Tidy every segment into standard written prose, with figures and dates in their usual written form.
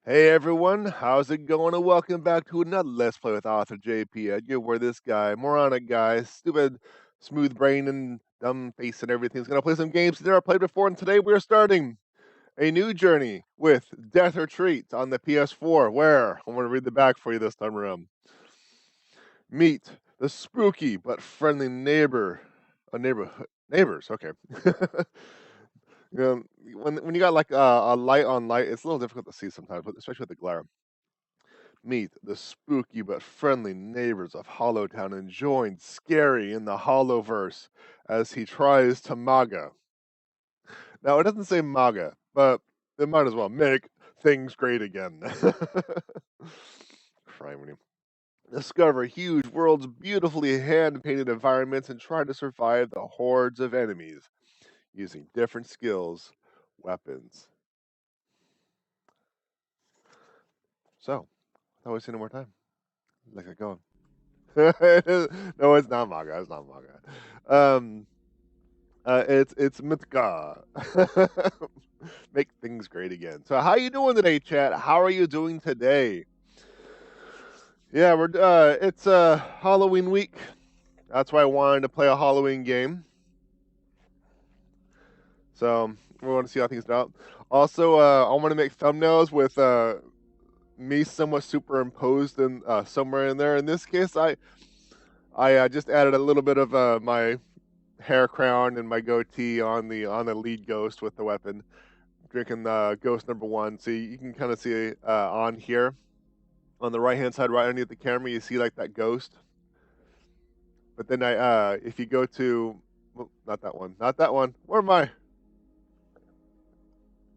Hey everyone, how's it going? And welcome back to another Let's Play with author J.P.Edgar, where this guy, moronic guy, stupid, smooth brain and dumb face and everything's gonna play some games that I've played before, and today we're starting a new journey with Death or Treat on the PS4, where I'm gonna read the back for you this time around. Meet the spooky but friendly neighbors, okay. You know, when you got like a light on light, it's a little difficult to see sometimes, but especially with the glare. Meet the spooky but friendly neighbors of Hollowtown and join Scary in the Hollowverse as he tries to MAGA. Now, it doesn't say MAGA, but it might as well make things great again. Criminy. Discover huge world's beautifully hand painted environments and try to survive the hordes of enemies using different skills, weapons. So, without wasting any more time, let's get going. No, it's not MAGA. It's not MAGA. It's Mythika. Make things great again. So, how you doing today, chat? How are you doing today? Yeah, it's Halloween week. That's why I wanted to play a Halloween game. So we want to see how things out. Also, I want to make thumbnails with me somewhat superimposed in somewhere in there. In this case, I just added a little bit of my hair crown and my goatee on the lead ghost with the weapon, drinking ghost number one. So you can kind of see on here on the right hand side, right underneath the camera, you see like that ghost. But then if you go to, well, not that one. Where am I?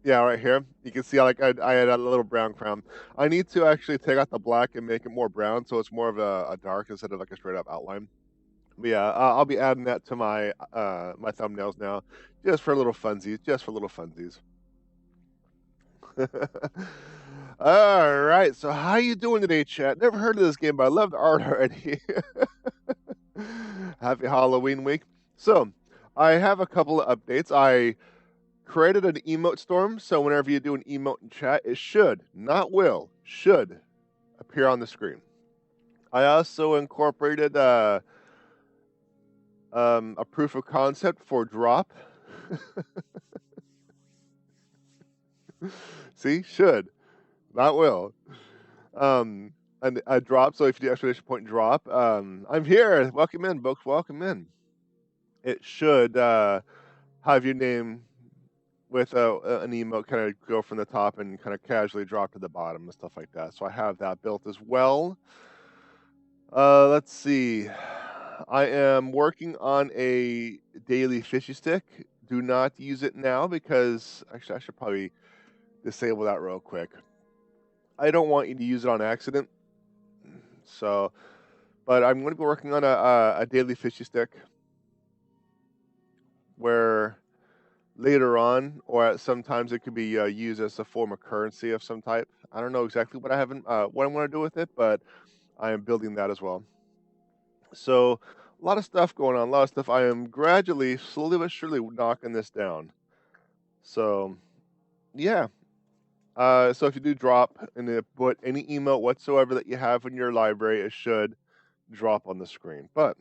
Yeah, right here. You can see like I had a little brown crown. I need to actually take out the black and make it more brown, so it's more of a dark instead of like a straight up outline. But yeah, I'll be adding that to my my thumbnails now, just for little funsies, just for little funsies. All right, so how you doing today, chat? Never heard of this game, but I love the art already. Happy Halloween week. So, I have a couple of updates. I created an emote storm, so whenever you do an emote in chat, it should, not will, should appear on the screen. I also incorporated a proof of concept for drop. See, should, not will. And a drop. So if you do exclamation point drop, I'm here. Welcome in, folks. Welcome in. It should have your name with an emote kind of go from the top and kind of casually drop to the bottom and stuff like that. So I have that built as well. Let's see. I am working on a daily fishy stick. Do not use it now because actually I should probably disable that real quick. I don't want you to use it on accident. So, but I'm going to be working on a daily fishy stick where later on, or sometimes it could be used as a form of currency of some type. I don't know exactly what what I want to do with it, but I am building that as well. So a lot of stuff going on, a lot of stuff. I am gradually, slowly but surely, knocking this down. So yeah. So if you do drop and put any emote whatsoever that you have in your library, it should drop on the screen. But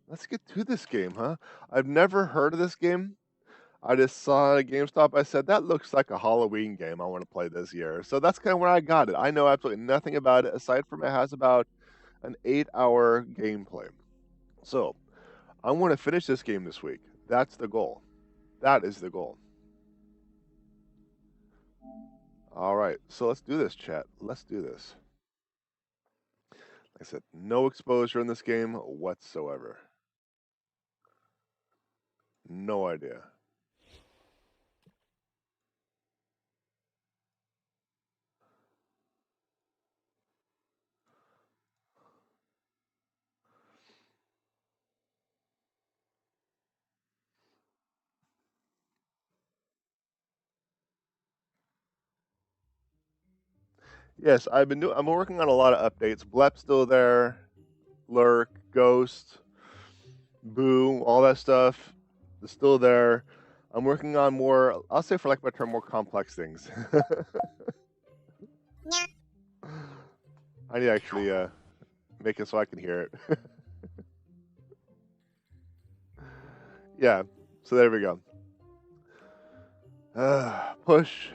let's get to this game, huh? I've never heard of this game. I just saw it at GameStop. I said, that looks like a Halloween game I want to play this year. So that's kind of where I got it. I know absolutely nothing about it aside from it has about an 8-hour gameplay. So I want to finish this game this week. That's the goal. That is the goal. All right. So let's do this, chat. Let's do this. Like I said, no exposure in this game whatsoever. No idea. Yes, I'm working on a lot of updates. Blep's still there. Lurk, Ghost, Boo, all that stuff is still there. I'm working on more, I'll say for like my term, more complex things. I need to actually make it so I can hear it. Yeah, so there we go. Push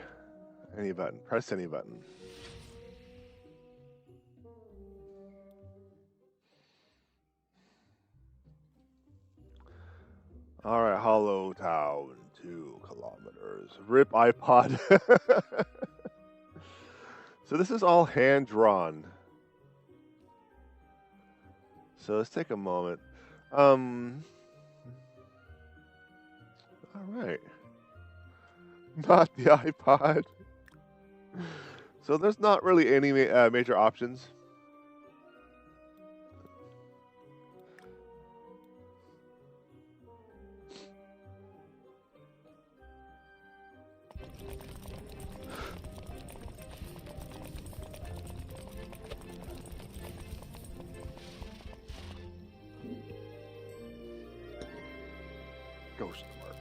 any button. Press any button. All right, Hollow Town, 2 kilometers. RIP iPod. So this is all hand drawn. So let's take a moment. All right. Not the iPod. So there's not really any major options. Ghost mark.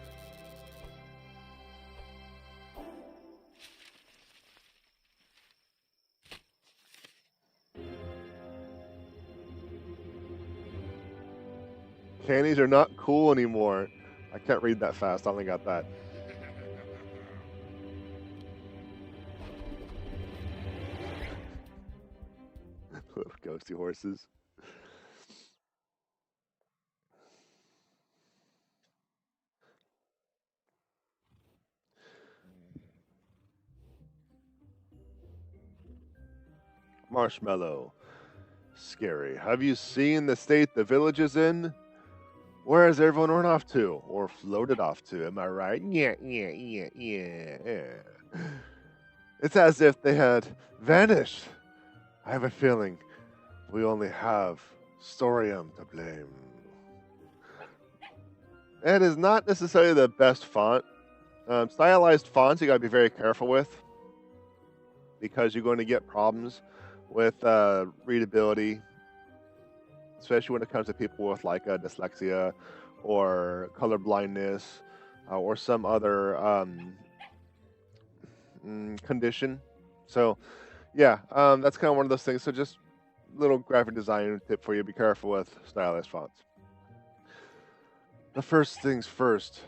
Candies are not cool anymore. I can't read that fast. I only got that. Ghosty horses. Marshmallow. Scary. Have you seen the state the village is in? Where has everyone run off to? Or floated off to? Am I right? Yeah. It's as if they had vanished. I have a feeling we only have Storium to blame. It is not necessarily the best font. Stylized fonts you gotta be very careful with because you're going to get problems with readability, especially when it comes to people with like dyslexia or color blindness or some other condition. So, yeah, that's kind of one of those things. So, just little graphic design tip for you: be careful with stylized fonts. The first things first.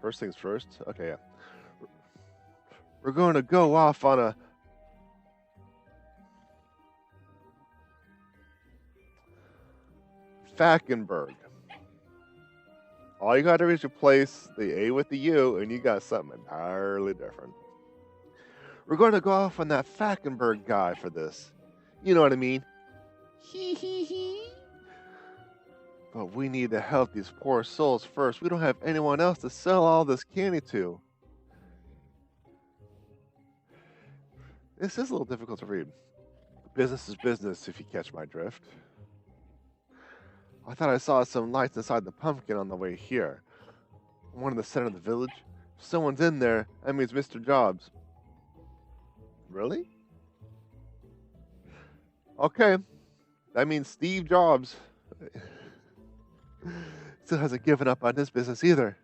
First things first. Okay, yeah. We're going to go off on a Fackenberg. All you got to do is replace the A with the U, and you got something entirely different. We're going to go off on that Fackenberg guy for this. You know what I mean? Hee hee hee. But we need to help these poor souls first. We don't have anyone else to sell all this candy to. This is a little difficult to read. Business is business, if you catch my drift. I thought I saw some lights inside the pumpkin on the way here. One in the center of the village. If someone's in there, that means Mr. Jobs. Really? Okay. That means Steve Jobs still hasn't given up on his business either.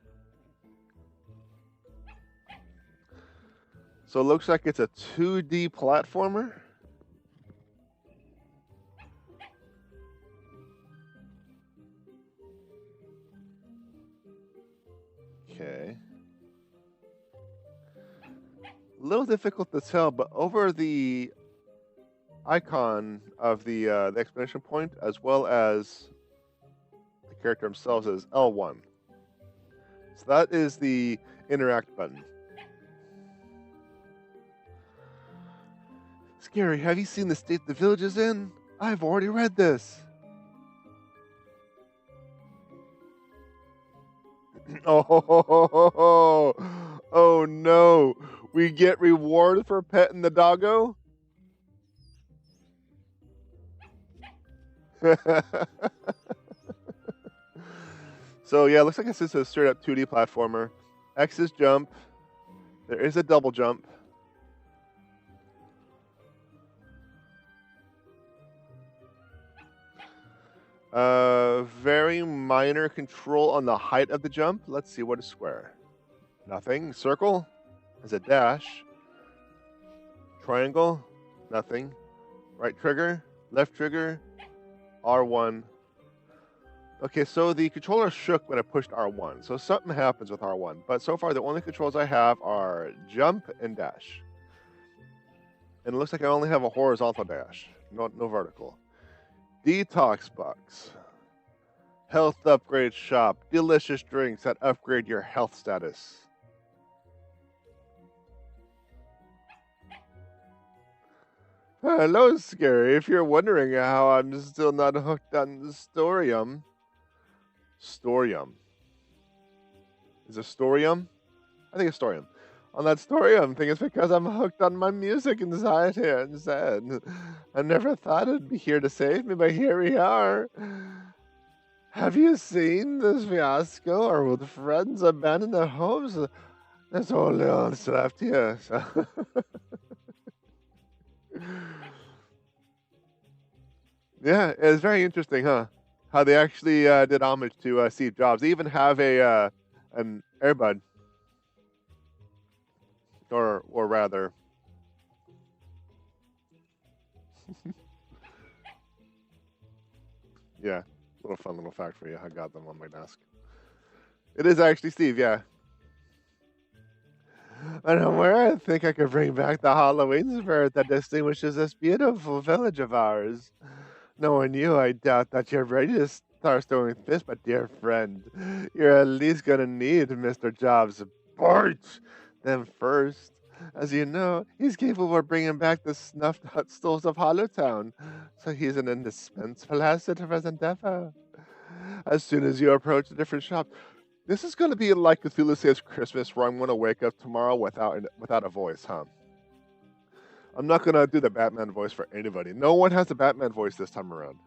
So it looks like it's a 2D platformer. Okay. A little difficult to tell, but over the icon of the exclamation point, as well as the character himself, says L1. So that is the interact button. Scary, have you seen the state the village is in? I've already read this. Oh no. We get reward for petting the doggo? So yeah, looks like it's just a straight up 2D platformer. X is jump. There is a double jump. Very minor control on the height of the jump. Let's see, what is square? Nothing. Circle is a dash. Triangle, nothing. Right trigger, left trigger, R1. Okay, so the controller shook when I pushed R1, so something happens with R1. But so far, the only controls I have are jump and dash. And it looks like I only have a horizontal dash, no vertical. Detox box. Health upgrade shop. Delicious drinks that upgrade your health status. Hello, Scary. If you're wondering how I'm still not hooked on the Storium. Storium. Is it Storium? I think it's Storium. On that Storium thing, it's because I'm hooked on my music inside here instead. I never thought it'd be here to save me, but here we are. Have you seen this fiasco? Our old friends abandon their homes? There's only us left here. So. Yeah, it's very interesting, huh? How they actually did homage to Steve Jobs. They even have a an earbud, or rather, yeah, little fun little fact for you. I got them on my desk. It is actually Steve, yeah. I know where I think I could bring back the Halloween spirit that distinguishes this beautiful village of ours. Knowing you, I doubt that you're ready to start throwing fists, my dear friend. You're at least gonna need Mr. Jobs' support. Then first, as you know, he's capable of bringing back the snuffed out stores of Hollowtown, so he's an indispensable asset to present endeavor. As soon as you approach a different shop, this is gonna be like Cthulhu Saves Christmas, where I'm gonna wake up tomorrow without a voice, huh? I'm not gonna do the Batman voice for anybody. No one has a Batman voice this time around.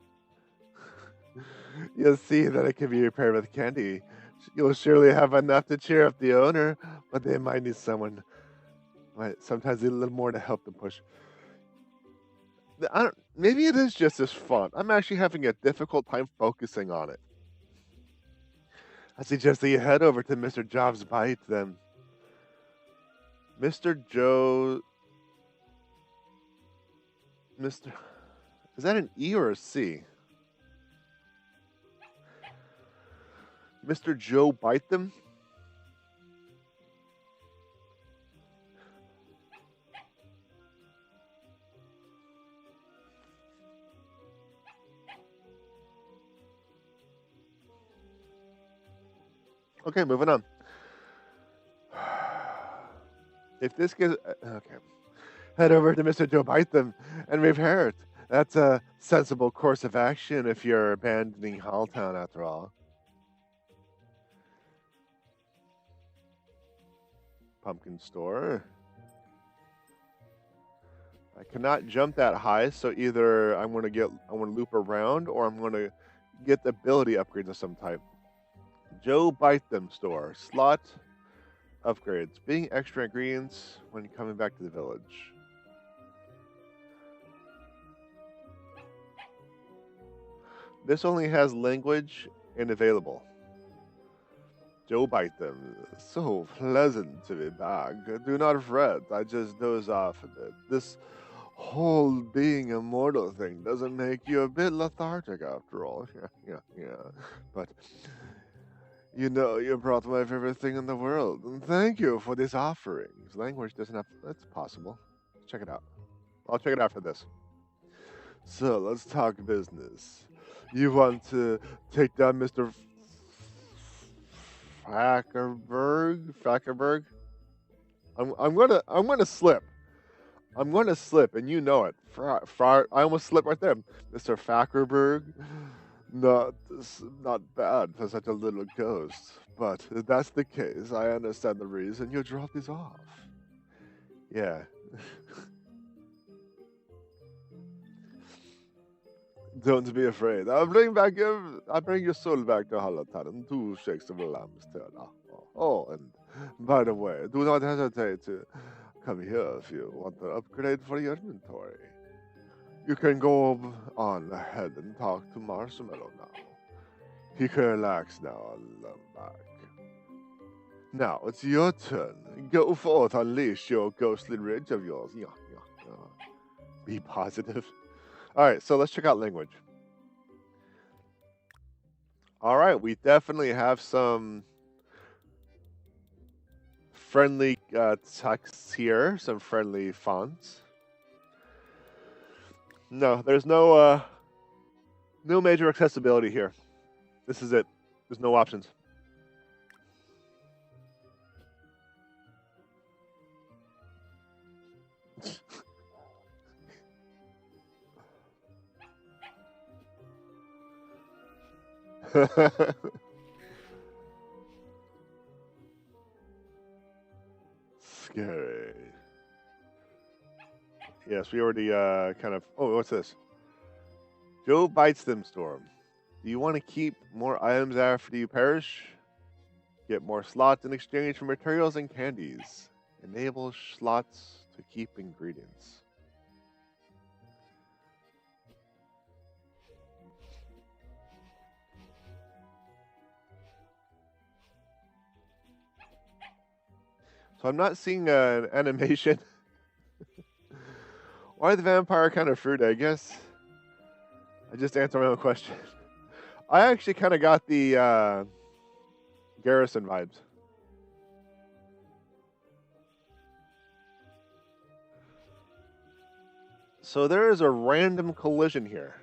You'll see that it can be repaired with candy. You'll surely have enough to cheer up the owner, but they might need someone. Sometimes need a little more to help them push. Maybe it is just this font. I'm actually having a difficult time focusing on it. I suggest that you head over to Mr. Jobs' Bite then. Mr. Joe. Mr. Is that an E or a C? Mr. Joe Bite them? Okay, moving on. If this gets okay, head over to Mr. Joe Bite them and repair it. That's a sensible course of action if you're abandoning Halltown after all. Pumpkin store. I cannot jump that high, so either I'm gonna loop around, or I'm gonna get the ability upgrades of some type. Joe Bite them store. Slot upgrades. Being extra ingredients when coming back to the village. This only has language and available. Joe Bite them. So pleasant to be back. Do not fret. I just doze off a bit. This whole being immortal thing doesn't make you a bit lethargic after all. Yeah. But you know, you brought my favorite thing in the world. And thank you for these offerings. Language doesn't have. That's possible. Check it out. I'll check it out for this. So let's talk business. You want to take down Mr. Fackerberg? I'm gonna slip. I'm gonna slip, and you know it. I almost slipped right there, Mr. Fackerberg. Not bad for such a little ghost, but if that's the case, I understand the reason you dropped these off. Yeah. Don't be afraid. I'll bring your soul back to Hallowtown and 2 shakes of lamb's tail. Oh, and by the way, do not hesitate to come here if you want to upgrade for your inventory. You can go on ahead and talk to Marshmallow now. He can relax now and lean back. Now it's your turn. Go forth, unleash your ghostly rage of yours. Yeah. Be positive. All right, so let's check out language. All right, we definitely have some friendly text here, some friendly fonts. No, there's no major accessibility here. This is it. There's no options. Scary. Yes, we already kind of. Oh, what's this? Joe bites them storm. Do you want to keep more items after you perish? Get more slots in exchange for materials and candies. Enable slots to keep ingredients. So I'm not seeing an animation. Why the vampire kind of fruit? I guess I just answered my own question. I actually kind of got the Garrison vibes. So there is a random collision here.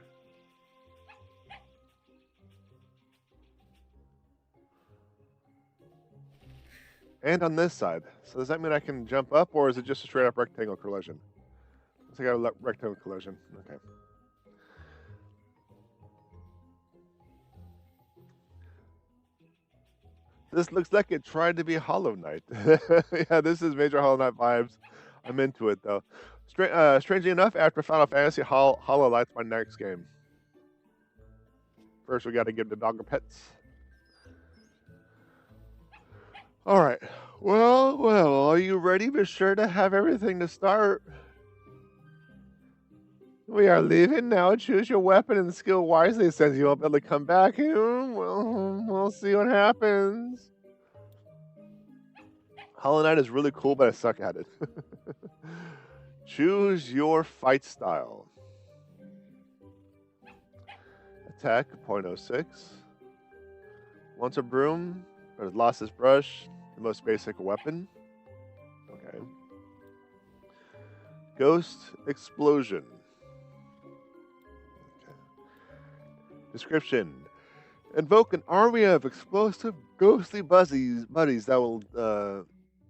And on this side. So does that mean I can jump up, or is it just a straight up rectangle collision? Looks like a rectangle collision. Okay. This looks like it tried to be Hollow Knight. Yeah, this is major Hollow Knight vibes. I'm into it though. Strangely enough, after Final Fantasy, Hollow Knight's my next game. First, we got to give the dog a pets. All right. Well. Are you ready? Be sure to have everything to start. We are leaving now. Choose your weapon and skill wisely, since you won't be able to come back. Well, we'll see what happens. Hollow Knight is really cool, but I suck at it. Choose your fight style. Attack 0.06. Wants a broom, but has lost his brush. The most basic weapon. Okay. Ghost explosion. Okay. Description. Invoke an army of explosive, ghostly buddies that will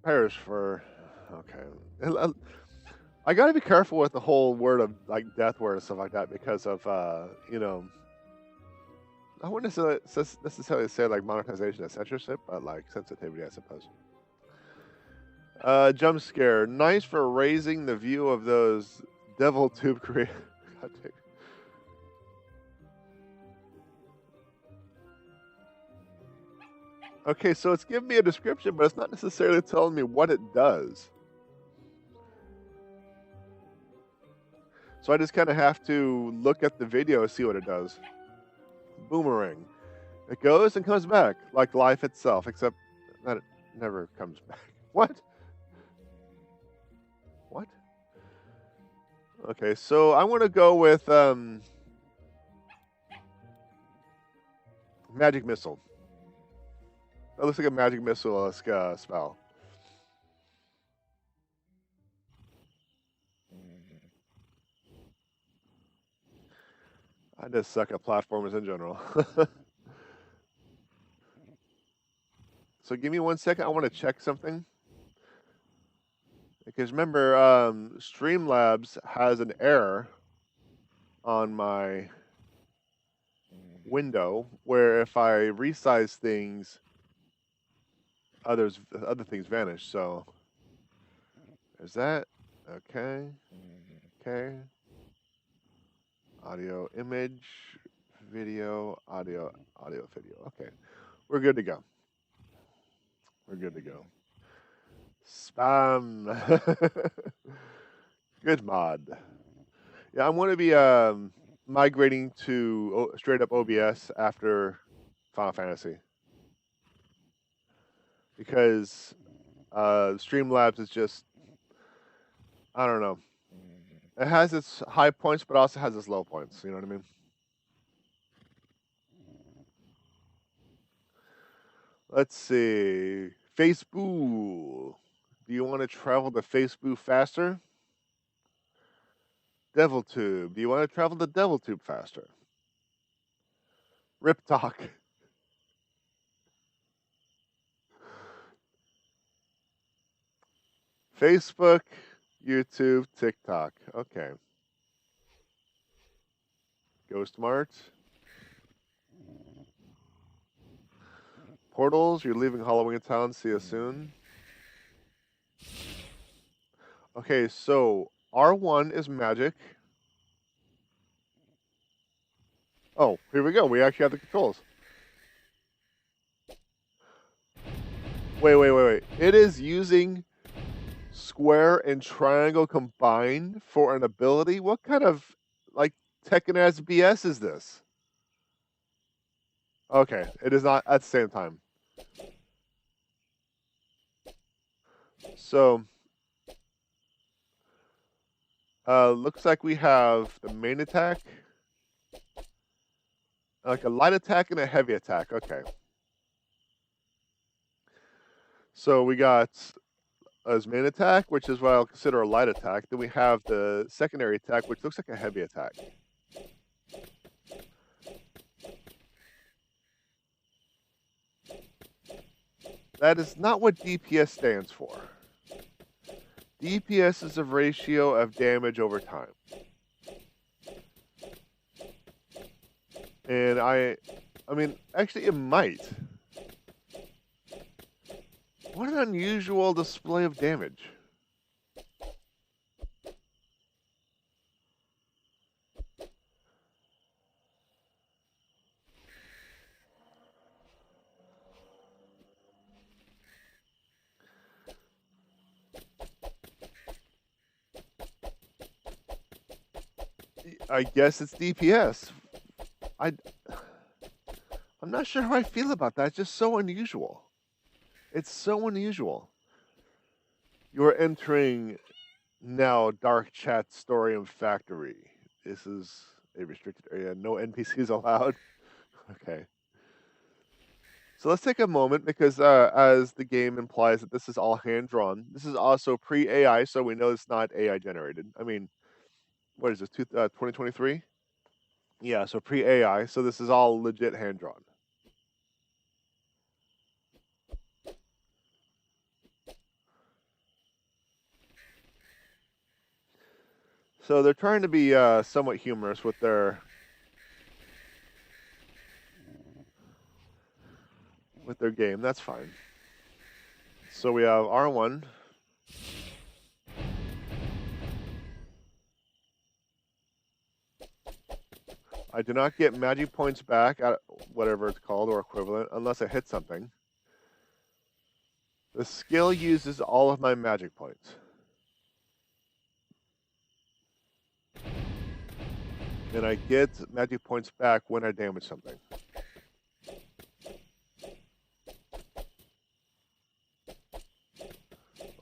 perish for. Okay. I gotta be careful with the whole word of like death word and stuff like that because of I wouldn't necessarily say like monetization and censorship, but like sensitivity, I suppose. Jump scare. Nice for raising the view of those devil tube creators. Okay, so it's giving me a description, but it's not necessarily telling me what it does. So I just kind of have to look at the video and see what it does. Boomerang. It goes and comes back, like life itself, except that it never comes back. What? What? Okay, so I want to go with Magic Missile. That looks like a Magic Missile spell. I just suck at platformers in general. So give me 1 second. I want to check something. Because remember, Streamlabs has an error on my window where if I resize things, other things vanish. So there's that. Okay. Okay. Audio, image, video, audio, video. Okay. We're good to go. We're good to go. Spam. Good mod. Yeah, I'm going to be migrating to straight up OBS after Final Fantasy because Streamlabs is just, I don't know. It has its high points, but also has its low points. You know what I mean? Let's see. Facebook. Do you want to travel to Facebook faster? DevilTube. Do you want to travel to DevilTube faster? Rip Talk. Facebook, YouTube, TikTok. Okay. Ghost Mart. Portals. You're leaving Halloween Town. See you soon. Okay, so R1 is magic. Oh, here we go. We actually have the controls. Wait. It is using square and triangle combined for an ability? What kind of, like, Tekken-ass BS is this? Okay, it is not at the same time. So, looks like we have the main attack, like a light attack and a heavy attack. Okay. So we got his main attack, which is what I'll consider a light attack. Then we have the secondary attack, which looks like a heavy attack. That is not what DPS stands for. DPS is a ratio of damage over time. And I mean, actually it might. What an unusual display of damage. I guess it's DPS. I'm not sure how I feel about that. It's just so unusual. It's so unusual. You're entering now Dark Chat Storium Factory. This is a restricted area. No NPCs allowed. Okay. So let's take a moment because, as the game implies that this is all hand drawn, this is also pre AI, so we know it's not AI generated. I mean, what is this, 2023? Yeah, so pre AI, so this is all legit hand drawn. So they're trying to be somewhat humorous with their game. That's fine. So we have R1. I do not get magic points back at whatever it's called or equivalent unless I hit something. The skill uses all of my magic points. And I get magic points back when I damage something.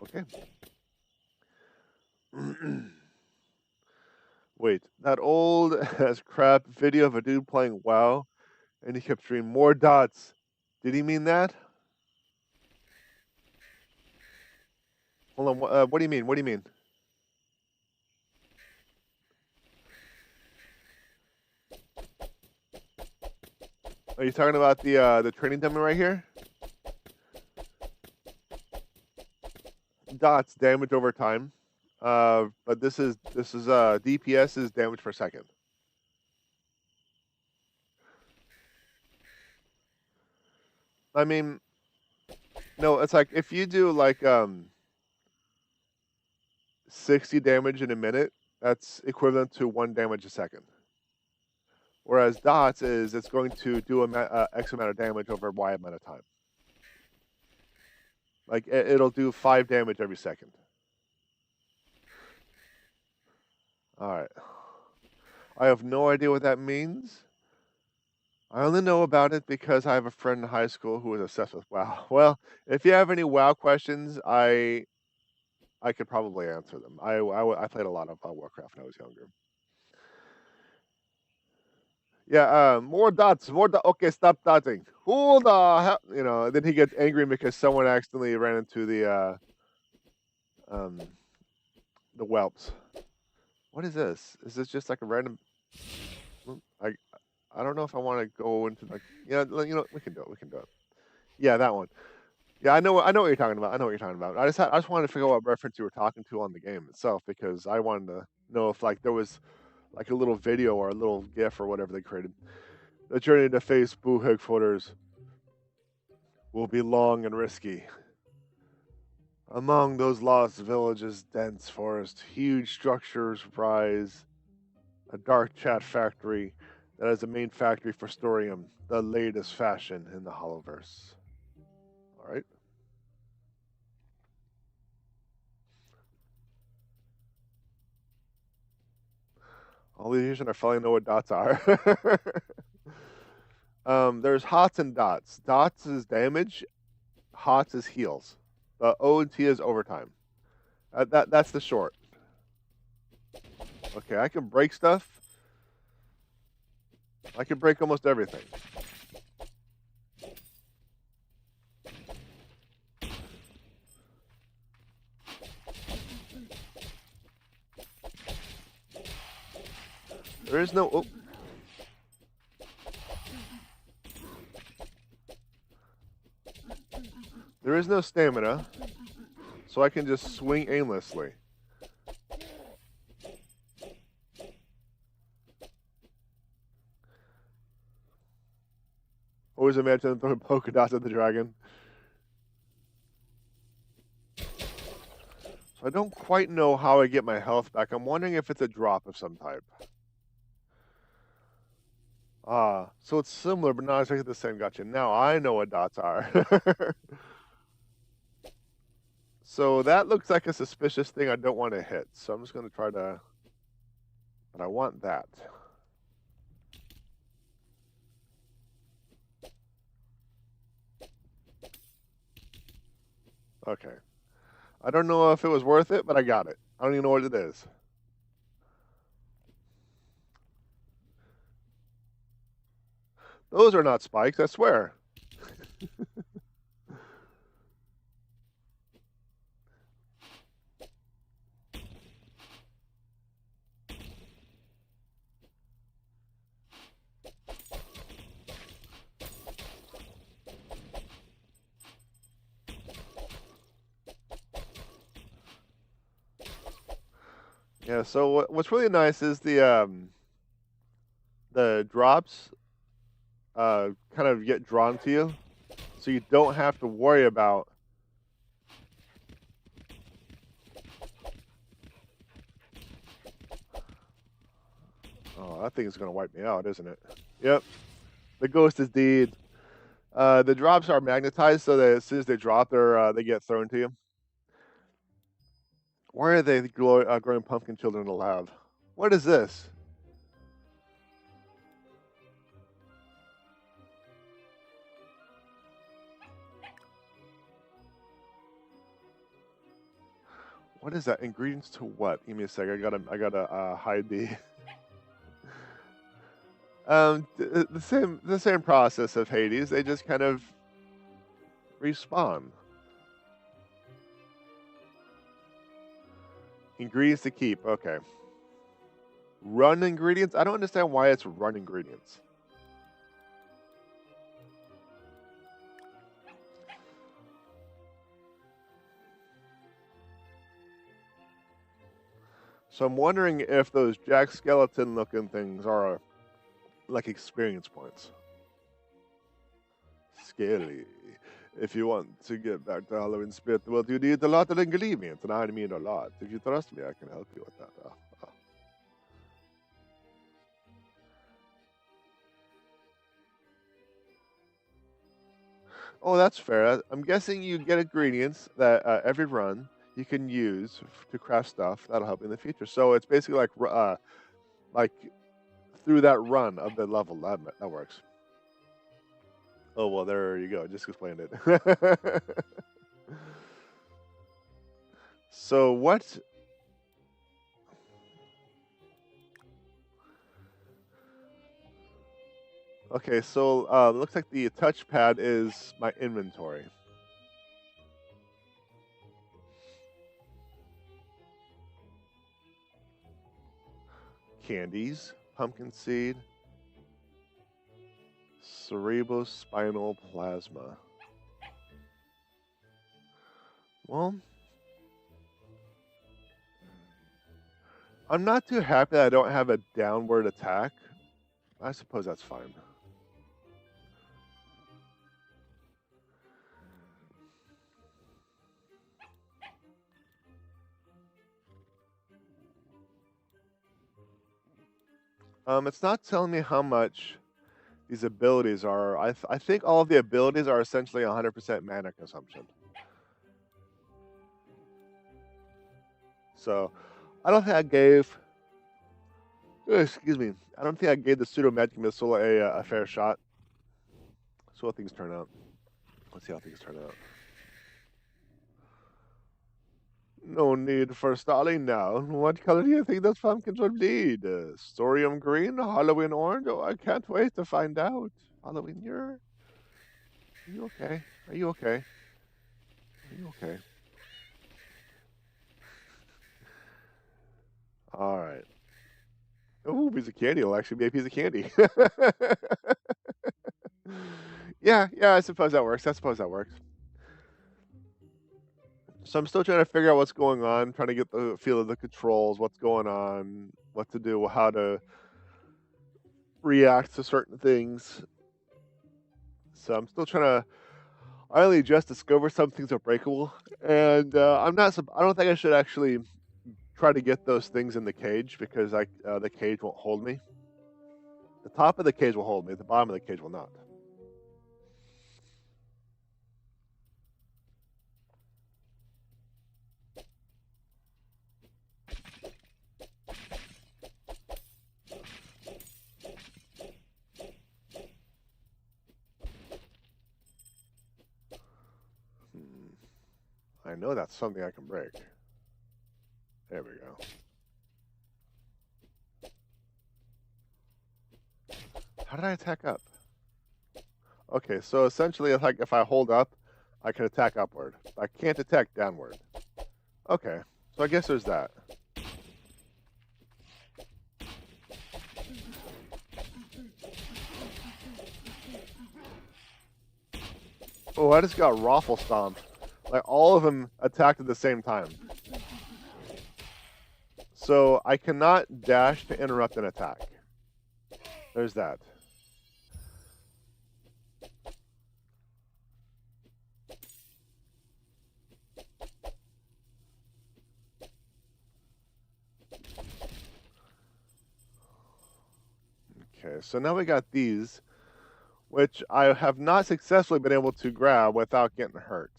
Okay. Wait, that old as crap video of a dude playing WoW and he kept streaming more dots. Did he mean that? Hold on, what do you mean? What do you mean? Are you talking about the training dummy right here? Dots damage over time, but this is DPS is damage per second. I mean, no, it's like if you do like 60 damage in a minute, that's equivalent to 1 damage a second. Whereas dots is it's going to do X amount of damage over Y amount of time. Like it'll do 5 damage every second. All right. I have no idea what that means. I only know about it because I have a friend in high school who was obsessed with WoW. Well, if you have any WoW questions, I I could probably answer them. I played a lot of Warcraft when I was younger. Yeah, more dots, more dots. Okay, stop dotting. Who the hell? You know, and then he gets angry because someone accidentally ran into um, the whelps. What is this? Is this just like a random? I I don't know if I want to go into like we can do it. We can do it. Yeah, that one. Yeah, I know what you're talking about. I know what you're talking about. I just wanted to figure out what reference you were talking to on the game itself because I wanted to know if like there was like a little video or a little GIF or whatever they created. The journey to face Boo headquarters will be long and risky. Among those lost villages, dense forest, huge structures rise, a dark chat factory that is the main factory for Storium, the latest fashion in the Hollowverse. All right. All these users are finally know what dots are. There's hots and dots. Dots is damage. Hots is heals. O and T is overtime. That's the short. Okay, I can break stuff. I can break almost everything. There is no. Oh. There is no stamina, so I can just swing aimlessly. Always imagine them throwing polka dots at the dragon. So I don't quite know how I get my health back. I'm wondering if it's a drop of some type. Ah, so it's similar, but not exactly the same. Gotcha. Now I know what dots are. So that looks like a suspicious thing I don't want to hit. So I'm just going to try to... But I want that. Okay. I don't know if it was worth it, but I got it. I don't even know what it is. Those are not spikes, I swear. Yeah, so what's really nice is the drops kind of get drawn to you, so you don't have to worry about. Oh, that thing is going to wipe me out, isn't it? Yep. The ghost is deed. The drops are magnetized, so that as soon as they drop, they get thrown to you. Why are they growing pumpkin children in the lab? What is this? What is that? Ingredients to what? Give me a sec. I gotta hide the. The same process of Hades. They just kind of respawn. Ingredients to keep. Okay. Run ingredients. I don't understand why it's run ingredients. So I'm wondering if those Jack Skeleton looking things are like experience points. Scary. If you want to get back to Halloween spirit, well, you need a lot of ingredients, and I mean a lot. If you trust me, I can help you with that. Oh, that's fair. I'm guessing you get ingredients that every run you can use to craft stuff that'll help in the future. So it's basically like through that run of the level. That works. Oh well, there you go. Just explained it. So what? Okay, so looks like the touchpad is my inventory. Candies, pumpkin seed, cerebrospinal plasma. Well, I'm not too happy that I don't have a downward attack. I suppose that's fine. It's not telling me how much these abilities are. I think all of the abilities are essentially 100% mana consumption. So, I don't think I gave. Excuse me. I don't think I gave the pseudo magic missile a fair shot. So, what things turn out? Let's see how things turn out. No need for stalling now. What color do you think those pumpkins will bleed? Storium green, Halloween orange? Oh, I can't wait to find out. Halloween, are you okay? Are you okay? Are you okay? All right. Oh, piece of candy will actually be a piece of candy. Yeah, I suppose that works. I suppose that works. So I'm still trying to figure out what's going on, trying to get the feel of the controls, what's going on, what to do, how to react to certain things. So I'm still trying to. I only just discovered some things are breakable, and I'm not. I don't think I should actually try to get those things in the cage because the cage won't hold me. The top of the cage will hold me. The bottom of the cage will not. I know that's something I can break. There we go. How did I attack up? Okay, so essentially, if I hold up, I can attack upward. I can't attack downward. Okay, so I guess there's that. Oh, I just got Raffle Stomped. Like, all of them attacked at the same time. So I cannot dash to interrupt an attack. There's that. Okay, so now we got these, which I have not successfully been able to grab without getting hurt.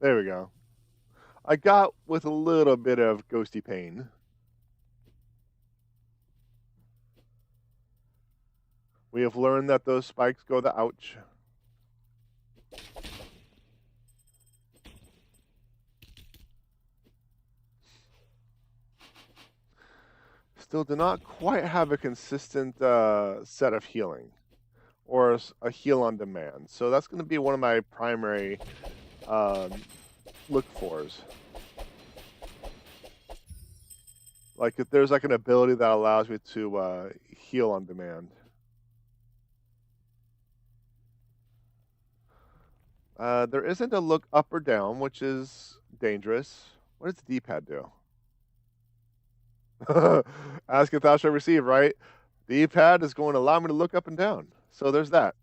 There we go. I got with a little bit of ghosty pain. We have learned that those spikes go the ouch. Still do not quite have a consistent set of healing or a heal on demand. So that's going to be one of my primary look fors. Like if there's like an ability that allows me to heal on demand. There isn't a look up or down, which is dangerous. What does the D-pad do? Ask if thou shalt receive, right? The D-pad is going to allow me to look up and down. So there's that.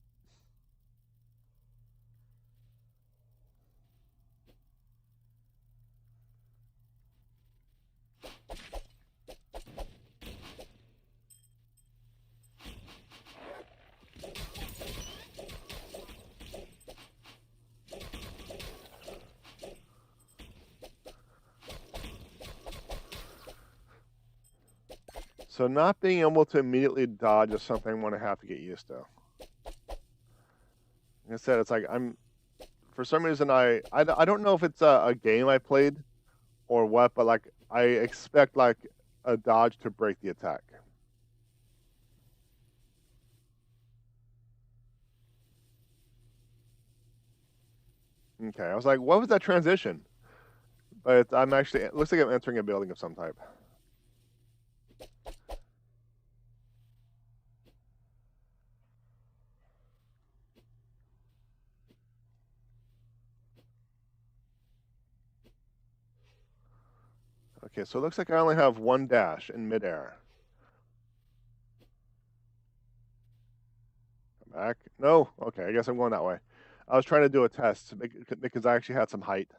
So not being able to immediately dodge is something I'm going to have to get used to. Like I said, it's like I'm for some reason, I don't know if it's a game I played or what, but like I expect like a dodge to break the attack. Okay, I was like, what was that transition? But I'm actually, it looks like I'm entering a building of some type. Okay, so it looks like I only have one dash in midair. Come back. No? Okay, I guess I'm going that way. I was trying to do a test because I actually had some height.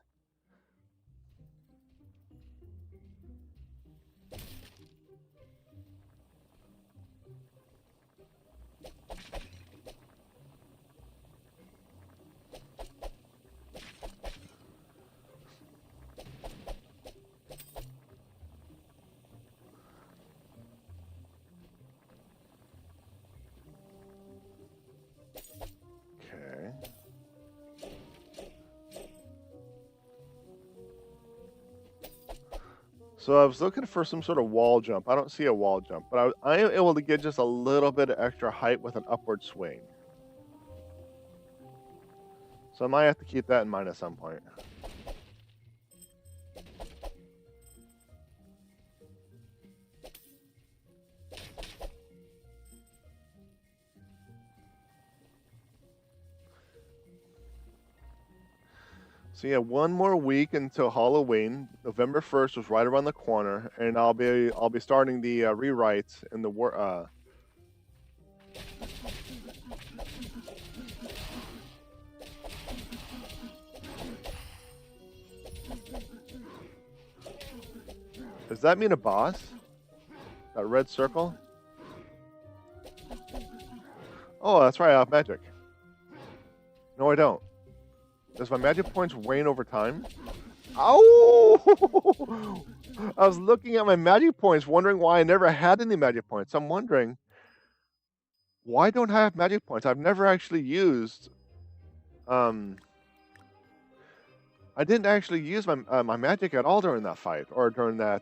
Okay. So I was looking for some sort of wall jump. I don't see a wall jump, but I am able to get just a little bit of extra height with an upward swing. So I might have to keep that in mind at some point. So yeah, one more week until Halloween. November 1st was right around the corner, and I'll be starting the rewrites in the Does that mean a boss? That red circle? Oh, that's right, I have magic. No, I don't. Does my magic points wane over time? Oh! I was looking at my magic points, wondering why I never had any magic points. I'm wondering, why don't I have magic points? I've never actually used. I didn't actually use my magic at all during that fight or during that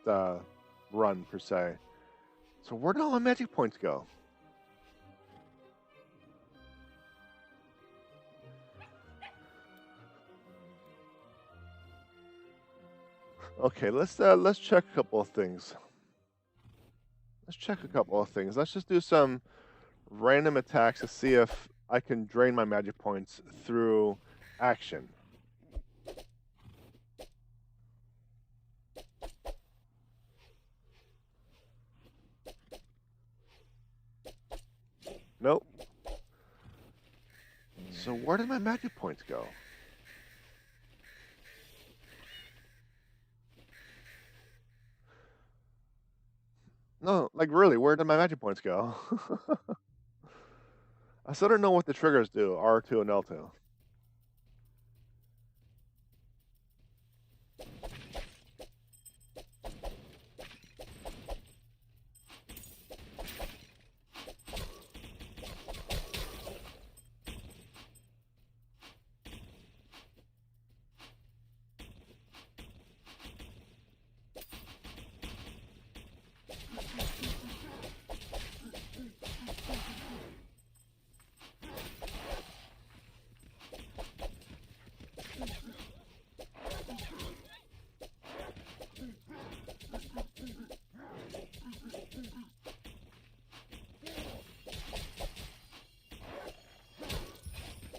run per se. So where did all my magic points go? Okay, let's check a couple of things. Let's just do some random attacks to see if I can drain my magic points through action. Nope. So where did my magic points go? No, like really, where did my magic points go? I still don't know what the triggers do, R2 and L2.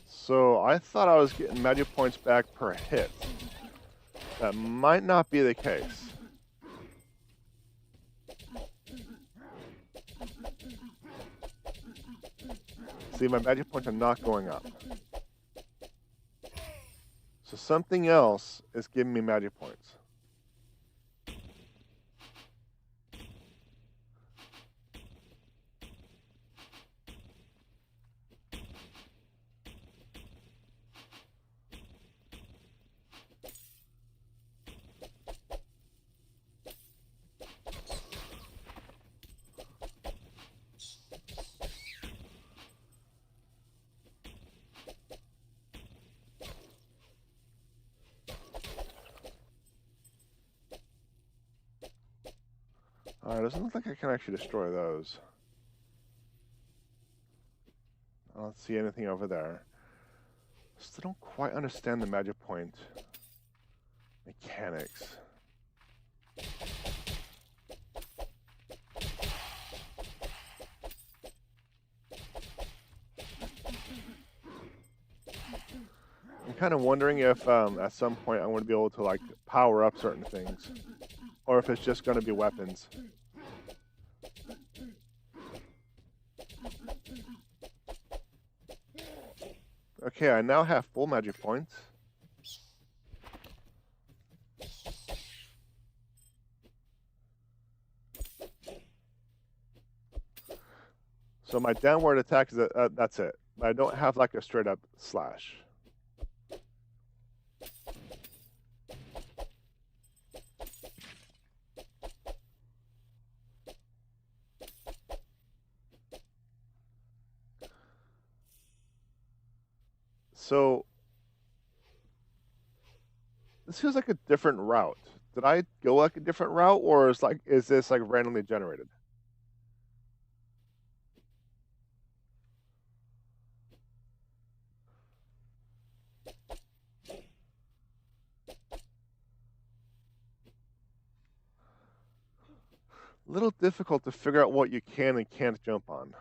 So I thought I was getting magic points back per hit. That might not be the case. See, my magic points are not going up. So something else is giving me magic points. Alright, doesn't look like I can actually destroy those. I don't see anything over there. Still don't quite understand the magic point mechanics. I'm kind of wondering if at some point I'm going to be able to like power up certain things, or if it's just going to be weapons. Okay, I now have full magic points. So my downward attack is that's it. But I don't have like a straight up slash. So this feels like a different route. Did I go like a different route, or is this like randomly generated? A little difficult to figure out what you can and can't jump on.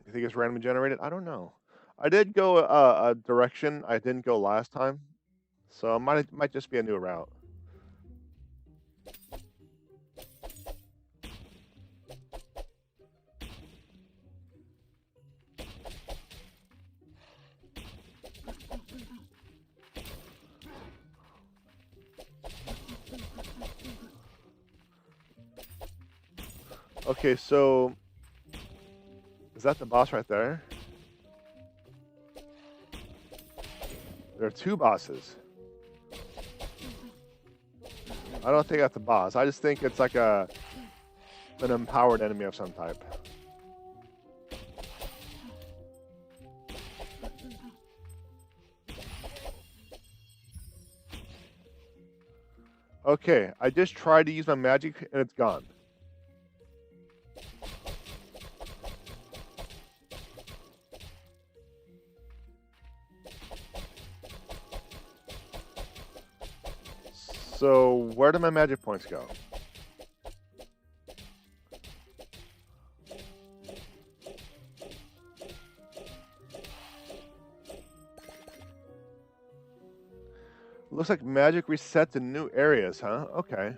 You think it's randomly generated? I don't know. I did go a direction I didn't go last time, so it might just be a new route. Okay, so is that the boss right there? There are two bosses. I don't think that's a boss. I just think it's like an empowered enemy of some type. Okay, I just tried to use my magic and it's gone. So where do my magic points go? Looks like magic resets in new areas, huh? Okay.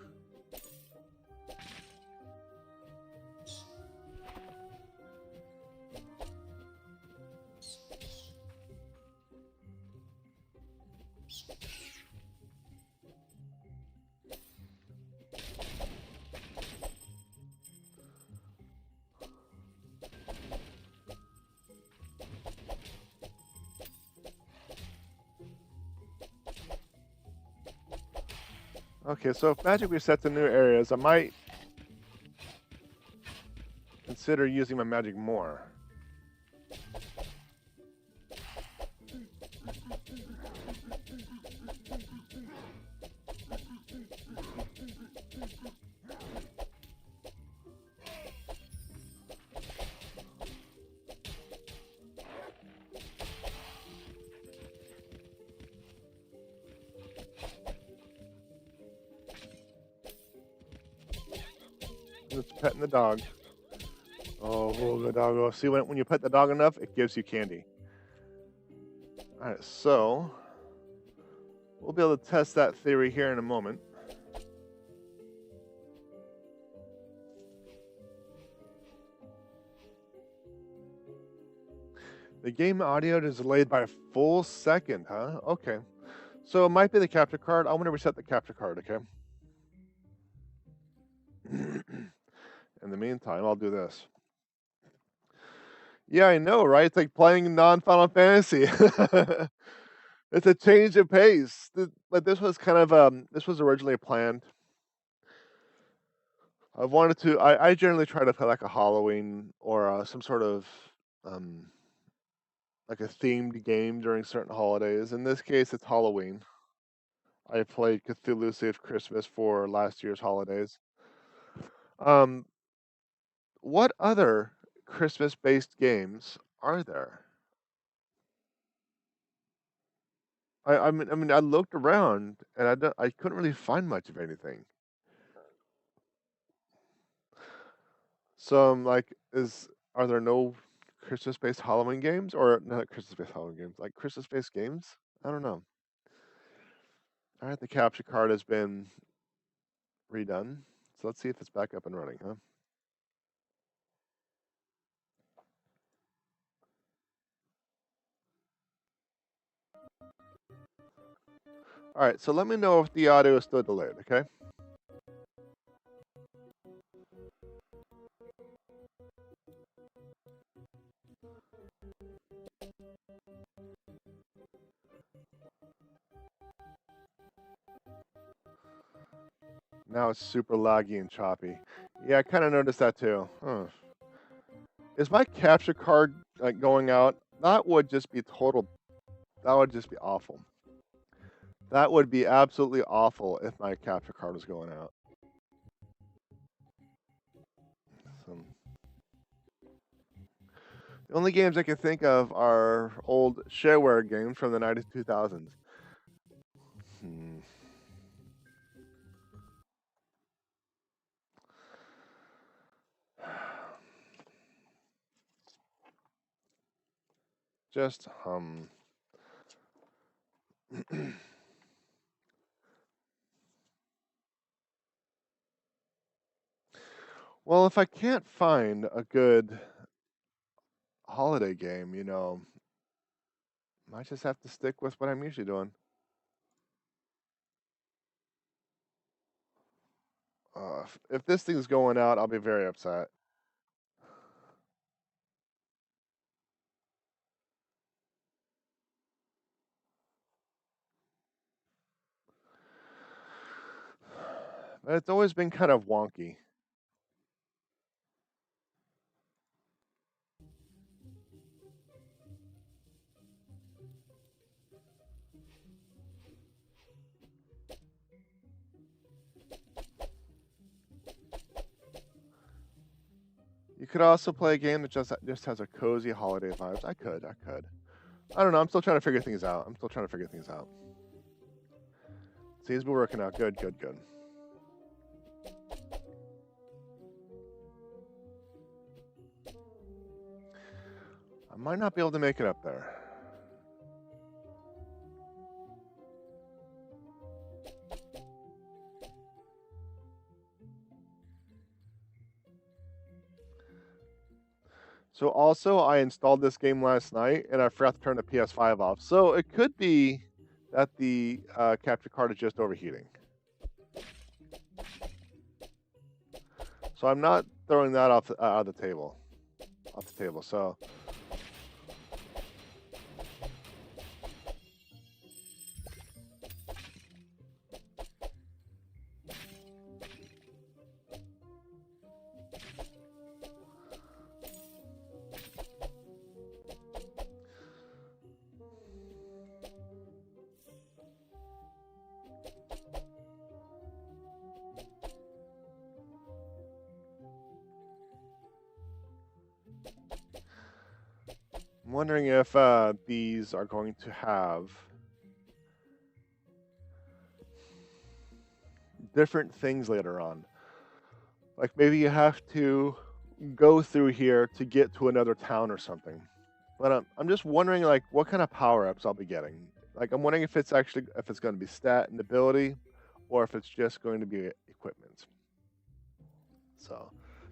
Okay, so if magic resets in new areas, I might consider using my magic more. Just petting the dog. Oh, the doggo. See, when you pet the dog enough, it gives you candy. All right, so we'll be able to test that theory here in a moment. The game audio is delayed by a full second, huh? Okay. So it might be the capture card. I'm going to reset the capture card, okay? In the meantime, I'll do this. Yeah, I know, right? It's like playing non-Final Fantasy. It's a change of pace. But this was kind of this was originally planned. I generally try to play like a Halloween or some sort of um like a themed game during certain holidays. In this case, it's Halloween. I played Cthulhu Saved Christmas for last year's holidays. Um, what other Christmas-based games are there? I looked around and I couldn't really find much of anything. So I'm like, are there no Christmas-based Halloween games, or not Christmas-based Halloween games, like Christmas-based games? I don't know. All right, the capture card has been redone, so let's see if it's back up and running, huh? All right, so let me know if the audio is still delayed, okay? Now it's super laggy and choppy. Yeah, I kind of noticed that too. Huh. Is my capture card like going out? That would just be total. That would just be awful. That would be absolutely awful if my capture card was going out. So, the only games I can think of are old shareware games from the 90s, 2000s. Hmm. Just Well, if I can't find a good holiday game, might just have to stick with what I'm usually doing. If this thing's going out, I'll be very upset. But it's always been kind of wonky. You could also play a game that just has a cozy holiday vibes. I could. I don't know. I'm still trying to figure things out. Seems to be working out. Good. I might not be able to make it up there. So also, I installed this game last night, and I forgot to turn the PS5 off. So it could be that the capture card is just overheating. So I'm not throwing that out of the table. So I'm wondering if these are going to have different things later on. Like maybe you have to go through here to get to another town or something. But I'm just wondering like what kind of power ups I'll be getting. Like I'm wondering if it's going to be stat and ability, or if it's just going to be equipment. So,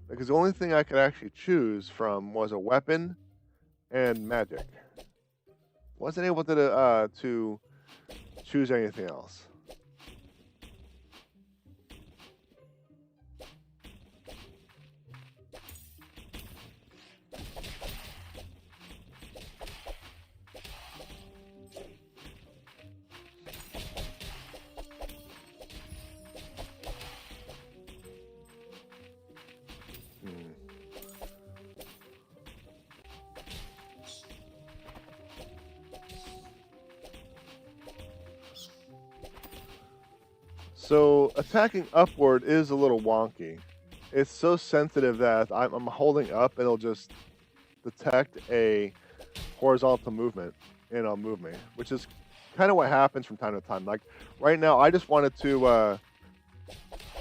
because the only thing I could actually choose from was a weapon and magic. Wasn't able to choose anything else. Hmm. So attacking upward is a little wonky. It's so sensitive that I'm holding up and it'll just detect a horizontal movement and it'll move me, which is kind of what happens from time to time. Like right now, I just wanted to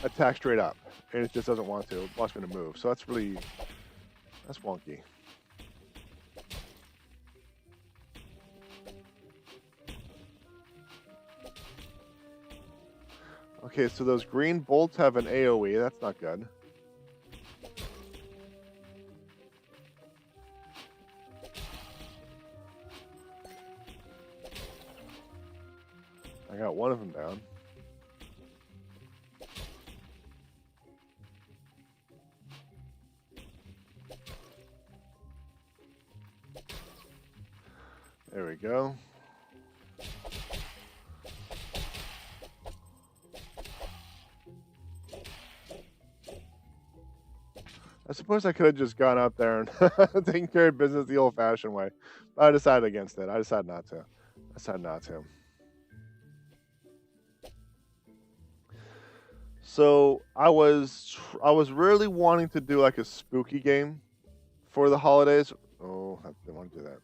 attack straight up and it just doesn't want to. It wants me to move. So that's wonky. Okay, so those green bolts have an AoE. That's not good. I got one of them down. There we go. I suppose I could have just gone up there and taken care of business the old-fashioned way. But I decided against it. I decided not to. So I was really wanting to do like a spooky game for the holidays. Oh, I didn't want to do that.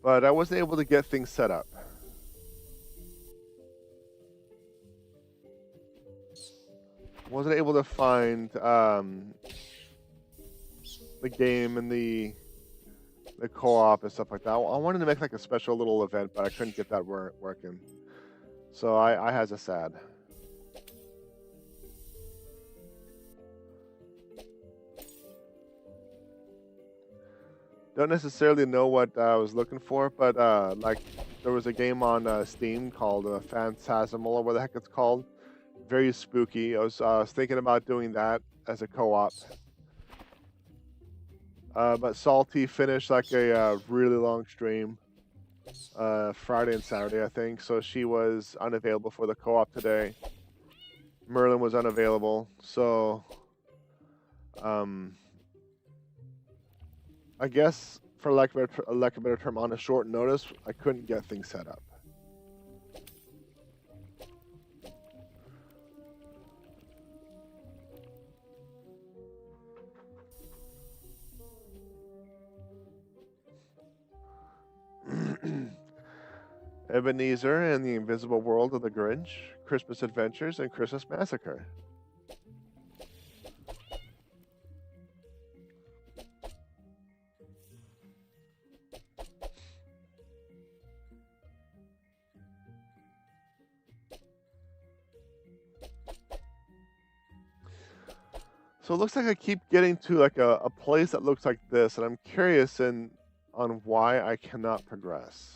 But I wasn't able to get things set up. Wasn't able to find the game and the co-op and stuff like that. I wanted to make like a special little event, but I couldn't get that working. So I has a sad. Don't necessarily know what I was looking for, but like there was a game on Steam called Phantasmal or what the heck it's called. Very spooky. I was thinking about doing that as a co-op. But Salty finished like a really long stream. Friday and Saturday, I think. So she was unavailable for the co-op today. Merlin was unavailable. So, I guess for lack of a better term, on a short notice, I couldn't get things set up. Ebenezer and the Invisible World of the Grinch, Christmas Adventures, and Christmas Massacre. So it looks like I keep getting to like a place that looks like this, and I'm curious on why I cannot progress.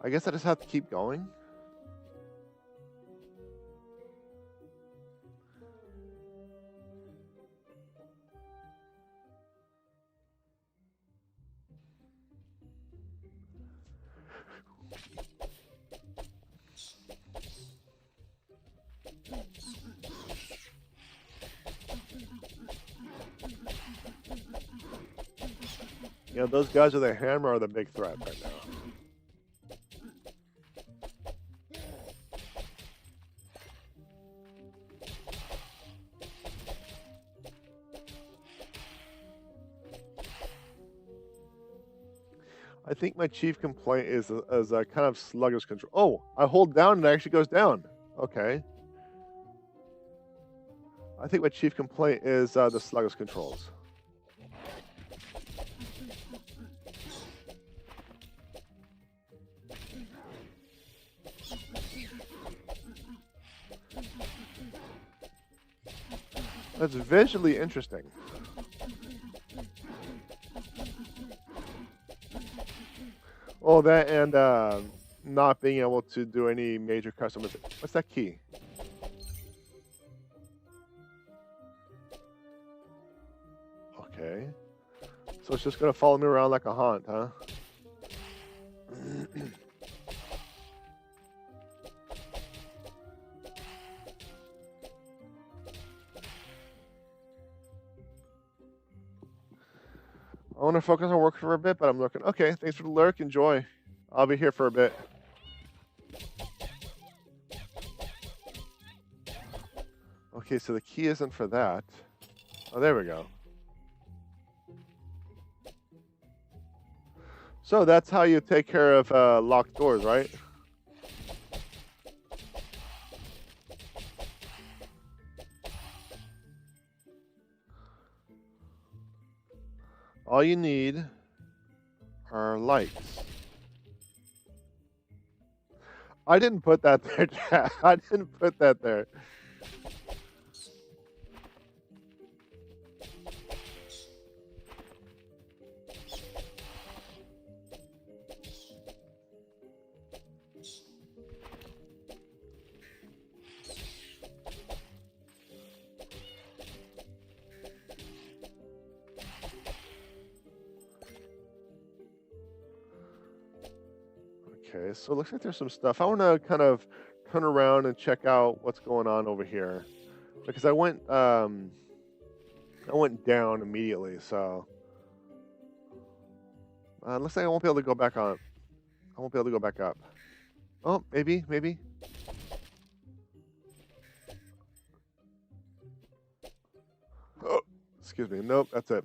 I guess I just have to keep going. You know, those guys with a hammer are the big threat right now. I think my chief complaint is a kind of sluggish control. Oh, I hold down and it actually goes down. Okay. I think my chief complaint is the sluggish controls. That's visually interesting. Oh, that and not being able to do any major customization. What's that key? Okay. So it's just gonna follow me around like a haunt, huh? want to focus on work for a bit, but I'm lurking. Okay, thanks for the lurk. Enjoy. I'll be here for a bit. Okay, so the key isn't for that. Oh, there we go. So that's how you take care of locked doors, right? All you need are lights. I didn't put that there, Chad. I didn't put that there. Okay, so it looks like there's some stuff. I want to kind of turn around and check out what's going on over here, because I went down immediately. So looks like I won't be able to go back on. I won't be able to go back up. Oh, maybe. Oh, excuse me. Nope, that's it.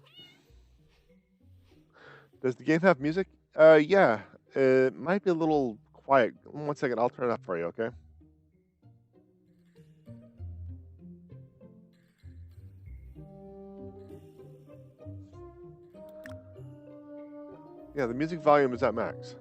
Does the game have music? Yeah. It might be a little quiet. 1 second, I'll turn it up for you, okay? Yeah, the music volume is at max.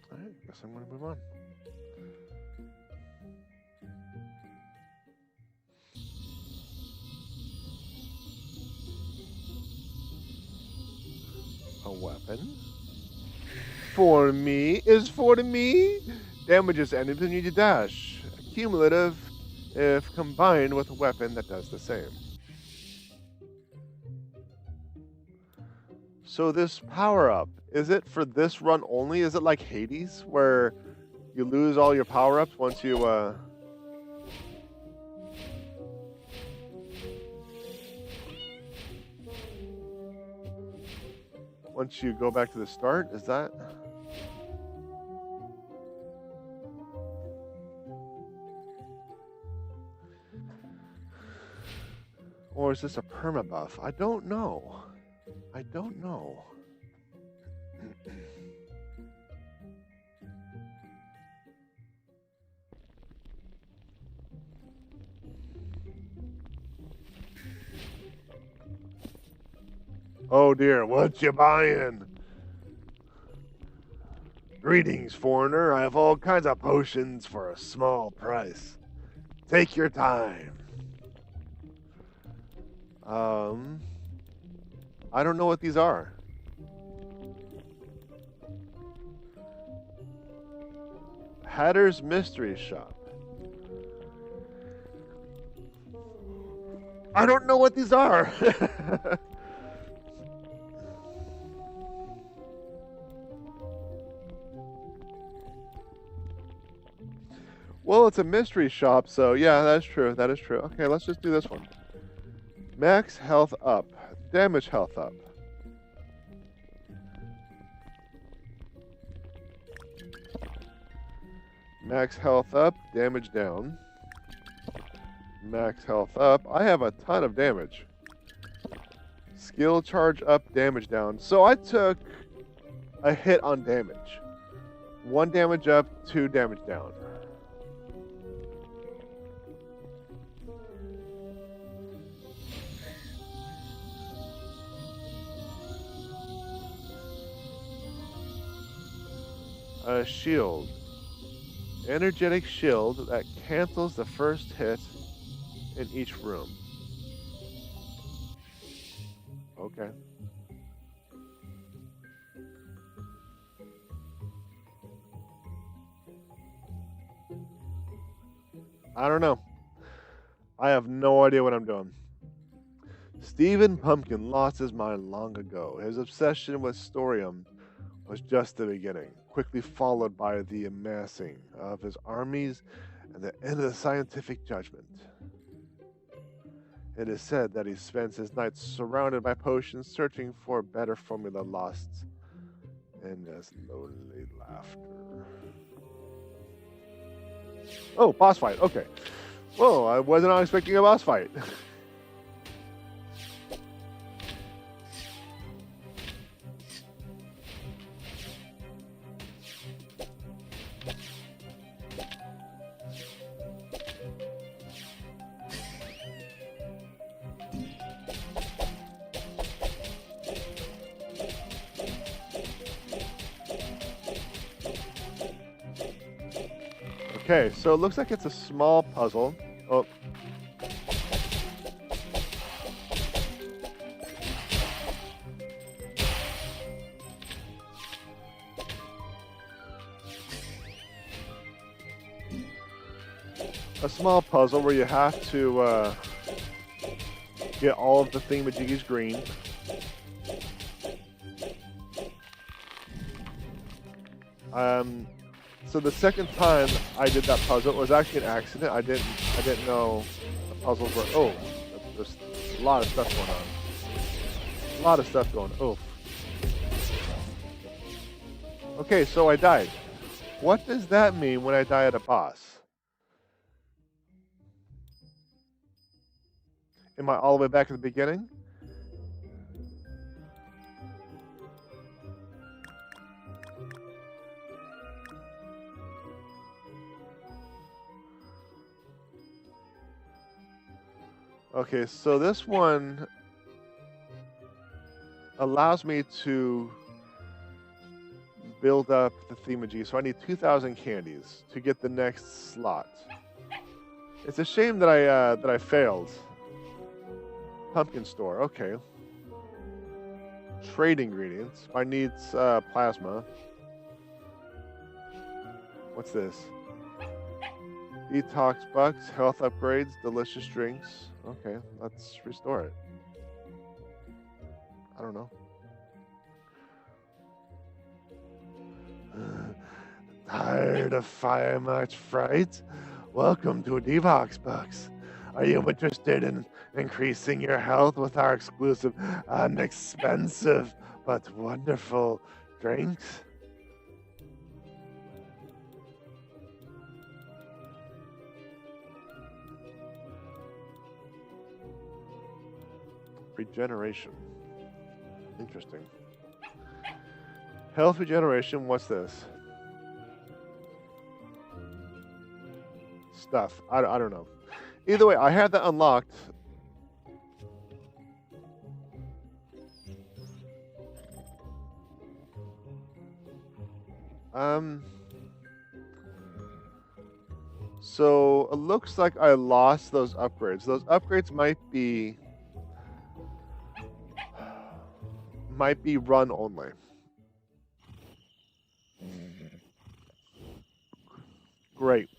All right, guess I'm going to move on. A weapon for me is for me. Damages enemies when you dash. Cumulative if combined with a weapon that does the same. So this power up, is it for this run only? Is it like Hades where you lose all your power ups once you once you go back to the start? Is that? Or is this a perma buff? I don't know. I don't know. Oh dear, what you buying? Greetings, foreigner. I have all kinds of potions for a small price. Take your time. I don't know what these are. Hatter's Mystery Shop. I don't know what these are. Well, it's a mystery shop, so yeah, that's true. That is true. Okay, let's just do this one. Max health up. Damage health up. Max health up, damage down. Max health up. I have a ton of damage. Skill charge up, damage down. So I took a hit on damage. 1 damage up, 2 damage down. A shield. Energetic shield that cancels the first hit in each room. Okay. I don't know. I have no idea what I'm doing. Stephen Pumpkin lost his mind long ago. His obsession with Storium was just the beginning, quickly followed by the amassing of his armies and the end of the scientific judgment. It is said that he spends his nights surrounded by potions, searching for a better formula lost in his lonely laughter. Oh, boss fight. Okay. Whoa, I wasn't expecting a boss fight. Okay, so it looks like it's a small puzzle. Oh. A small puzzle where you have to get all of the thingamajiggies green. So the second time I did that puzzle, it was actually an accident. I didn't know the puzzles were. Oh, there's a lot of stuff going on. A lot of stuff going. Oh. Okay, so I died. What does that mean when I die at a boss? Am I all the way back at the beginning? Okay, so this one allows me to build up the themagy. So I need 2,000 candies to get the next slot. It's a shame that I failed. Pumpkin store. Okay. Trade ingredients. I need plasma. What's this? Detox bucks, health upgrades, delicious drinks. Okay, let's restore it. I don't know. Tired of Fire March fright? Welcome to Detox Bucks. Are you interested in increasing your health with our exclusive and expensive but wonderful drinks? Regeneration. Interesting. Health regeneration, what's this? Stuff. I don't know. Either way, I have that unlocked. So it looks like I lost those upgrades. Those upgrades might be run only. Great.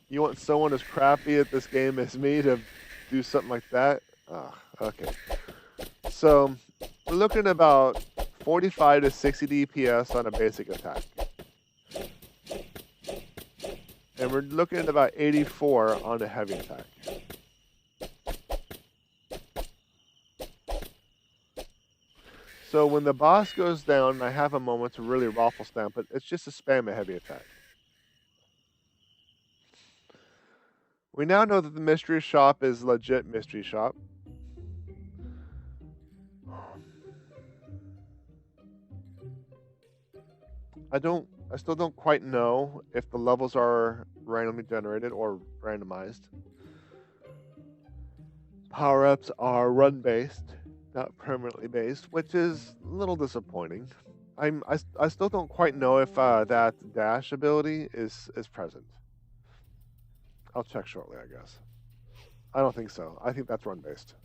You want someone as crappy at this game as me to do something like that? Oh, okay. So we're looking at about 45 to 60 DPS on a basic attack. And we're looking at about 84 on a heavy attack. So when the boss goes down, I have a moment to really raffle stamp it. It's just a spam a heavy attack. We now know that the mystery shop is legit mystery shop. I still don't quite know if the levels are randomly generated or randomized. Power-ups are run-based, not permanently based, which is a little disappointing. I still don't quite know if that dash ability is present. I'll check shortly, I guess. I don't think so. I think that's run-based.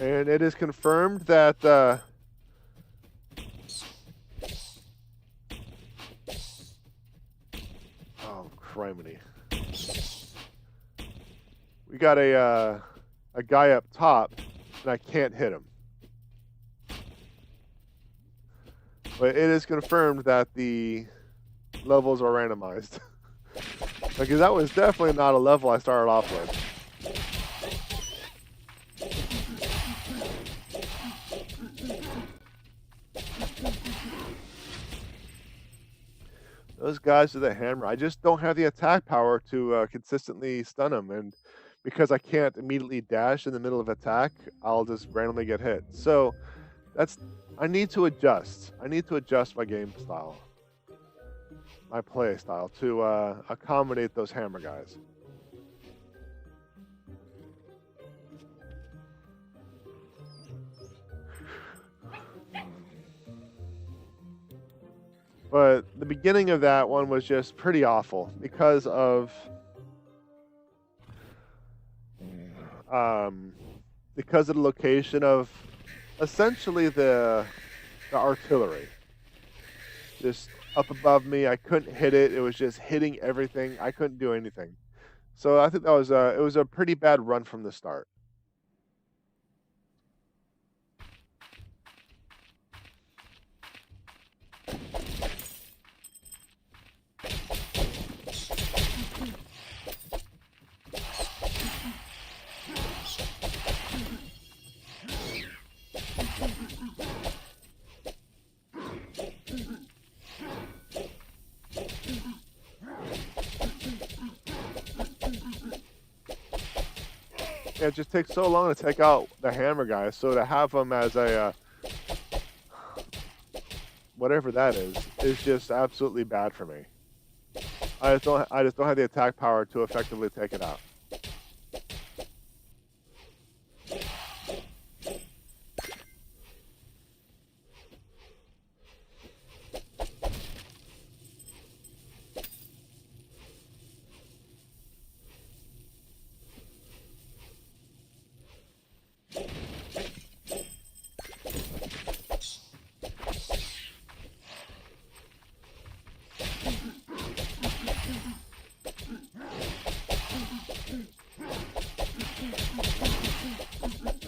And it is confirmed that oh criminy. We got a guy up top, and I can't hit him. But it is confirmed that the levels are randomized. Because that was definitely not a level I started off with. Those guys with the hammer, I just don't have the attack power to consistently stun them. And because I can't immediately dash in the middle of attack, I'll just randomly get hit. So I need to adjust. I need to adjust my game style, my play style, to accommodate those hammer guys. But the beginning of that one was just pretty awful because of the location of essentially the artillery. Just up above me, I couldn't hit it. It was just hitting everything. I couldn't do anything. So I think that was it was a pretty bad run from the start. Yeah, it just takes so long to take out the hammer guys. So to have them as a whatever that is just absolutely bad for me. I just don't have the attack power to effectively take it out.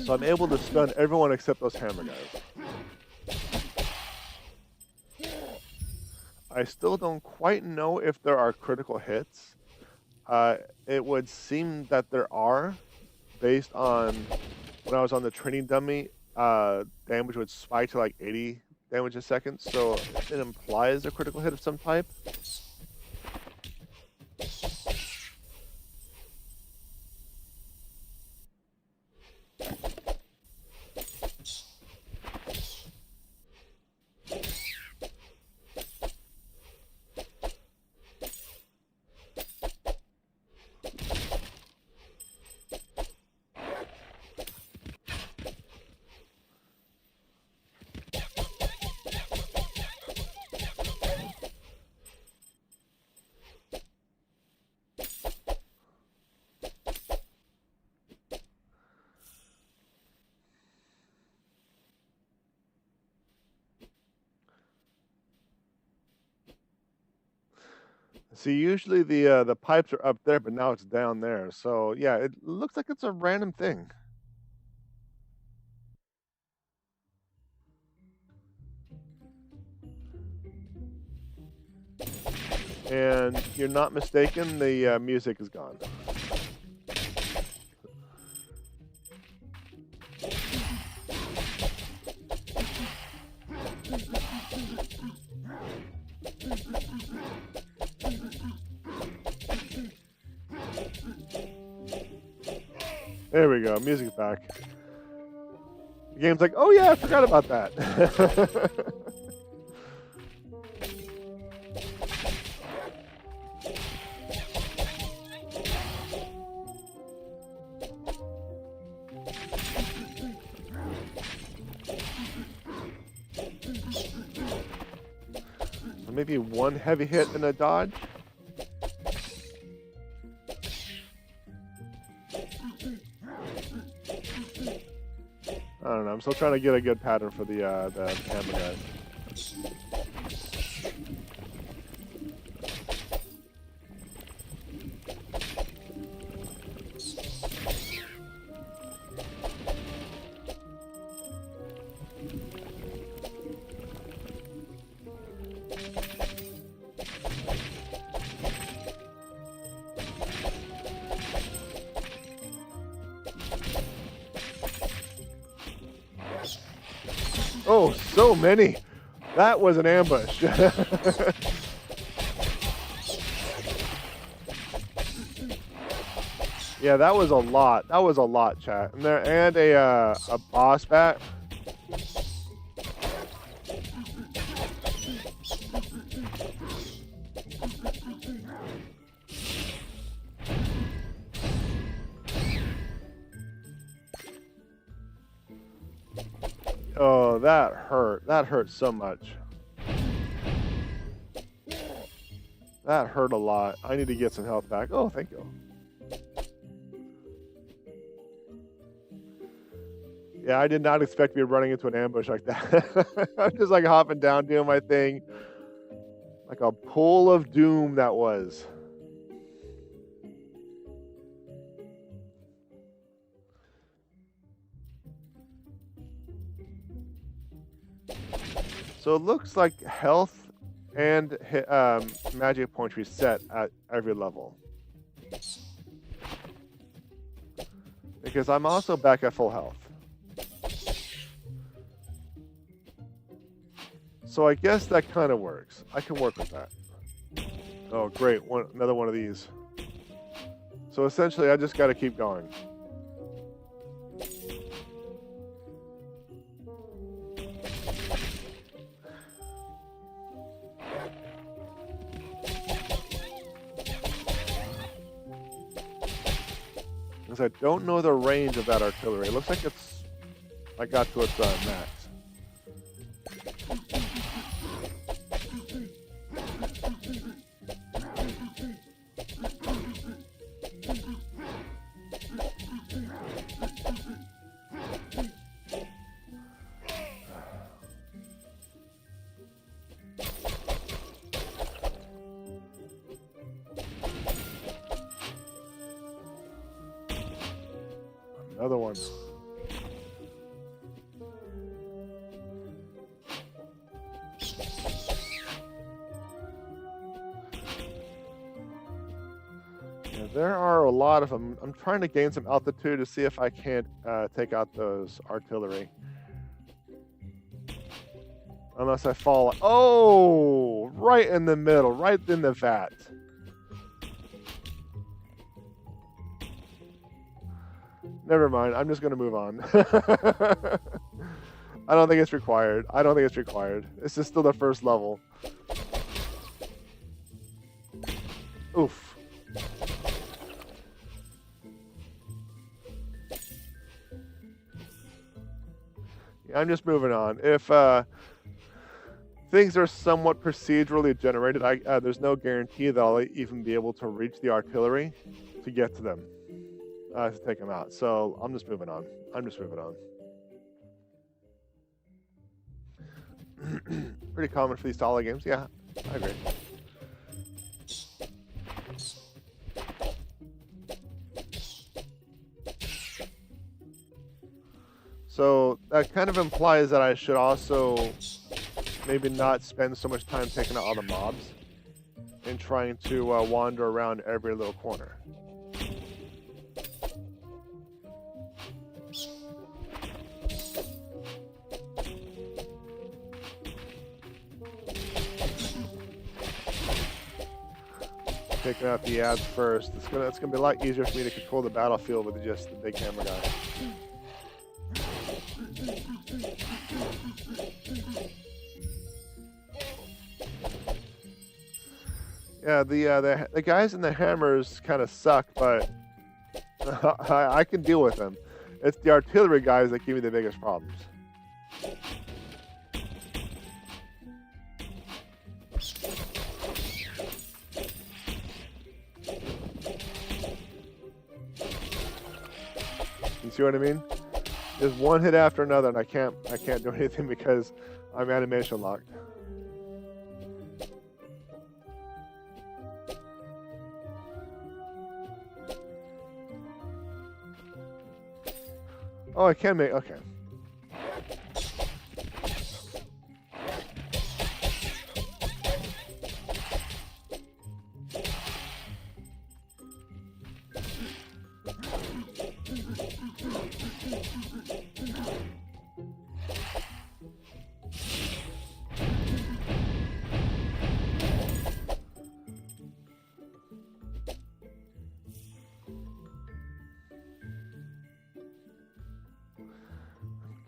So I'm able to stun everyone except those hammer guys. I still don't quite know if there are critical hits. It would seem that there are, based on when I was on the training dummy, damage would spike to like 80 damage a second, so it implies a critical hit of some type. See, usually the pipes are up there, but now it's down there. So yeah, it looks like it's a random thing. And you're not mistaken, the music is gone. There we go, music's back. The game's like, oh yeah, I forgot about that. Maybe one heavy hit and a dodge. I don't know. I'm still trying to get a good pattern for the hammer guys. Oh, so many. That was an ambush. Yeah, that was a lot. That was a lot, chat. And there, and a boss bat. Oh, that hurt. That hurt so much. That hurt a lot. I need to get some health back. Oh, thank you. Yeah, I did not expect to be running into an ambush like that. I'm just like hopping down, doing my thing. Like a pool of doom that was. So it looks like health and magic points reset at every level. Because I'm also back at full health. So I guess that kind of works. I can work with that. Oh, great. Another one of these. So essentially, I just got to keep going. Because I don't know the range of that artillery. It looks like I got to its max. Another one. Yeah, there are a lot of them. I'm trying to gain some altitude to see if I can't take out those artillery. Unless I fall. Oh, right in the middle, right in the vat. Never mind. I'm just going to move on. I don't think it's required. I don't think it's required. This is still the first level. Oof. Yeah, I'm just moving on. If things are somewhat procedurally generated, there's no guarantee that I'll even be able to reach the artillery to get to them. To take them out. So I'm just moving on. Pretty common for these style of games. Yeah, I agree. So that kind of implies that I should also maybe not spend so much time taking out all the mobs and trying to wander around every little corner. Taking out the ads first. It's gonna be a lot easier for me to control the battlefield with just the big hammer guy. Yeah, the guys in the hammers kind of suck, but I can deal with them. It's the artillery guys that give me the biggest problems. You see what I mean? Just one hit after another, and I can't do anything because I'm animation locked. Oh, I can make, okay.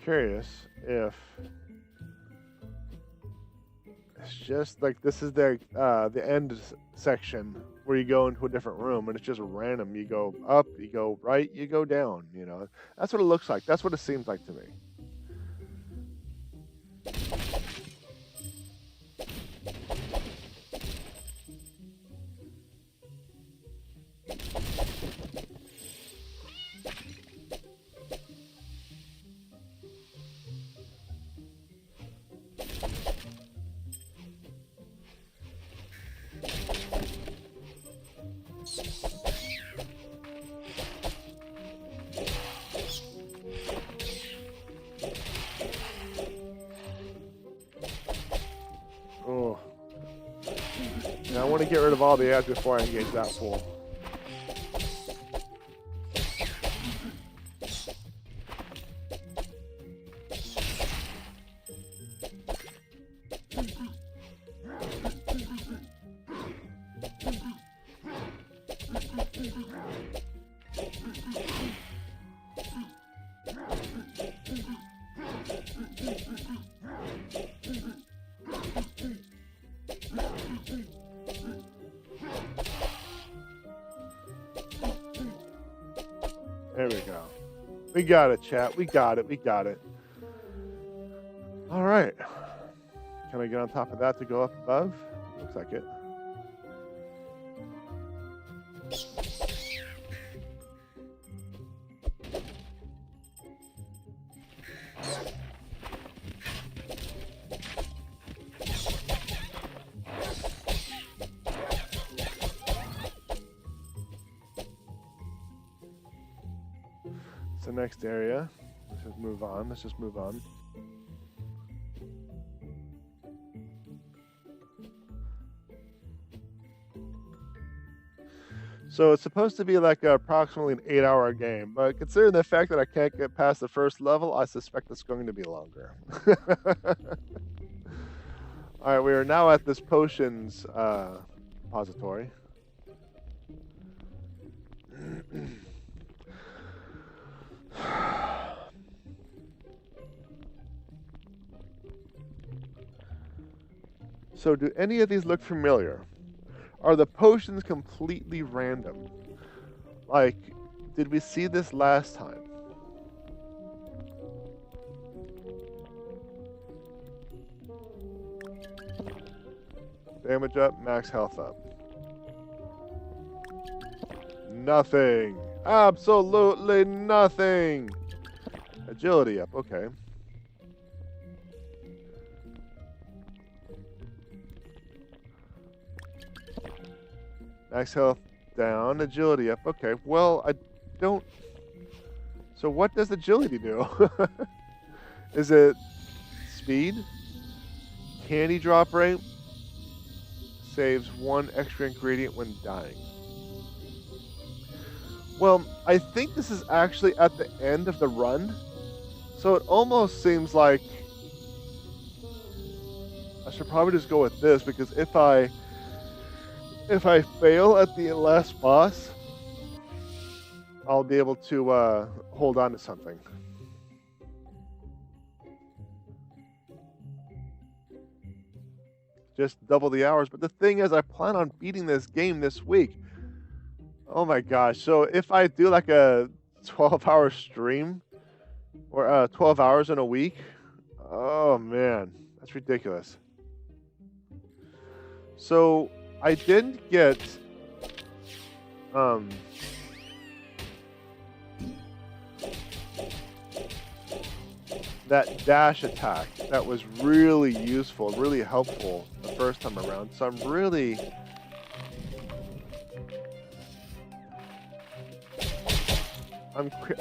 curious if it's just like this is the end section where you go into a different room and it's just random. You go up, you go right, you go down. You know, that's what it looks like. That's what it seems like to me. Oh. Yeah, I want to get rid of all the ads before I engage that fool. There we go. We got it, chat. We got it. We got it. All right. Can I get on top of that to go up above? Looks like it. The next area. Let's just move on. Let's just move on. So it's supposed to be like approximately an 8-hour game, but considering the fact that I can't get past the first level, I suspect it's going to be longer. All right, we are now at this potions repository. So do any of these look familiar? Are the potions completely random? Like, did we see this last time? Damage up, max health up. Nothing. Absolutely nothing. Agility up, okay. Max health down, agility up. Okay, well, I don't... So what does agility do? Is it speed? Candy drop rate? Saves 1 extra ingredient when dying. Well, I think this is actually at the end of the run. So it almost seems like I should probably just go with this, because if I fail at the last boss, I'll be able to hold on to something. Just double the hours. But the thing is, I plan on beating this game this week. Oh my gosh. So if I do like a 12-hour stream, or 12 hours in a week, oh man, that's ridiculous. So I didn't get that dash attack that was really useful, really helpful the first time around. So I'm really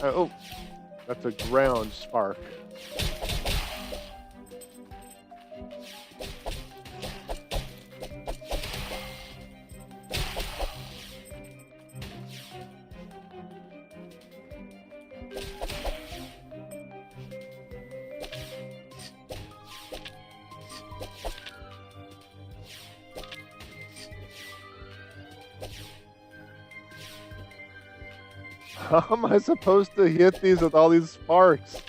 oh, that's a ground spark. How am I supposed to hit these with all these sparks?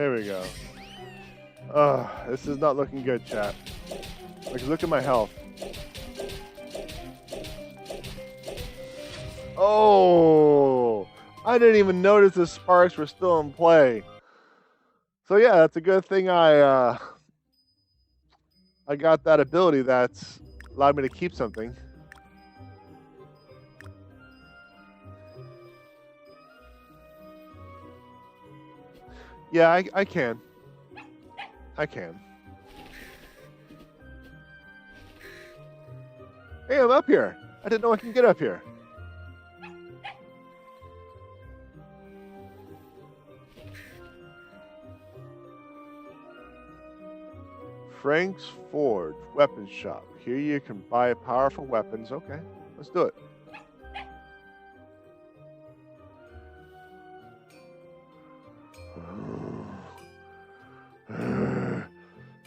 There we go. This is not looking good, chat. Like, look at my health. Oh, I didn't even notice the sparks were still in play. So yeah, that's a good thing I got that ability that's allowed me to keep something. Yeah, I can. I can. Hey, I'm up here. I didn't know I can get up here. Frank's Forge, weapons shop. Here you can buy powerful weapons. Okay, let's do it.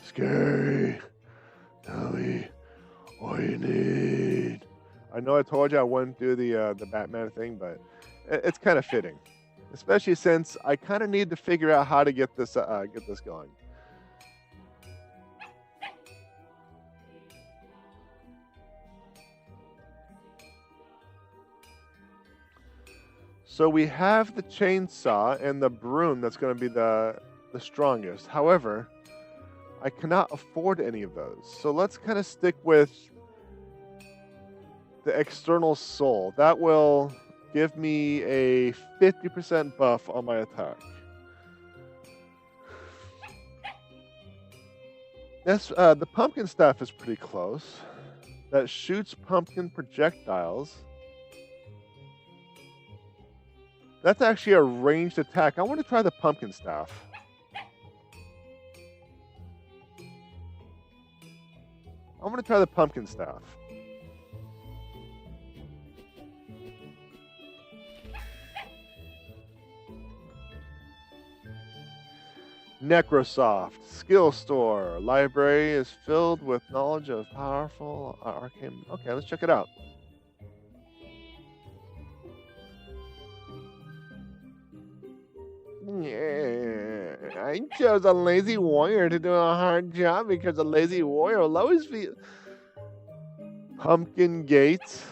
Scary. Tell me what you need. I know I told you I wouldn't do the Batman thing, but it's kind of fitting, especially since I kind of need to figure out how to get this going. So we have the chainsaw and the broom that's going to be the strongest. However, I cannot afford any of those. So let's kind of stick with the external soul. That will give me a 50% buff on my attack. That's the pumpkin staff is pretty close. That shoots pumpkin projectiles. That's actually a ranged attack. I want to try the pumpkin staff. I'm going to try the pumpkin staff. Necrosoft, skill store, library is filled with knowledge of powerful arcane. Okay, let's check it out. Yeah, I chose a lazy warrior to do a hard job because a lazy warrior will always feel. Pumpkin gates.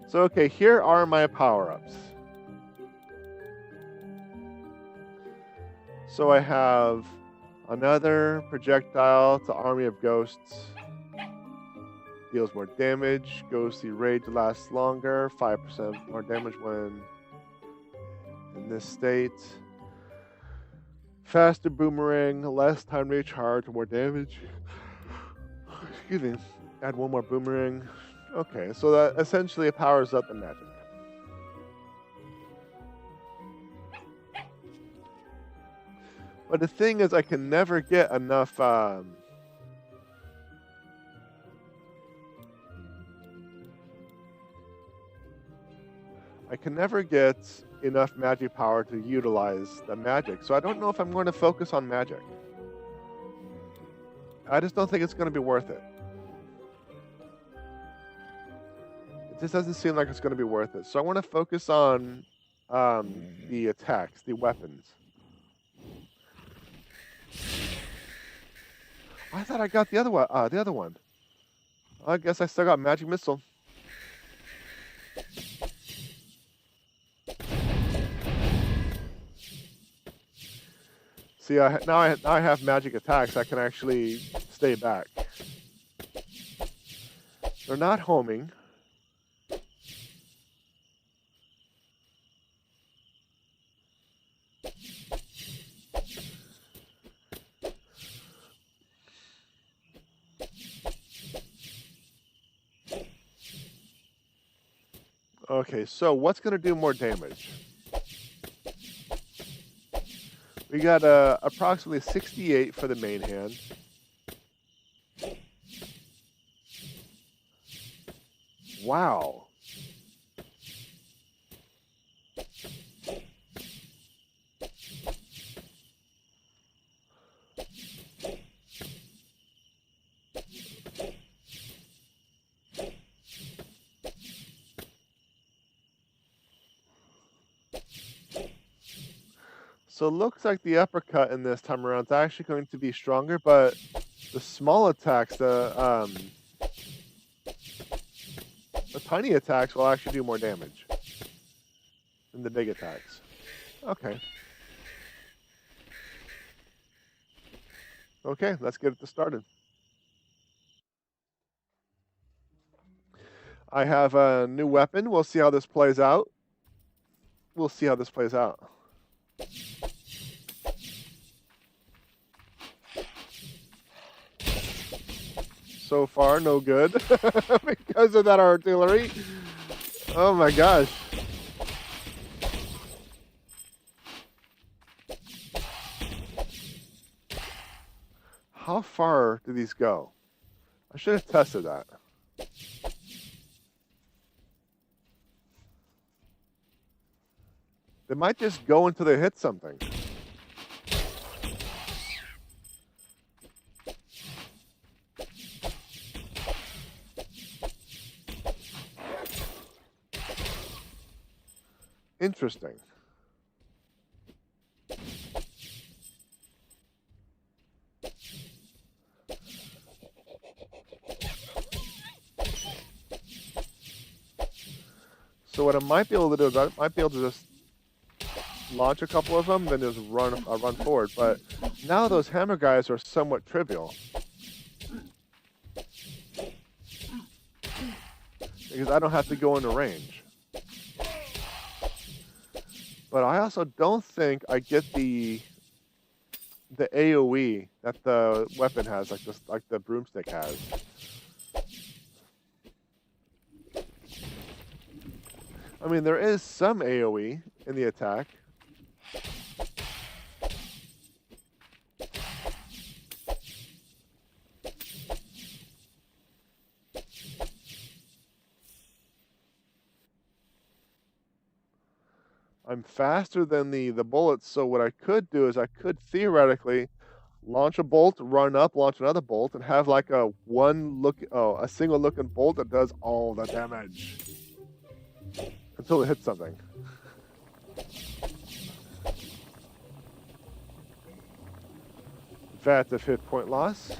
So, okay, here are my power-ups. So I have another projectile to Army of Ghosts. Deals more damage. Ghostly Rage lasts longer. 5% more damage when in this state. Faster boomerang. Less time to recharge. More damage. Excuse me. Add one more boomerang. Okay, so that essentially powers up the magic. But the thing is, I can never get enough. I can never get enough magic power to utilize the magic, so I don't know if I'm going to focus on magic. I just don't think it's going to be worth it. It just doesn't seem like it's going to be worth it. So I want to focus on the attacks, the weapons. I thought I got the other one. I guess I still got magic missile. See, now I have magic attacks. I can actually stay back. They're not homing. Okay, so what's going to do more damage? We got approximately 68 for the main hand. Wow. So it looks like the uppercut in this time around is actually going to be stronger, but the small attacks, the tiny attacks will actually do more damage than the big attacks. Okay. Okay, let's get it started. I have a new weapon. We'll see how this plays out. We'll see how this plays out. So far, no good because of that artillery. Oh my gosh. How far do these go? I should have tested that. They might just go until they hit something. Interesting. So what I might be able to do is I might be able to just launch a couple of them, then just run forward. But now those hammer guys are somewhat trivial. Because I don't have to go into range. But I also don't think I get the AoE that the weapon has, like the broomstick has. I mean, there is some AoE in the attack. I'm faster than the bullets, so what I could do is I could theoretically launch a bolt, run up, launch another bolt, and have like a single looking bolt that does all the damage until it hits something. VAT of hit point loss.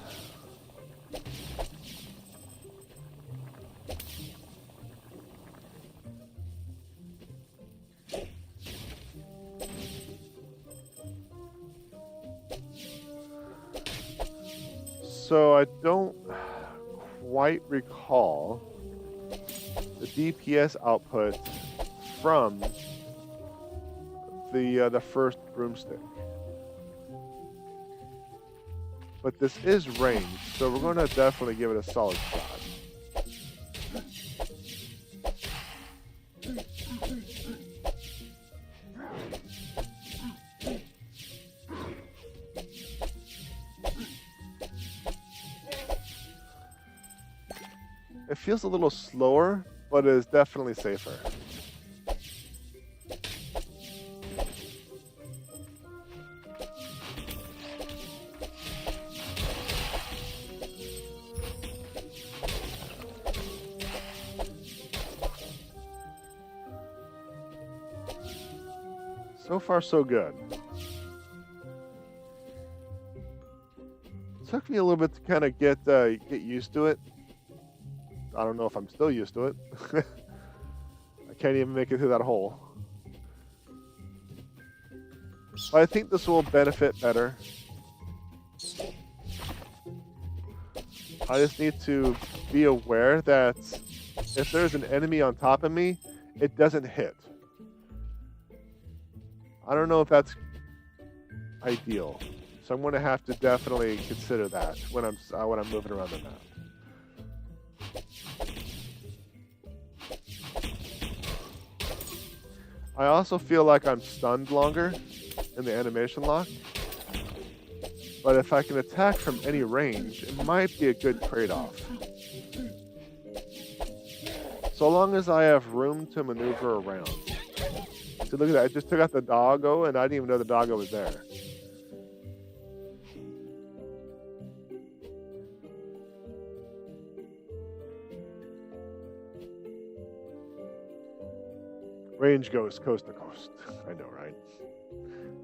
So I don't quite recall the DPS output from the first broomstick. But this is ranged, so we're going to definitely give it a solid shot. It feels a little slower, but it is definitely safer. So far, so good. It took me a little bit to kind of get used to it. I don't know if I'm still used to it. I can't even make it through that hole. But I think this will benefit better. I just need to be aware that if there's an enemy on top of me, it doesn't hit. I don't know if that's ideal, so I'm going to have to definitely consider that when I'm moving around the map. I also feel like I'm stunned longer in the animation lock, but if I can attack from any range, it might be a good trade-off. So long as I have room to maneuver around. So look at that, I just took out the doggo and I didn't even know the doggo was there. Range goes coast to coast. I know, right?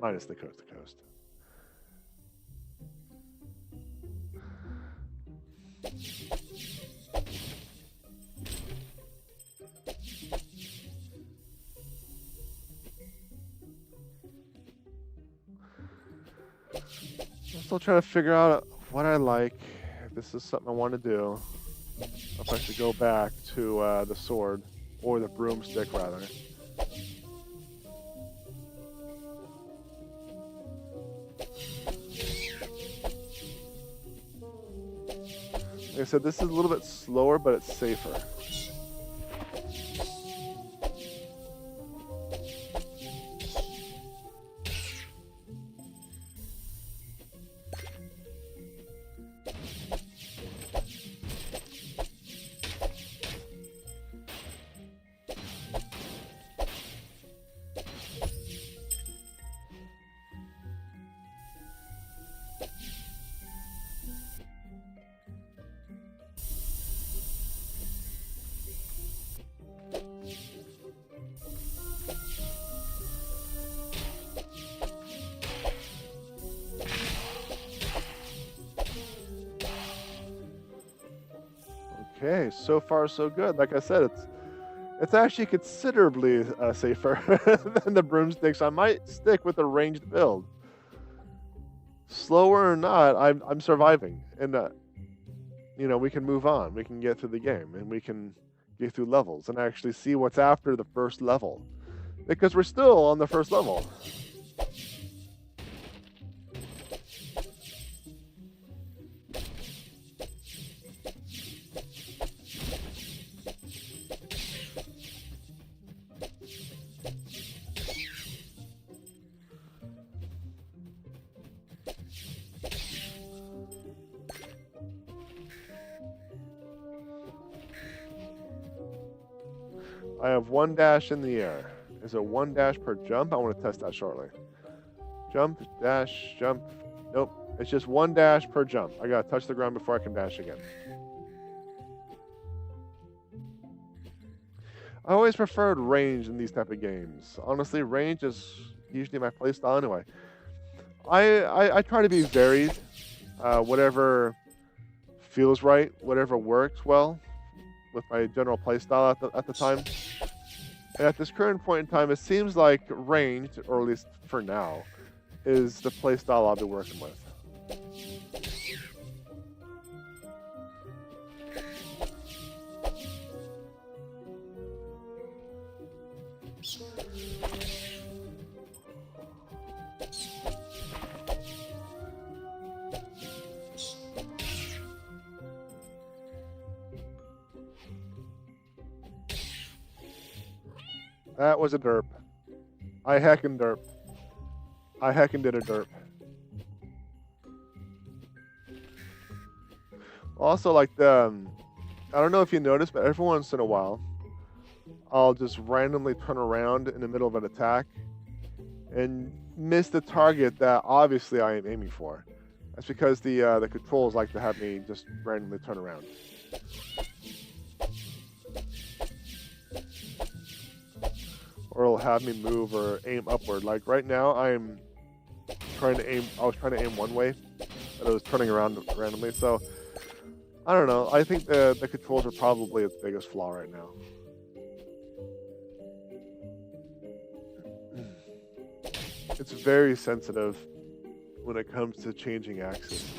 Minus the coast to coast. I'm still trying to figure out what I like. If this is something I want to do. If I should go back to the sword or the broomstick, rather. Like I said, this is a little bit slower, but it's safer. Okay, so far so good. Like I said, it's actually considerably safer than the broomsticks. I might stick with a ranged build. Slower or not, I'm surviving, and you know, we can move on. We can get through the game, and we can get through levels and actually see what's after the first level, because we're still on the first level. I have 1 dash in the air. Is it 1 dash per jump? I want to test that shortly. Jump, dash, jump. Nope. It's just 1 dash per jump. I gotta touch the ground before I can dash again. I always preferred range in these type of games. Honestly, range is usually my playstyle anyway. I try to be varied. Whatever feels right, whatever works well with my general playstyle at the time. And at this current point in time, it seems like ranged, or at least for now, is the playstyle I'll be working with. That was a derp. I heckin' derp. I heckin' did a derp. Also, like I don't know if you noticed, but every once in a while, I'll just randomly turn around in the middle of an attack and miss the target that obviously I am aiming for. That's because the controls like to have me just randomly turn around. Or it'll have me move or aim upward. Like right now, I was trying to aim one way, but it was turning around randomly. So I don't know. I think the controls are probably its biggest flaw right now. It's very sensitive when it comes to changing axes.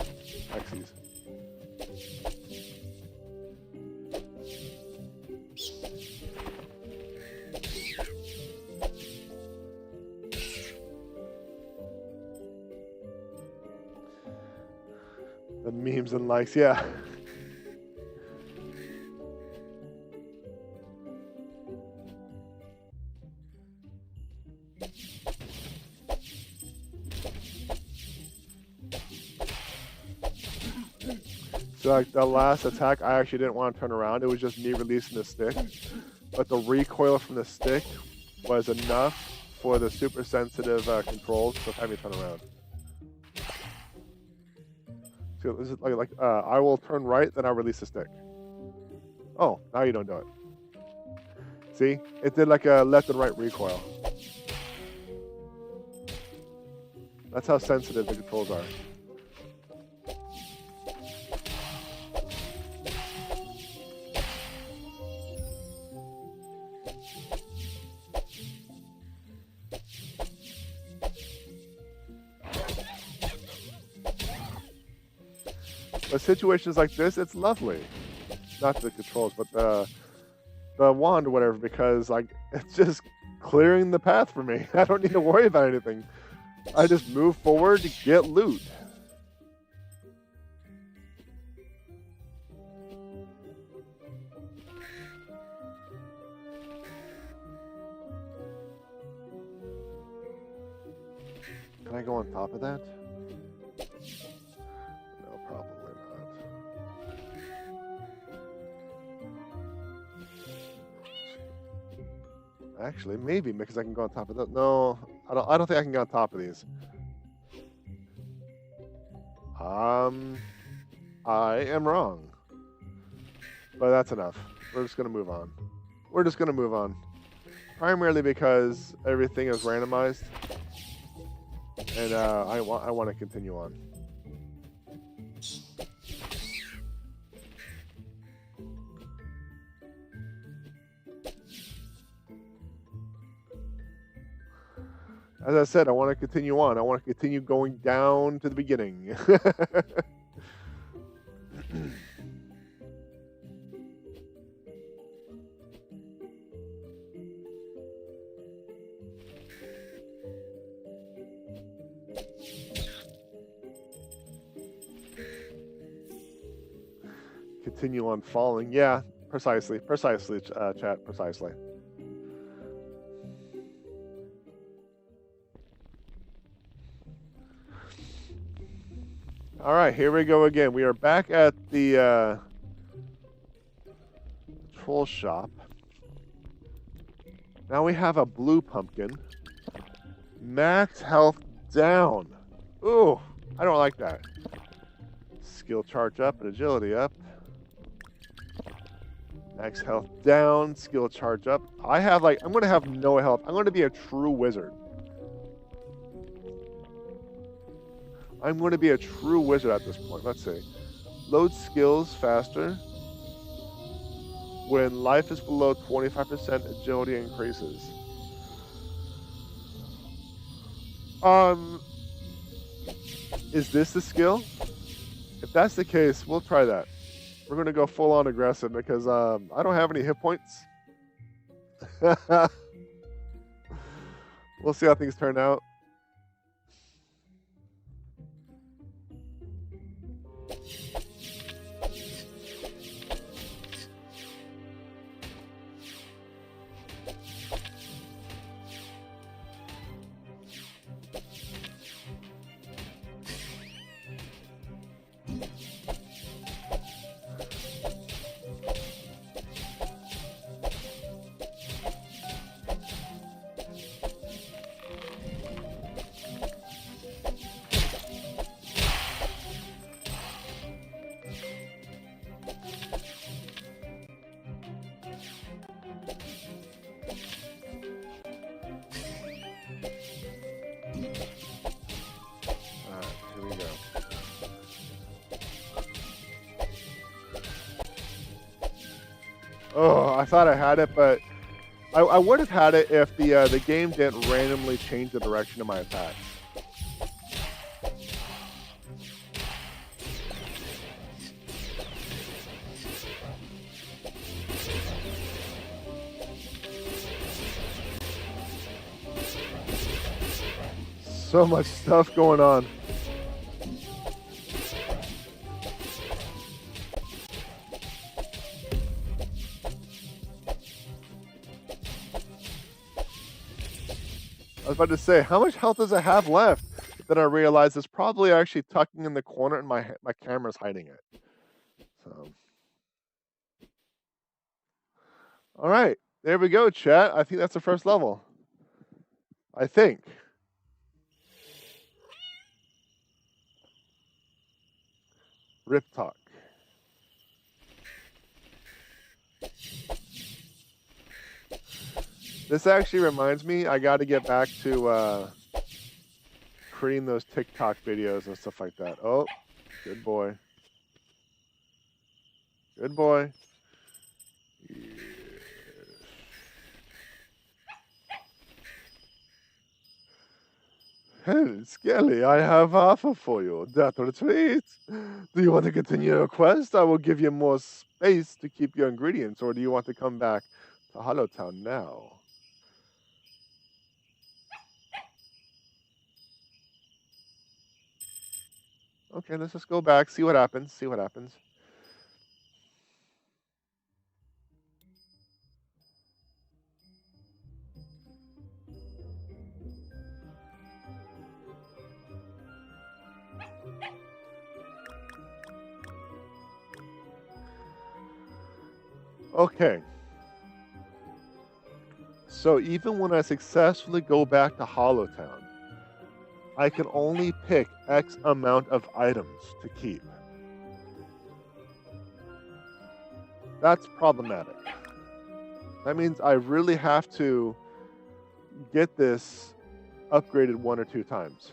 The memes and likes, yeah. So like the last attack, I actually didn't want to turn around. It was just me releasing the stick. But the recoil from the stick was enough for the super sensitive controls to have me turn around. So this is like I will turn right, then I'll release the stick. Oh, now you don't do it. See? It did like a left and right recoil. That's how sensitive the controls are. But situations like this, it's lovely. Not the controls, but the wand or whatever, because like it's just clearing the path for me. I don't need to worry about anything. I just move forward to get loot. Can I go on top of that? No, probably not. Actually, maybe because I can go on top of that. No, I don't think I can get on top of these. I am wrong. But that's enough. We're just gonna move on. We're just gonna move on. Primarily because everything is randomized. And I want to continue on. As I said, I want to continue on. I want to continue going down to the beginning. Continue on falling. Yeah, precisely, chat, precisely. All right, here we go again. We are back at the troll shop. Now we have a blue pumpkin. Max health down. Ooh, I don't like that. Skill charge up and agility up. Max health down, skill charge up. I'm going to have no health. I'm going to be a true wizard. I'm going to be a true wizard at this point. Let's see. Load skills faster. When life is below 25%, agility increases. Is this the skill? If that's the case, we'll try that. We're going to go full on aggressive because I don't have any hit points. We'll see how things turn out. Oh, I thought I had it, but I would have had it if the game didn't randomly change the direction of my attacks. So much stuff going on. I was about to say, how much health does it have left? Then I realized it's probably actually tucking in the corner and my camera's hiding it. So, all right, there we go, chat. I think that's the first level. I think. Rip talk. This actually reminds me, I got to get back to creating those TikTok videos and stuff like that. Oh, good boy. Good boy. Hey, Skelly, I have an offer for you. That retreat. Do you want to continue your quest? I will give you more space to keep your ingredients, or do you want to come back to Hollowtown now? Okay, let's just go back, see what happens, see what happens. Okay. So even when I successfully go back to Hollowtown, I can only pick X amount of items to keep. That's problematic. That means I really have to get this upgraded 1 or 2 times.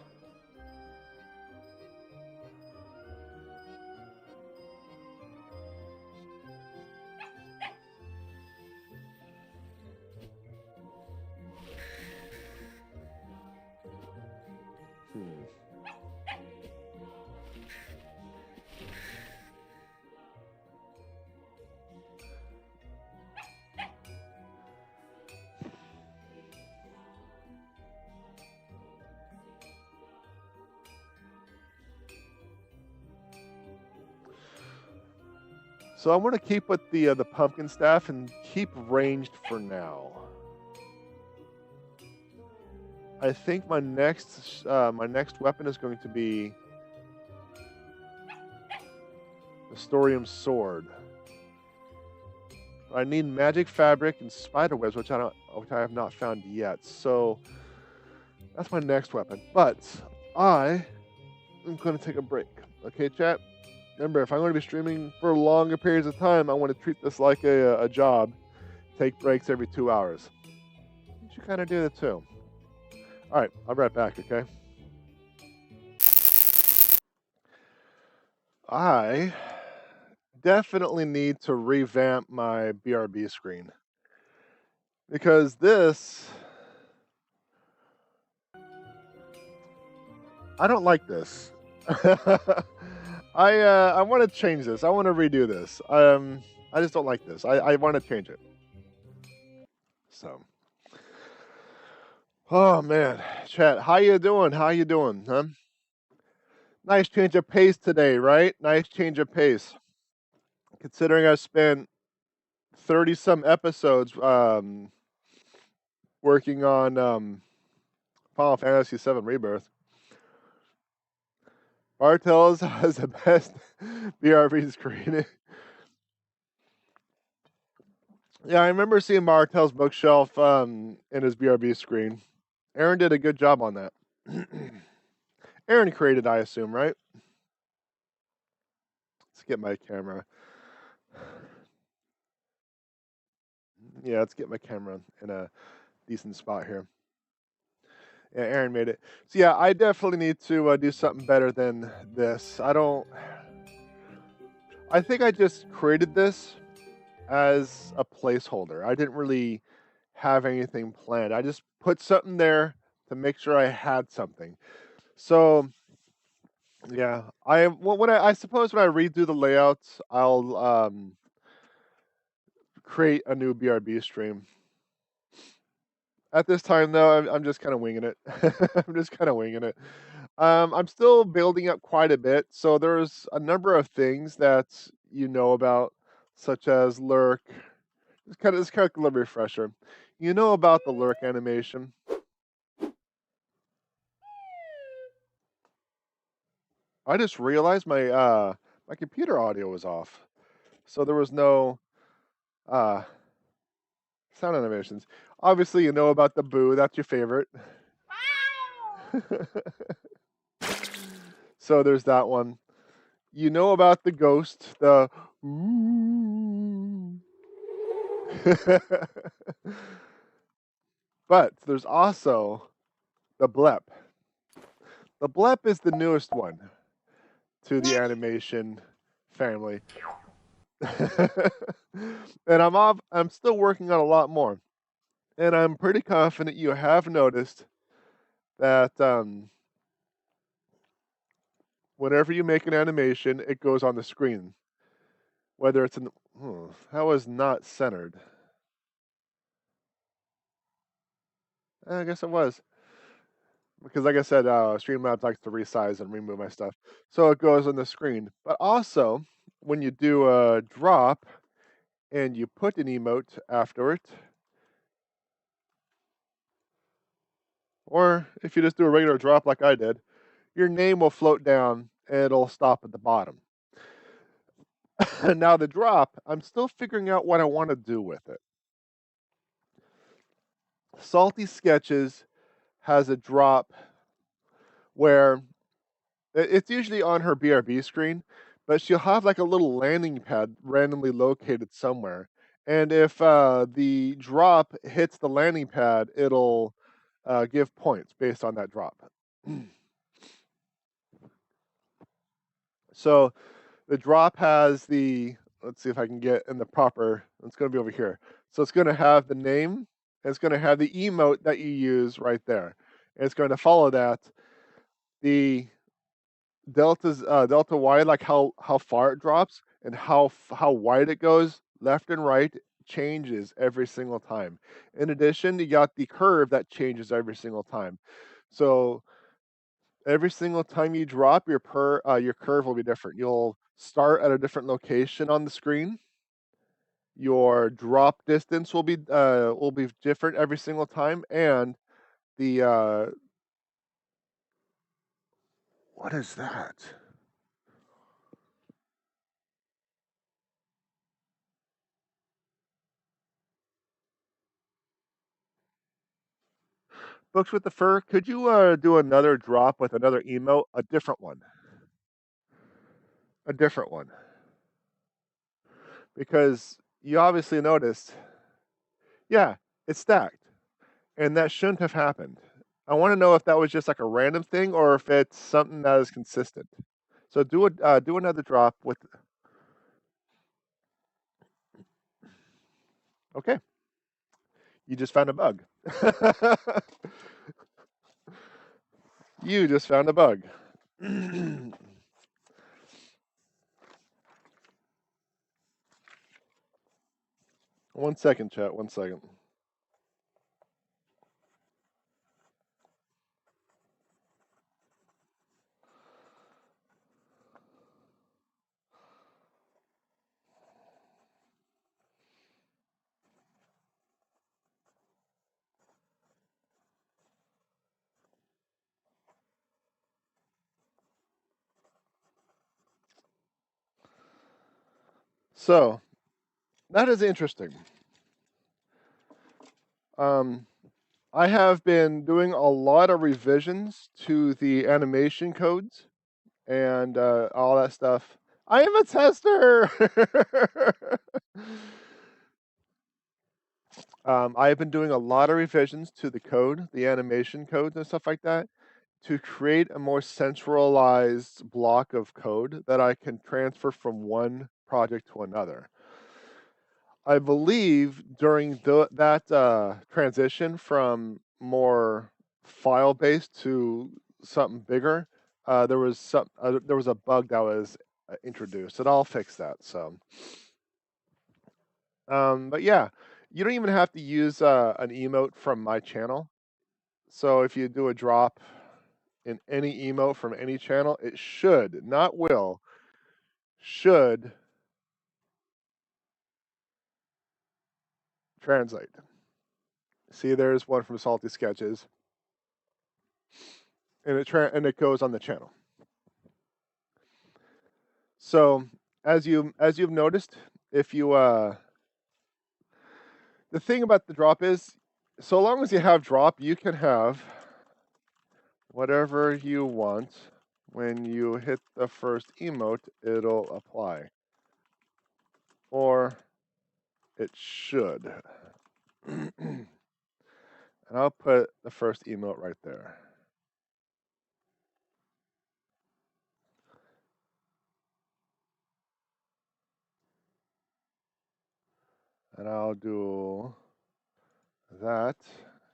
So I want to keep with the pumpkin staff and keep ranged for now. I think my next weapon is going to be the Storium sword. I need magic fabric and spider webs, which I have not found yet. So that's my next weapon. But I am going to take a break. Okay, chat. Remember, if I'm going to be streaming for longer periods of time, I want to treat this like a job. Take breaks every 2 hours. You should kind of do that too. All right, I'll be right back, okay? I definitely need to revamp my BRB screen because this, I don't like this. I want to change this. I want to redo this. I just don't like this. I want to change it. So, oh man, chat, how you doing? How you doing, huh? Nice change of pace today, right? Nice change of pace. Considering I spent 30 some episodes working on Final Fantasy VII Rebirth. Bartels has the best BRB screen. Yeah, I remember seeing Martel's bookshelf in his BRB screen. Aaron did a good job on that. Aaron created, I assume, right? Let's get my camera. Yeah, let's get my camera in a decent spot here. Yeah, Aaron made it. So yeah, I definitely need to do something better than this. I think I just created this as a placeholder. I didn't really have anything planned. I just put something there to make sure I had something. So yeah, I suppose when I redo the layouts, I'll create a new BRB stream. At this time, though, I'm just kind of winging it. I'm just kind of winging it. I'm still building up quite a bit, so there's a number of things that you know about, such as lurk. It's kind of a little refresher. You know about the lurk animation. I just realized my computer audio was off, so there was no uh sound animations. Obviously, you know about the boo. That's your favorite. So there's that one. You know about the ghost, the ooh. But there's also the blep. The blep is the newest one to the animation family. And I'm still working on a lot more. And I'm pretty confident you have noticed that whenever you make an animation, it goes on the screen. Whether it's in that was not centered. I guess it was. Because like I said, Streamlabs likes to resize and remove my stuff. So it goes on the screen. But also, when you do a drop and you put an emote after it, or if you just do a regular drop like I did, your name will float down and it'll stop at the bottom. Now the drop, I'm still figuring out what I want to do with it. Salty Sketches has a drop where it's usually on her BRB screen, but she'll have like a little landing pad randomly located somewhere. And if the drop hits the landing pad, it'll give points based on that drop. So the drop has let's see if I can get in the proper, it's going to be over here. So it's going to have the name, and it's going to have the emote that you use right there. And it's going to follow that. The delta y, like how far it drops and how wide it goes left and right, changes every single time. In addition, you got the curve that changes every single time. So every single time you drop, your curve will be different. You'll start at a different location on the screen. Your drop distance will be different every single time, and the what is that? Books with the fur. Could you do another drop with another emote, a different one, a different one? Because you obviously noticed, yeah, it's stacked, and that shouldn't have happened. I want to know if that was just like a random thing or if it's something that is consistent. So do another drop with. Okay, you just found a bug. You just found a bug. 1 second, chat. 1 second. So that is interesting. Um, I have been doing a lot of revisions to the animation codes and all that stuff. I am a tester. I have been doing a lot of revisions to the code, the animation codes and stuff like that, to create a more centralized block of code that I can transfer from one project to another. I believe during that transition from more file based to something bigger, there was a bug that was introduced, and I'll fix that. So, but yeah, you don't even have to use an emote from my channel. So if you do a drop in any emote from any channel, it should, not will, should translate. See, there's one from Salty Sketches, and it goes on the channel. So as you've noticed, if you the thing about the drop is, so long as you have drop, you can have whatever you want. When you hit the first emote, it'll apply, or it should. And I'll put the first emote right there. And I'll do that.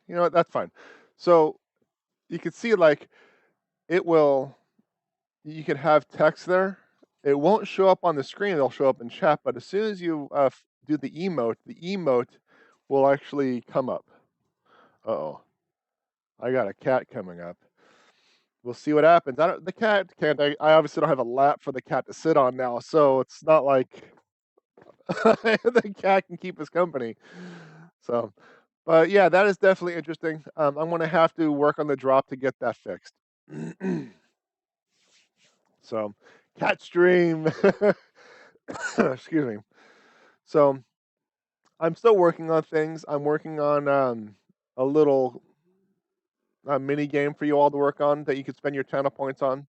You know what? That's fine. So you can see like it will, you can have text there. It won't show up on the screen. It'll show up in chat. But as soon as you do the emote will actually come up. Uh-oh. I got a cat coming up. We'll see what happens. The cat can't. I obviously don't have a lap for the cat to sit on now, so it's not like the cat can keep us company. So, but yeah, that is definitely interesting. I'm going to have to work on the drop to get that fixed. So, cat stream. Excuse me. So, I'm still working on things. I'm working on a little mini game for you all to work on that you can spend your channel points on.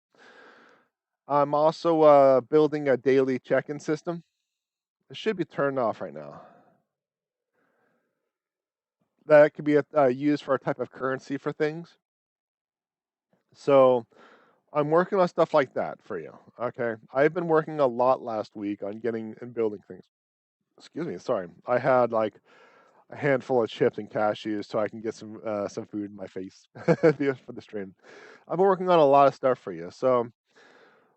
I'm also building a daily check-in system. It should be turned off right now. That could be used for a type of currency for things. So I'm working on stuff like that for you. Okay. I've been working a lot last week on getting and building things. Excuse me. Sorry. I had like a handful of chips and cashews so I can get some food in my face for the stream. I've been working on a lot of stuff for you. So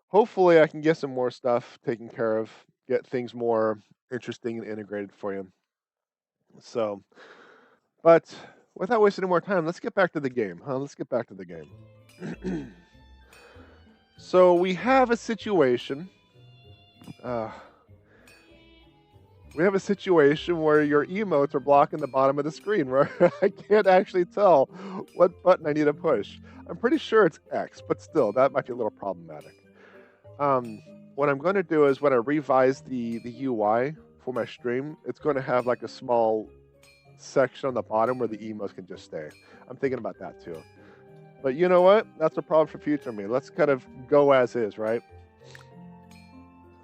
hopefully I can get some more stuff taken care of, get things more interesting and integrated for you. So, but without wasting any more time, let's get back to the game, huh? Let's get back to the game. So we have a situation. We have a situation where your emotes are blocking the bottom of the screen, where I can't actually tell what button I need to push. I'm pretty sure it's X, but still, that might be a little problematic. What I'm going to do is when I revise the UI for my stream, it's going to have like a small section on the bottom where the emotes can just stay. I'm thinking about that too. But you know what? That's a problem for future me. Let's kind of go as is, right?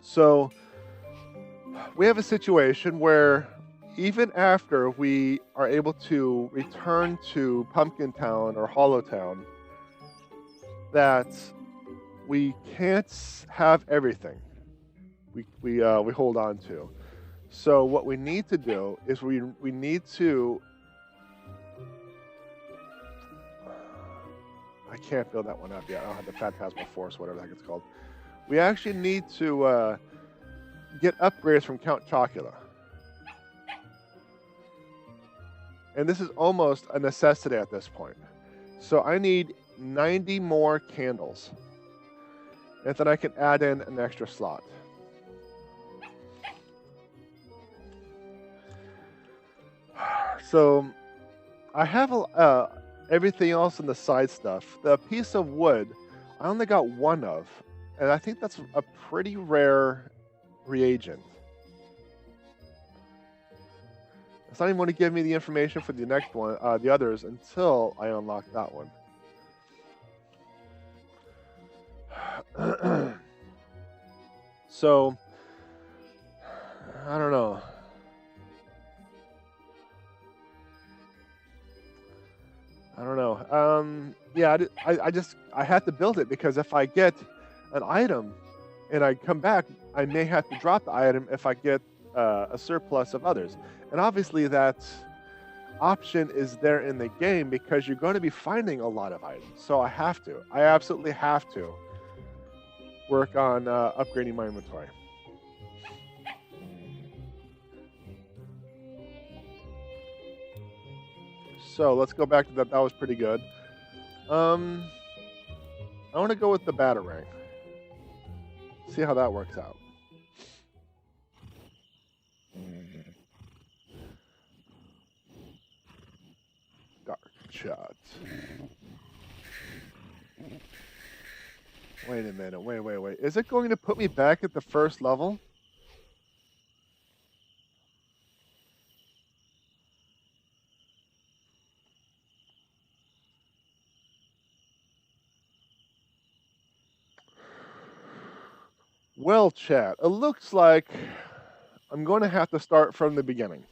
So we have a situation where even after we are able to return to Pumpkin Town or Hollow Town, that we can't have everything we hold on to. So what we need to do is we need to. I can't build that one up yet. I don't have the Phantasmal Force, whatever the heck it's called. We actually need to get upgrades from Count Chocula. And this is almost a necessity at this point. So I need 90 more candles. And then I can add in an extra slot. So I have everything else in the side stuff. The piece of wood, I only got one of. And I think that's a pretty rare reagent. It's not even going to give me the information for the next one, the others, until I unlock that one. So, I don't know. Yeah, I have to build it because if I get an item and I come back, I may have to drop the item if I get a surplus of others. And obviously that option is there in the game because you're going to be finding a lot of items. So I absolutely have to work on upgrading my inventory. So let's go back to that. That was pretty good. I want to go with the Batarang. See how that works out. Dark shot. Wait a minute. Wait. Is it going to put me back at the first level? Well, chat, it looks like I'm going to have to start from the beginning.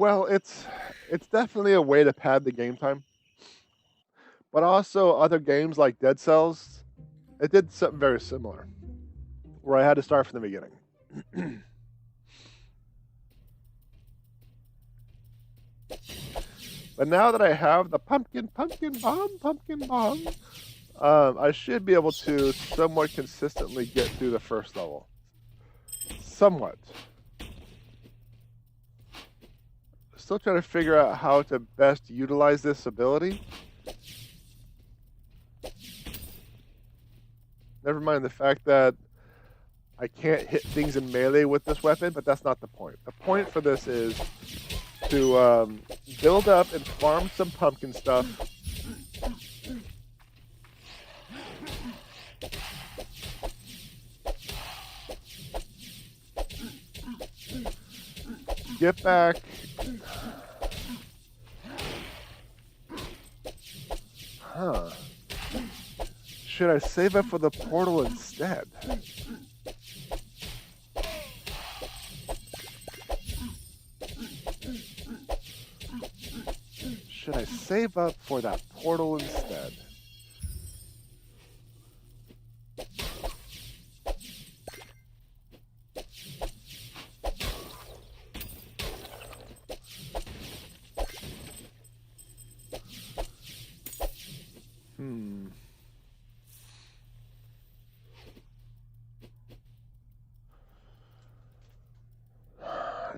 Well, it's definitely a way to pad the game time, but also other games like Dead Cells, it did something very similar, where I had to start from the beginning. But now that I have the pumpkin bomb, I should be able to somewhat consistently get through the first level. Somewhat. Still trying to figure out how to best utilize this ability. Never mind the fact that I can't hit things in melee with this weapon, but that's not the point. The point for this is to build up and farm some pumpkin stuff. Get back. Huh. Should I save up for the portal instead? Should I save up for that portal instead?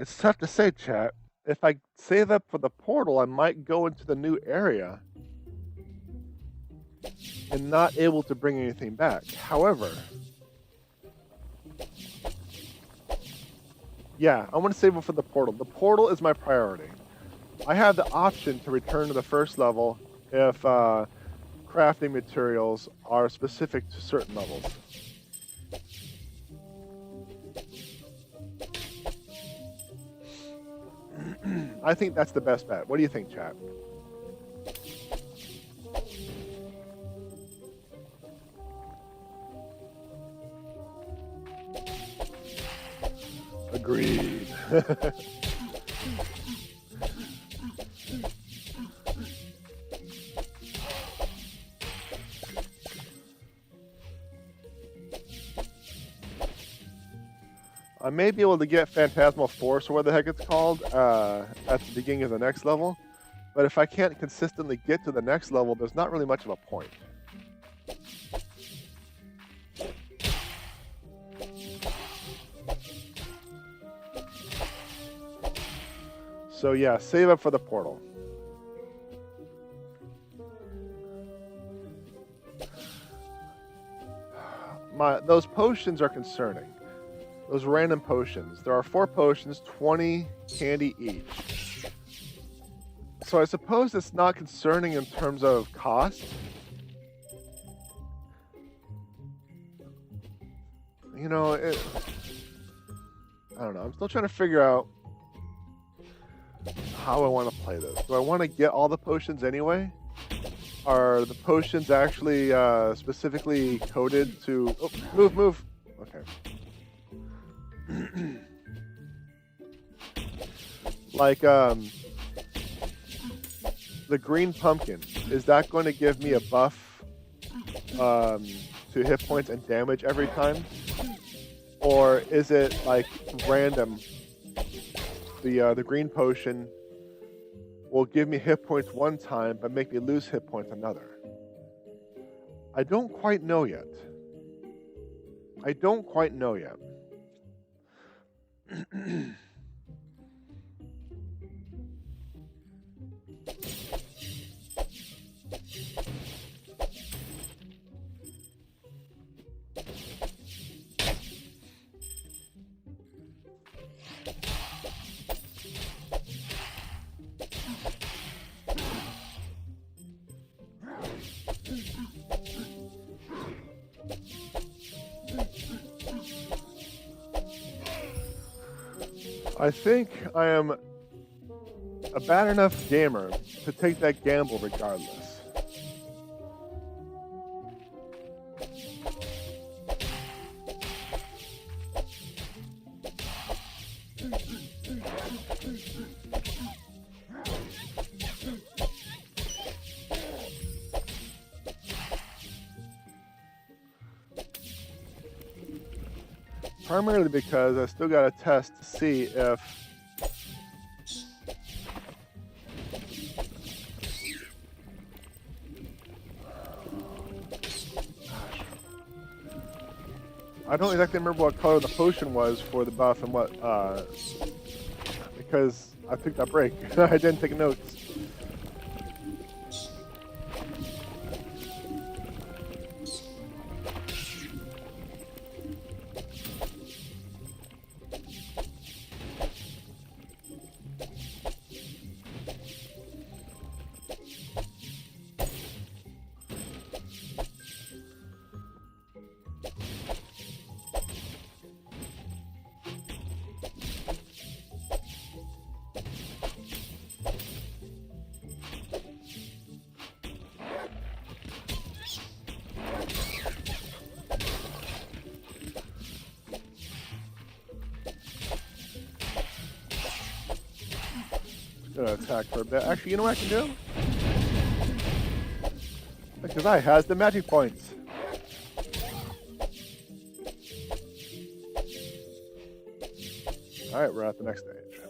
It's tough to say, chat. If I save up for the portal, I might go into the new area and not able to bring anything back. However, yeah, I want to save up for the portal. The portal is my priority. I have the option to return to the first level if crafting materials are specific to certain levels. I think that's the best bet. What do you think, chat? Agreed. I may be able to get Phantasmal Force, or what the heck it's called, at the beginning of the next level. But if I can't consistently get to the next level, there's not really much of a point. So yeah, save up for the portal. Those potions are concerning. Those random potions. There are 4 potions, 20 candy each. So I suppose it's not concerning in terms of cost. You know, I don't know. I'm still trying to figure out how I want to play this. Do I want to get all the potions anyway? Are the potions actually specifically coded to... Oh, move! Okay. Like, the green pumpkin, is that going to give me a buff to hit points and damage every time? Or is it, like, random? The green potion will give me hit points one time, but make me lose hit points another. I don't quite know yet. I think I am a bad enough gamer to take that gamble regardless. Primarily because I still got to test to see if I don't exactly remember what color the potion was for the buff and what, because I took that break. I didn't take notes. Gonna attack for a bit. Actually, you know what I can do? Because I has the magic points. Alright, we're at the next stage.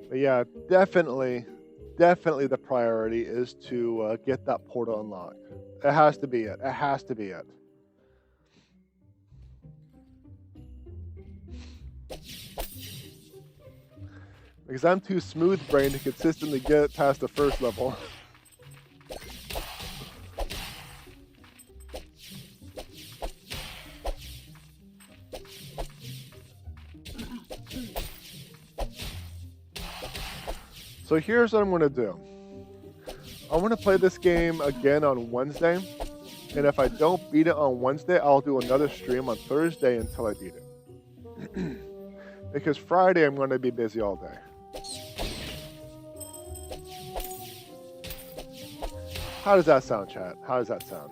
But yeah, definitely the priority is to get that portal unlocked. It has to be it. It has to be it. Because I'm too smooth-brained to consistently get past the first level. So here's what I'm going to do. I want to play this game again on Wednesday. And if I don't beat it on Wednesday, I'll do another stream on Thursday until I beat it. Because Friday I'm going to be busy all day. How does that sound, chat? How does that sound?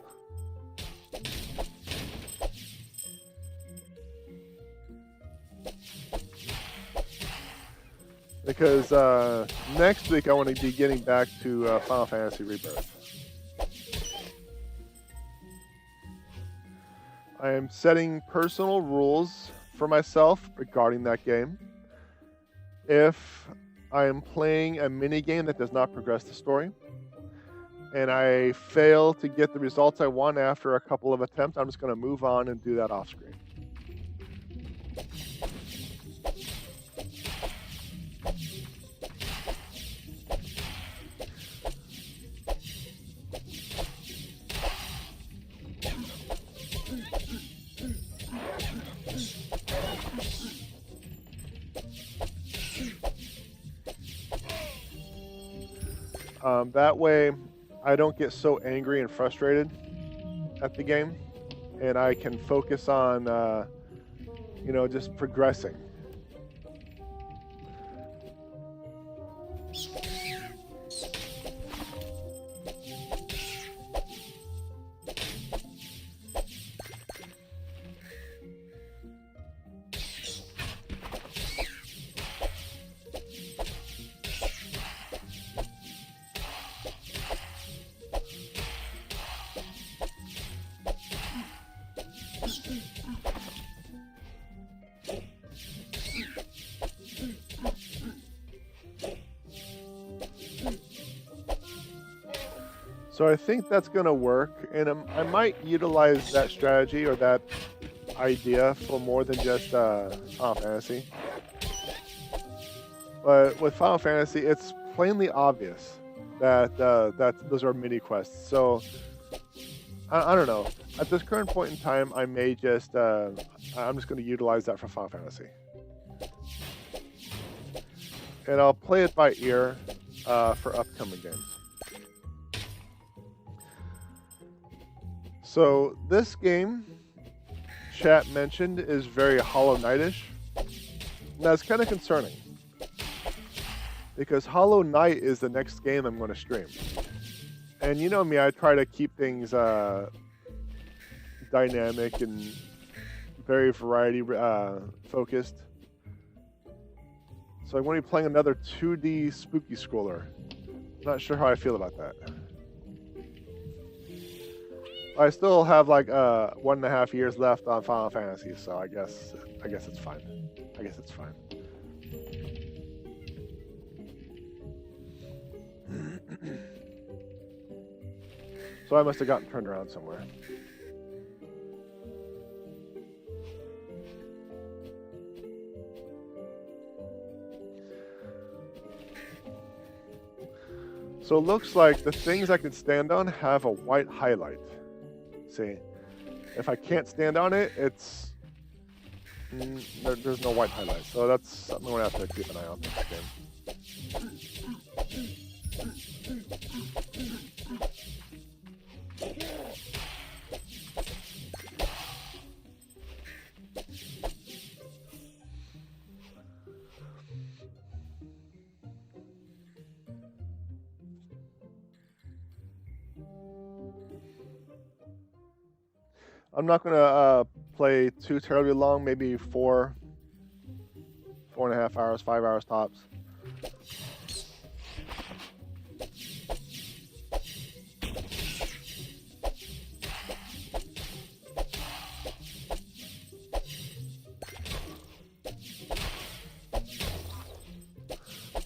Because next week I want to be getting back to Final Fantasy Rebirth. I am setting personal rules for myself regarding that game. If I am playing a mini game that does not progress the story, and I fail to get the results I want after a couple of attempts, I'm just going to move on and do that off screen. That way, I don't get so angry and frustrated at the game, and I can focus on, you know, just progressing. So I think that's going to work, and I might utilize that strategy or that idea for more than just Final Fantasy. But with Final Fantasy, it's plainly obvious that those are mini quests. So I don't know. At this current point in time, I may just I'm just going to utilize that for Final Fantasy, and I'll play it by ear for upcoming games. So this game, chat mentioned, is very Hollow Knight-ish. That's kind of concerning, because Hollow Knight is the next game I'm going to stream. And you know me, I try to keep things dynamic and very variety focused. So I'm going to be playing another 2D spooky scroller. Not sure how I feel about that. I still have like 1.5 years left on Final Fantasy, so I guess it's fine. I guess it's fine. So I must have gotten turned around somewhere. So it looks like the things I can stand on have a white highlight. See, if I can't stand on it, it's there's no white highlight. So that's something I'm gonna have to keep an eye on for this game. I'm not gonna play too terribly long, maybe 4.5 hours, 5 hours tops.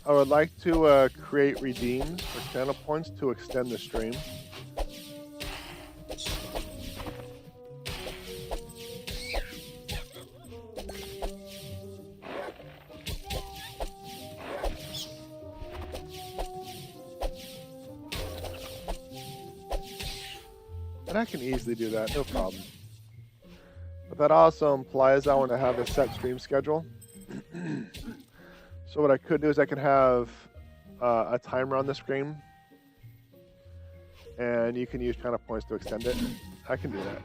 I would like to create redeems or channel points to extend the stream. And I can easily do that, no problem. But that also implies I want to have a set stream schedule. So what I could do is I could have a timer on the screen, and you can use channel points to extend it. I can do that.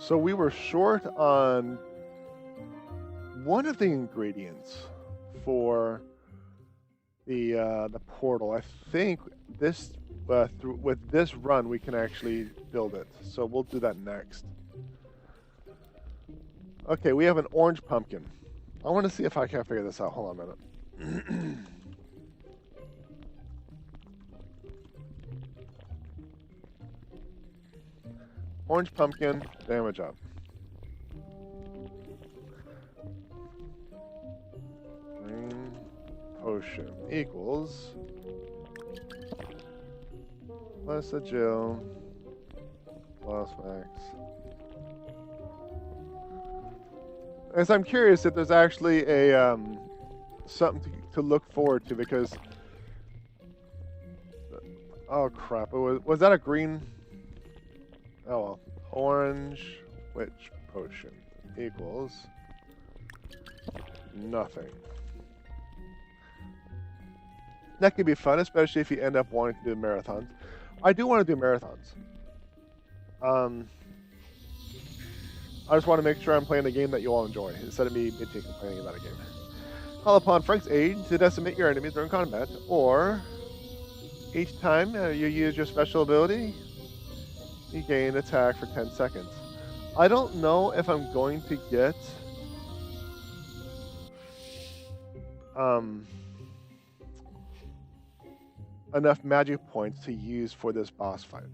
So we were short on one of the ingredients for the portal. I think this with this run we can actually build it. So we'll do that next. Okay, we have an orange pumpkin. I want to see if I can figure this out. Hold on a minute. Orange pumpkin, damage up. Green potion equals plus a Jill plus Max. As I'm curious if there's actually a something to look forward to, because oh crap, was that a green? Oh well, orange witch potion equals nothing. That could be fun, especially if you end up wanting to do marathons. I do want to do marathons. I just want to make sure I'm playing a game that you all enjoy, instead of me bitching complaining about a game. Call upon Frank's aid to decimate your enemies during combat, or each time you use your special ability, you gain attack for 10 seconds. I don't know if I'm going to get enough magic points to use for this boss fight.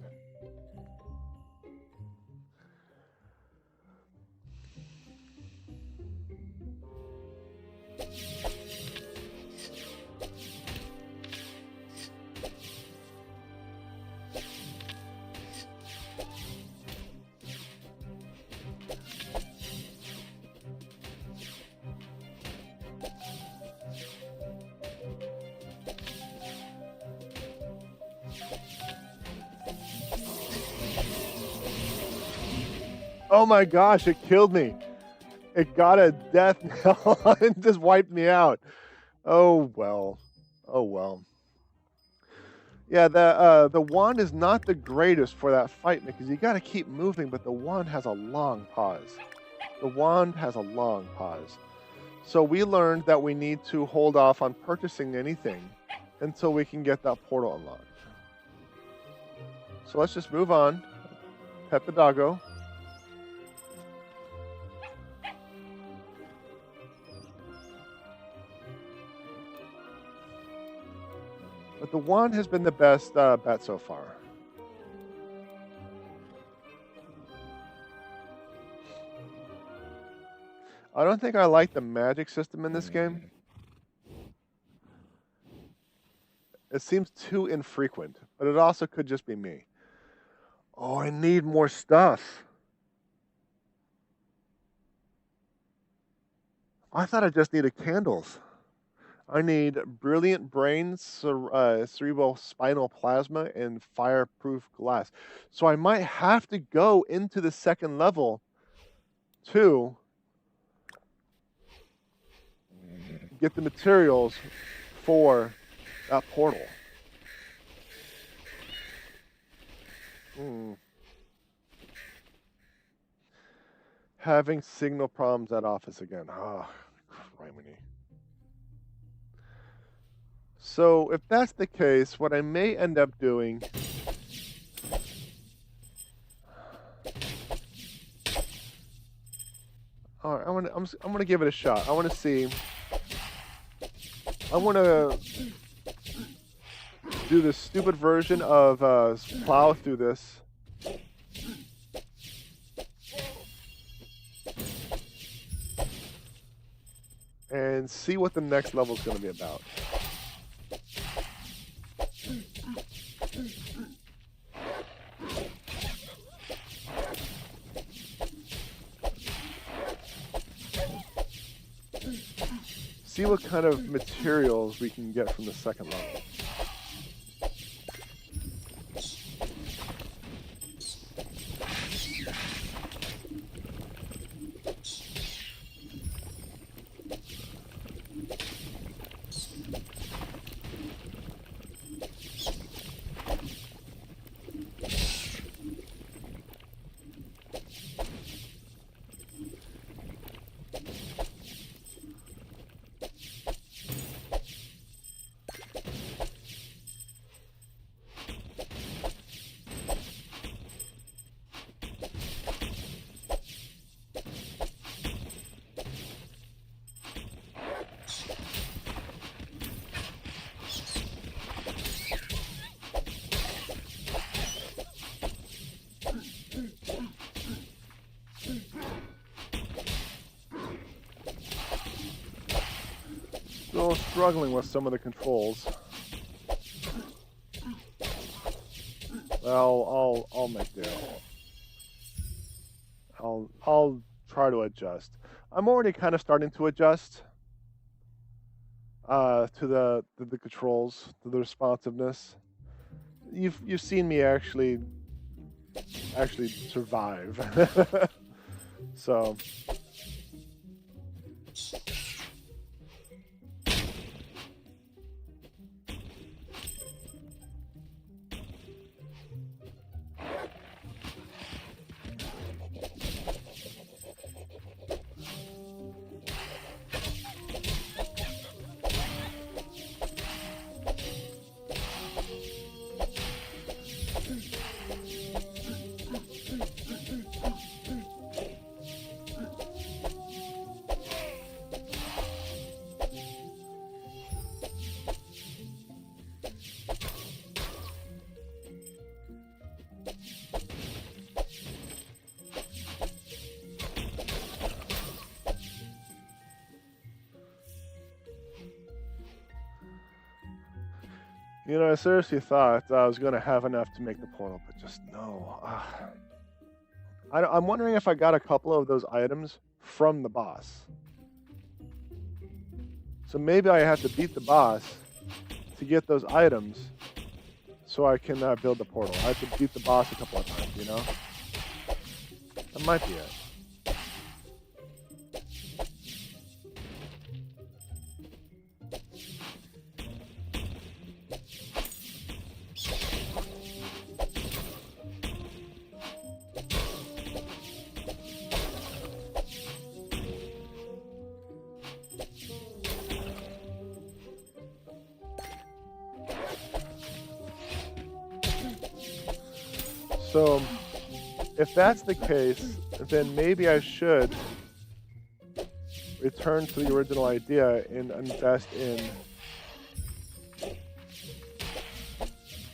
Oh my gosh, it killed me. It got a death knell and just wiped me out. Oh well. Oh well. Yeah, the wand is not the greatest for that fight because you got to keep moving, but the wand has a long pause. The wand has a long pause. So we learned that we need to hold off on purchasing anything until we can get that portal unlocked. So let's just move on. Pet the doggo. But the wand has been the best bet so far. I don't think I like the magic system in this game. It seems too infrequent, but it also could just be me. Oh, I need more stuff. I thought I just needed candles. I need brilliant brains, cerebral spinal plasma, and fireproof glass. So I might have to go into the second level to get the materials for that portal. Having signal problems at office again. Ah, criminy. So if that's the case, what I may end up doing all right, I'm gonna give it a shot. I want to see. I want to do the stupid version of plow through this. And see what the next level is going to be about. See what kind of materials we can get from the second level. Still struggling with some of the controls. Well, I'll make do. I'll try to adjust. I'm already kind of starting to adjust to the controls, to the responsiveness. You've seen me actually survive. So you know, I seriously thought I was going to have enough to make the portal, but just no. I'm wondering if I got a couple of those items from the boss. So maybe I have to beat the boss to get those items so I can build the portal. I have to beat the boss a couple of times, you know? That might be it. So if that's the case, then maybe I should return to the original idea and invest in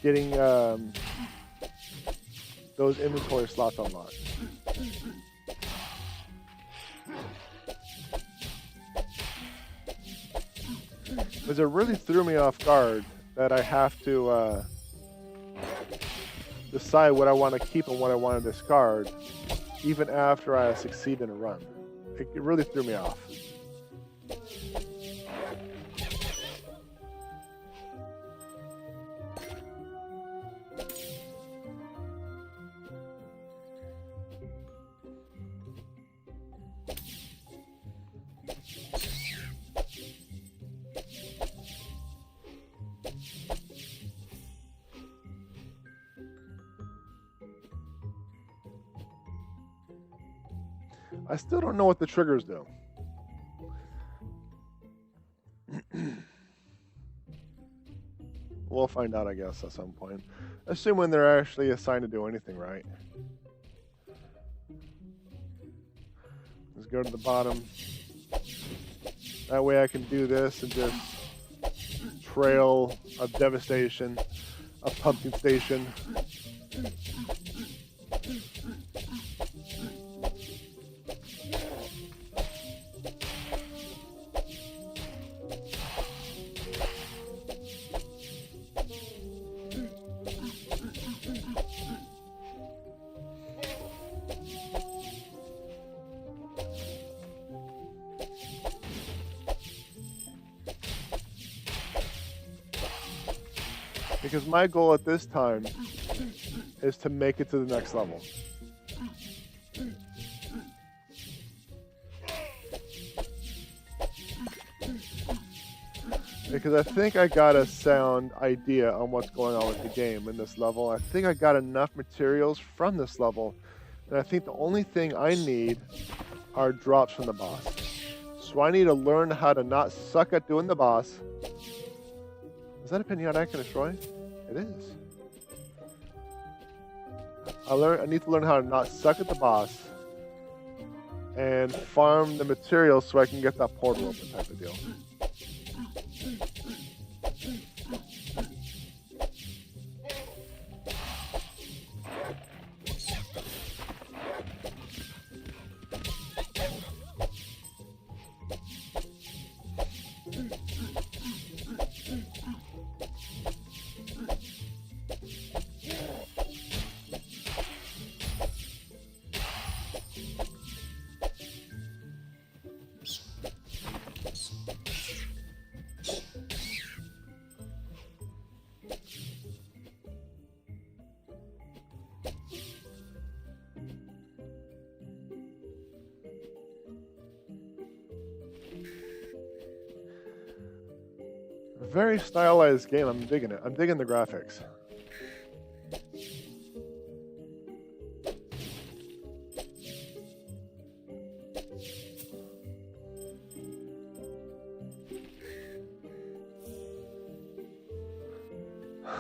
getting those inventory slots unlocked. Because it really threw me off guard that I have to decide what I want to keep and what I want to discard, even after I succeed in a run. It really threw me off. I still don't know what the triggers do. We'll find out, I guess, at some point. Assuming they're actually assigned to do anything right. Let's go to the bottom. That way I can do this and just trail of devastation, a pumpkin station. Because my goal at this time is to make it to the next level. Because I think I got a sound idea on what's going on with the game in this level. I think I got enough materials from this level, and I think the only thing I need are drops from the boss. So I need to learn how to not suck at doing the boss. Is that a pinata I can destroy? It is. I need to learn how to not suck at the boss and farm the materials so I can get that portal open type of deal. Very stylized game. I'm digging it. I'm digging the graphics.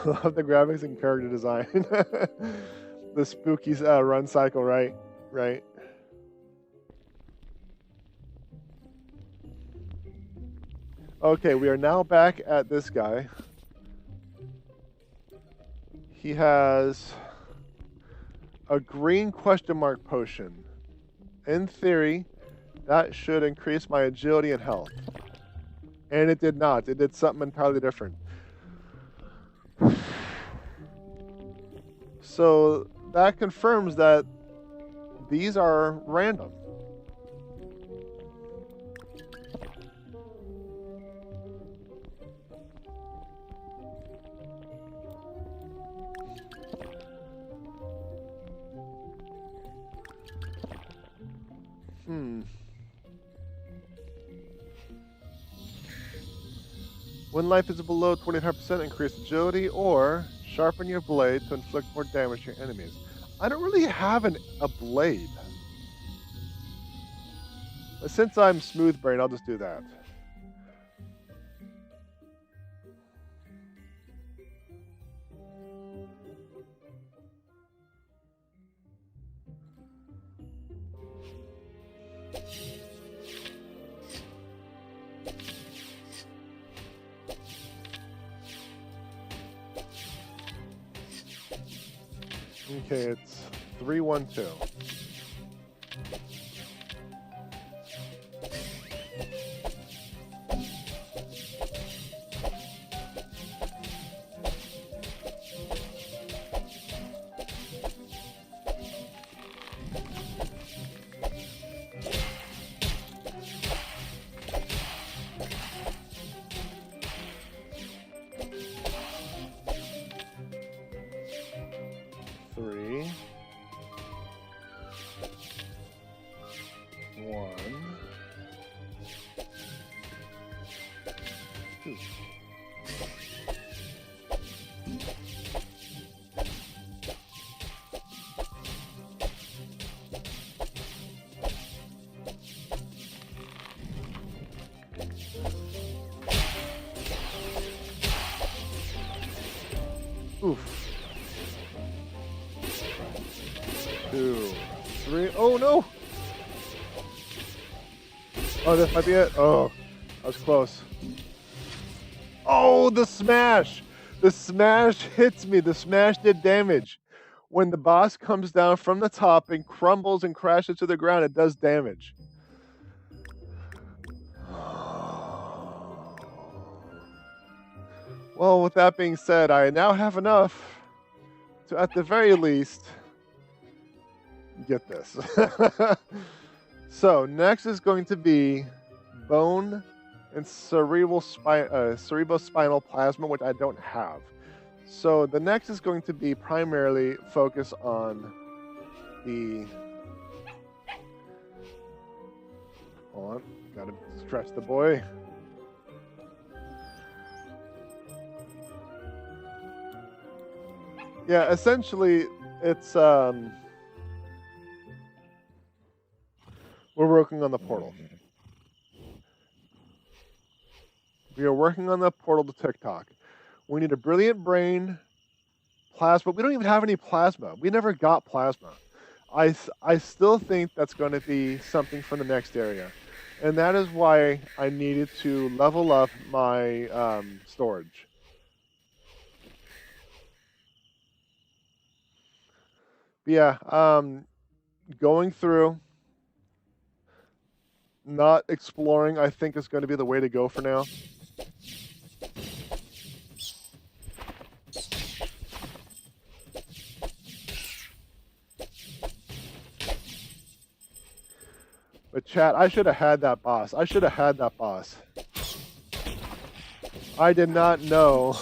Love the graphics and character design. The spooky run cycle, right? Right. Okay, we are now back at this guy. He has a green question mark potion. In theory, that should increase my agility and health. And it did not. It did something entirely different. So that confirms that these are random. When life is below 25%, increase agility, or sharpen your blade to inflict more damage to your enemies. I don't really have a blade. But since I'm smooth brain, I'll just do that. Okay, it's 3-1-2. Three, 1, 2. Oof. 2, 3. Oh no! Oh, this might be it. Oh, that was close. Oh, the smash! The smash hits me. The smash did damage. When the boss comes down from the top and crumbles and crashes to the ground, it does damage. Well, with that being said, I now have enough to, at the very least, get this. So next is going to be bone and cerebrospinal plasma, which I don't have. So the next is going to be primarily focus on the. Hold on, gotta stretch the boy. Yeah, essentially, it's we're working on the portal. We are working on the portal to TikTok. We need a brilliant brain, plasma. We don't even have any plasma. We never got plasma. I still think that's going to be something for the next area. And that is why I needed to level up my storage. But yeah, going through, not exploring, I think is going to be the way to go for now. But chat, I should have had that boss. I should have had that boss. I did not know.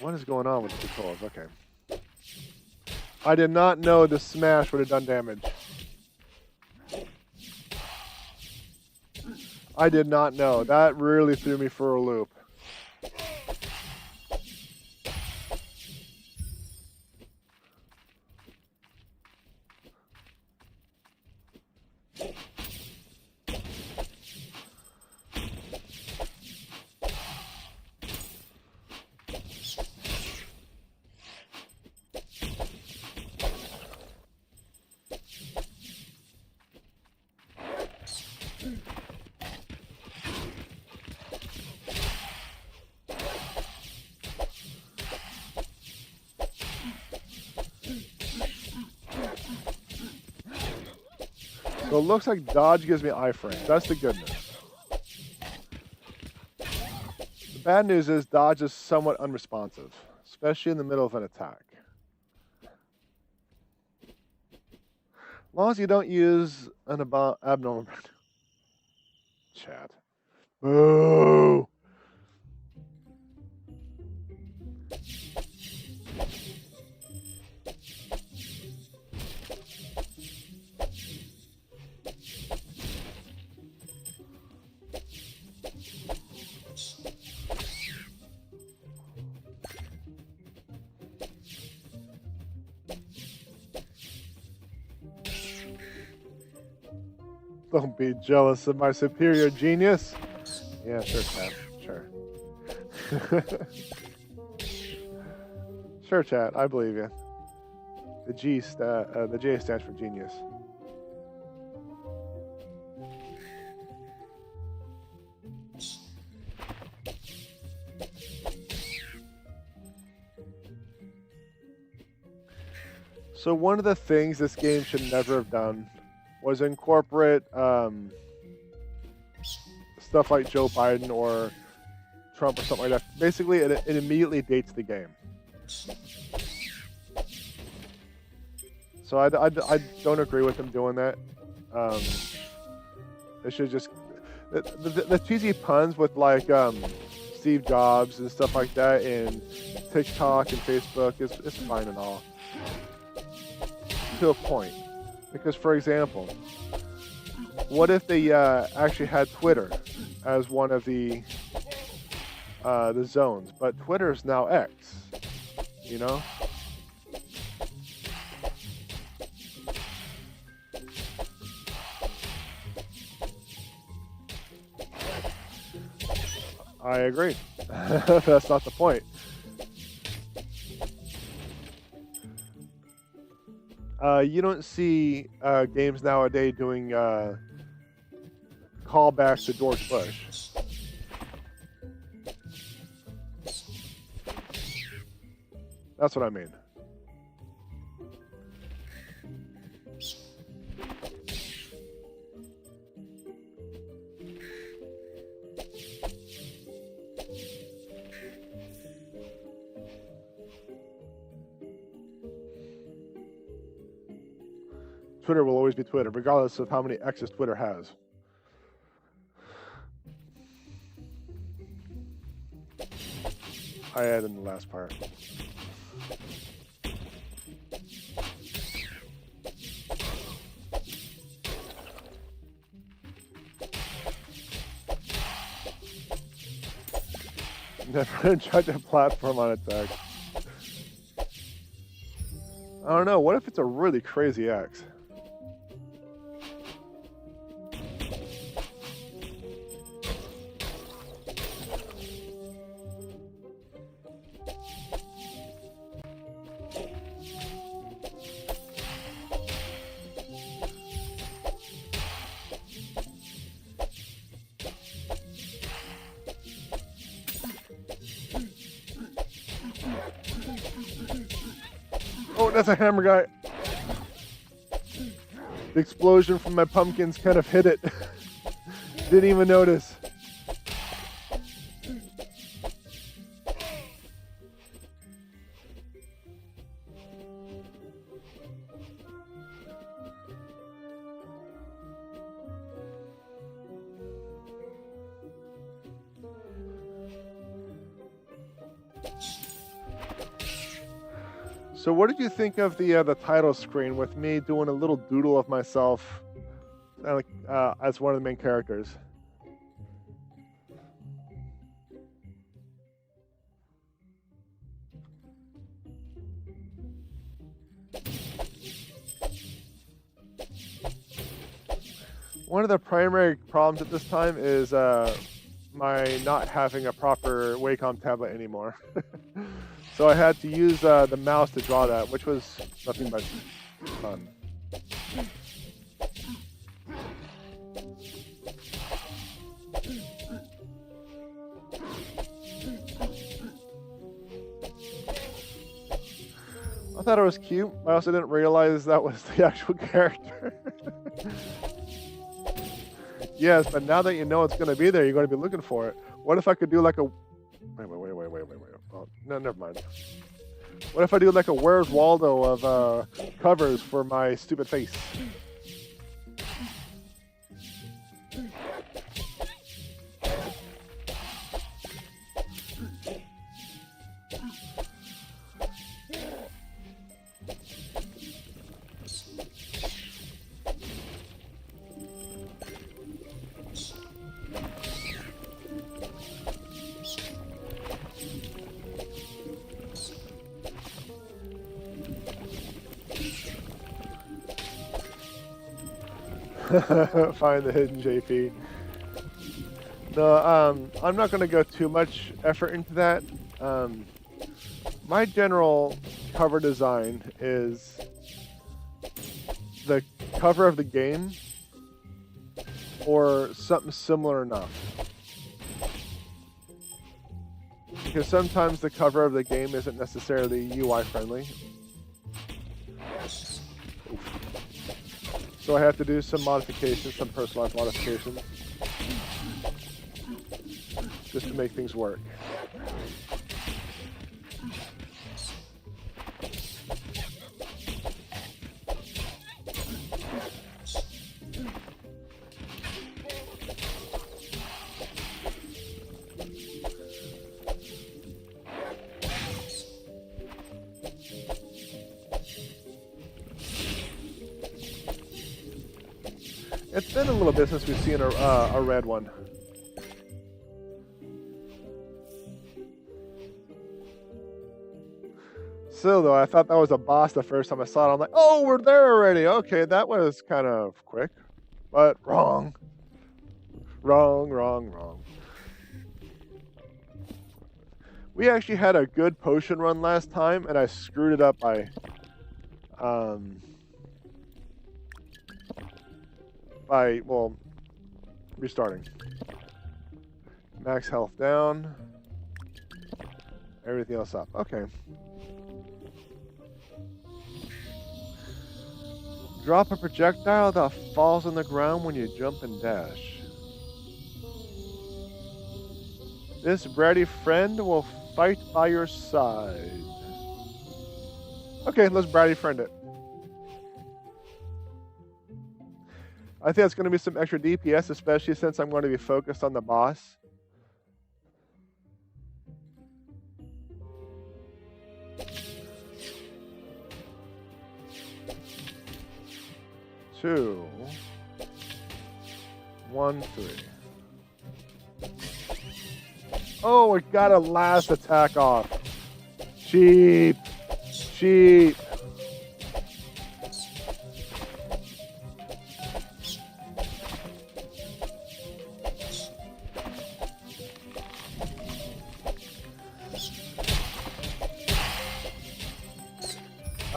What is going on with the controls? Okay. I did not know the smash would have done damage. I did not know. That really threw me for a loop. So it looks like dodge gives me iframe. That's the good news. The bad news is dodge is somewhat unresponsive, especially in the middle of an attack. As long as you don't use an abnormal chat. Boo! Don't be jealous of my superior genius. Yeah, sure, chat. Sure. Sure, chat. I believe you. The J stands for genius. So one of the things this game should never have done was incorporate stuff like Joe Biden or Trump or something like that. Basically, it immediately dates the game. So I don't agree with them doing that. They should just the cheesy puns with like Steve Jobs and stuff like that, and TikTok and Facebook is fine and all to a point. Because, for example, what if they actually had Twitter as one of the zones, but Twitter is now X, you know? I agree. That's not the point. You don't see games nowadays doing callbacks to George Bush. That's what I mean. Twitter will always be Twitter, regardless of how many X's Twitter has. I added in the last part. Never judge a platform on its X. I don't know. What if it's a really crazy X? Oh, that's a hammer guy. The explosion from my pumpkins kind of hit it. Didn't even notice. So what did you think of the title screen with me doing a little doodle of myself as one of the main characters? One of the primary problems at this time is my not having a proper Wacom tablet anymore. So I had to use the mouse to draw that, which was nothing but fun. I thought it was cute. I also didn't realize that was the actual character. Yes, but now that you know it's going to be there, you're going to be looking for it. What if I could do like a... Wait. Oh, no, never mind. What if I do like a Where's Waldo of covers for my stupid face? Find the hidden JP. No, I'm not going to go too much effort into that. My general cover design is the cover of the game or something similar enough. Because sometimes the cover of the game isn't necessarily UI friendly. So I have to do some modifications, some personalized modifications, just to make things work. It's been a little bit since we've seen a red one. Still, though, I thought that was a boss the first time I saw it. I'm like, oh, we're there already. Okay, that was kind of quick, but wrong. Wrong. We actually had a good potion run last time, and I screwed it up by well, restarting. Max health down. Everything else up. Okay. Drop a projectile that falls on the ground when you jump and dash. This bratty friend will fight by your side. Okay, let's bratty friend it. I think it's going to be some extra DPS, especially since I'm going to be focused on the boss. Two, 1, 3. Oh, it got a last attack off. Cheap.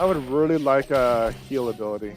I would really like a heal ability.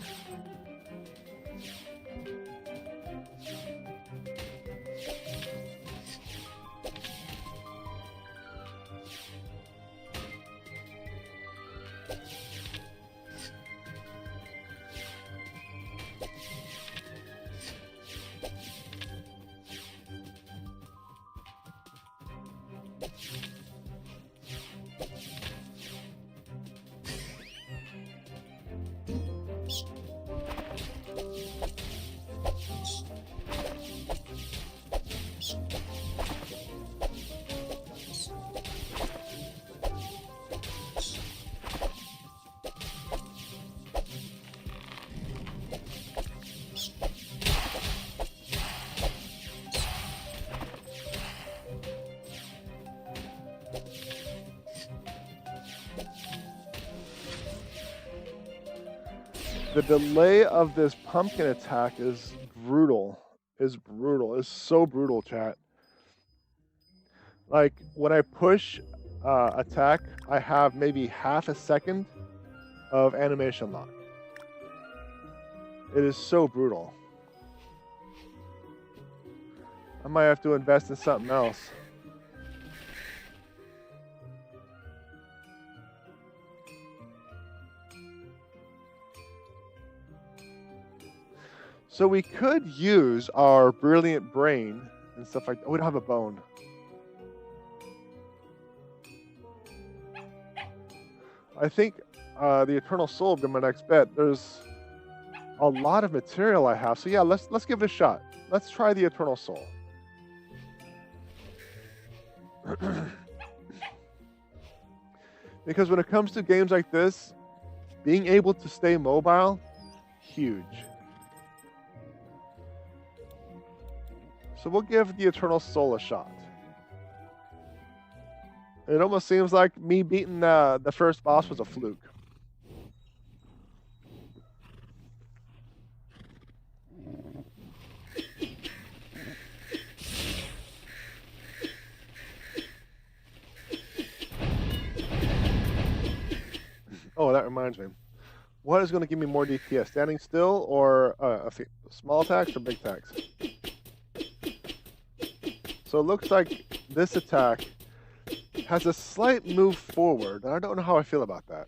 The delay of this pumpkin attack is brutal. Is so brutal, chat. Like, when I push attack, I have maybe half a second of animation lock. It is so brutal. I might have to invest in something else. So we could use our brilliant brain and stuff like that. We don't have a bone. I think the Eternal Soul would be my next bet. There's a lot of material I have. So yeah, let's give it a shot. Let's try the Eternal Soul. Because when it comes to games like this, being able to stay mobile, huge. So we'll give the Eternal Soul a shot. It almost seems like me beating the first boss was a fluke. Oh, that reminds me. What is going to give me more DPS? Standing still or small attacks or big attacks? So it looks like this attack has a slight move forward. I don't know how I feel about that.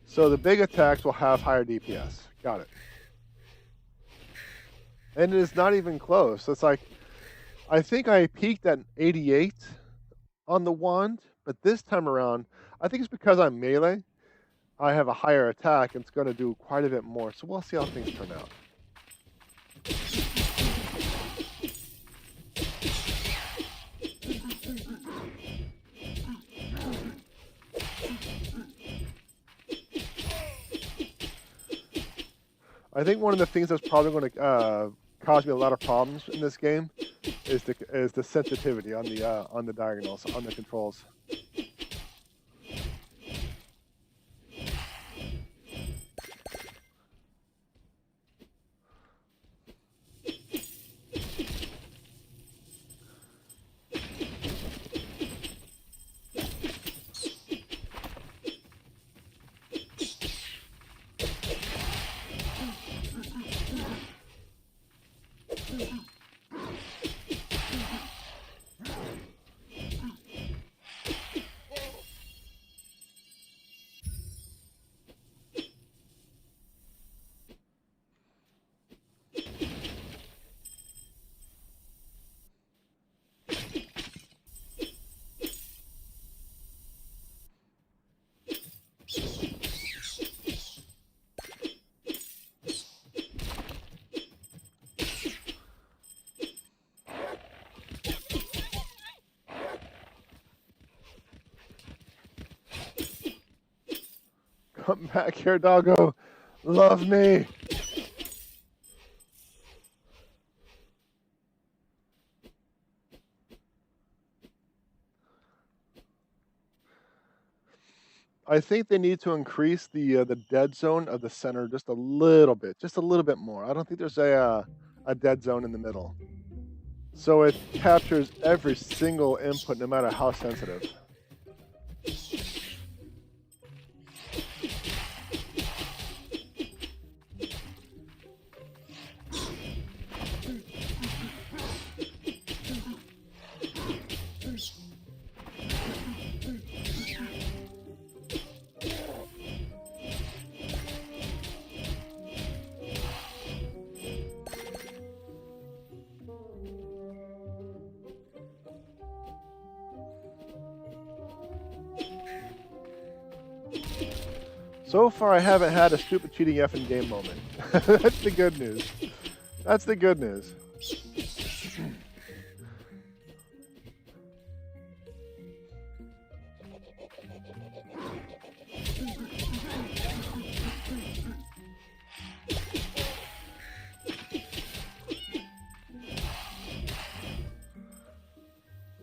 So the big attacks will have higher DPS. Got it. And it is not even close. It's like, I think I peaked at 88 on the wand, but this time around, I think it's because I'm melee. I have a higher attack, and it's going to do quite a bit more. So we'll see how things turn out. I think one of the things that's probably going to cause me a lot of problems in this game is the sensitivity on the diagonals, on the controls. Come back here, doggo. Love me. I think they need to increase the dead zone of the center just a little bit more. I don't think there's a dead zone in the middle, so it captures every single input, no matter how sensitive. So far, I haven't had a stupid cheating effing game moment. That's the good news. That's the good news.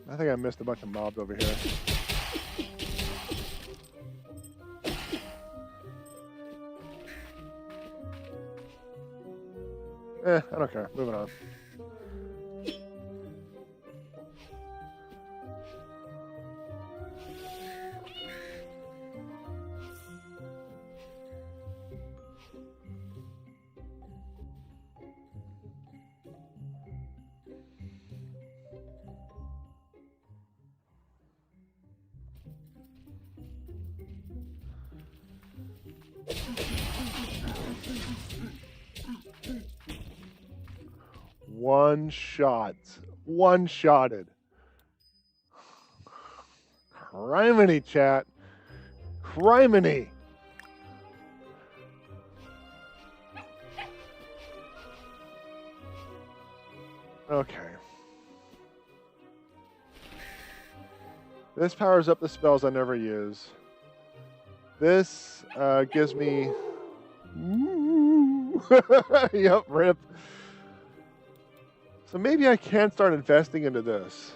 I think I missed a bunch of mobs over here. I don't care. Moving on. One-shotted. Criminy, chat. Criminy. Okay. This powers up the spells I never use. This gives me... Yep, rip. So maybe I can start investing into this.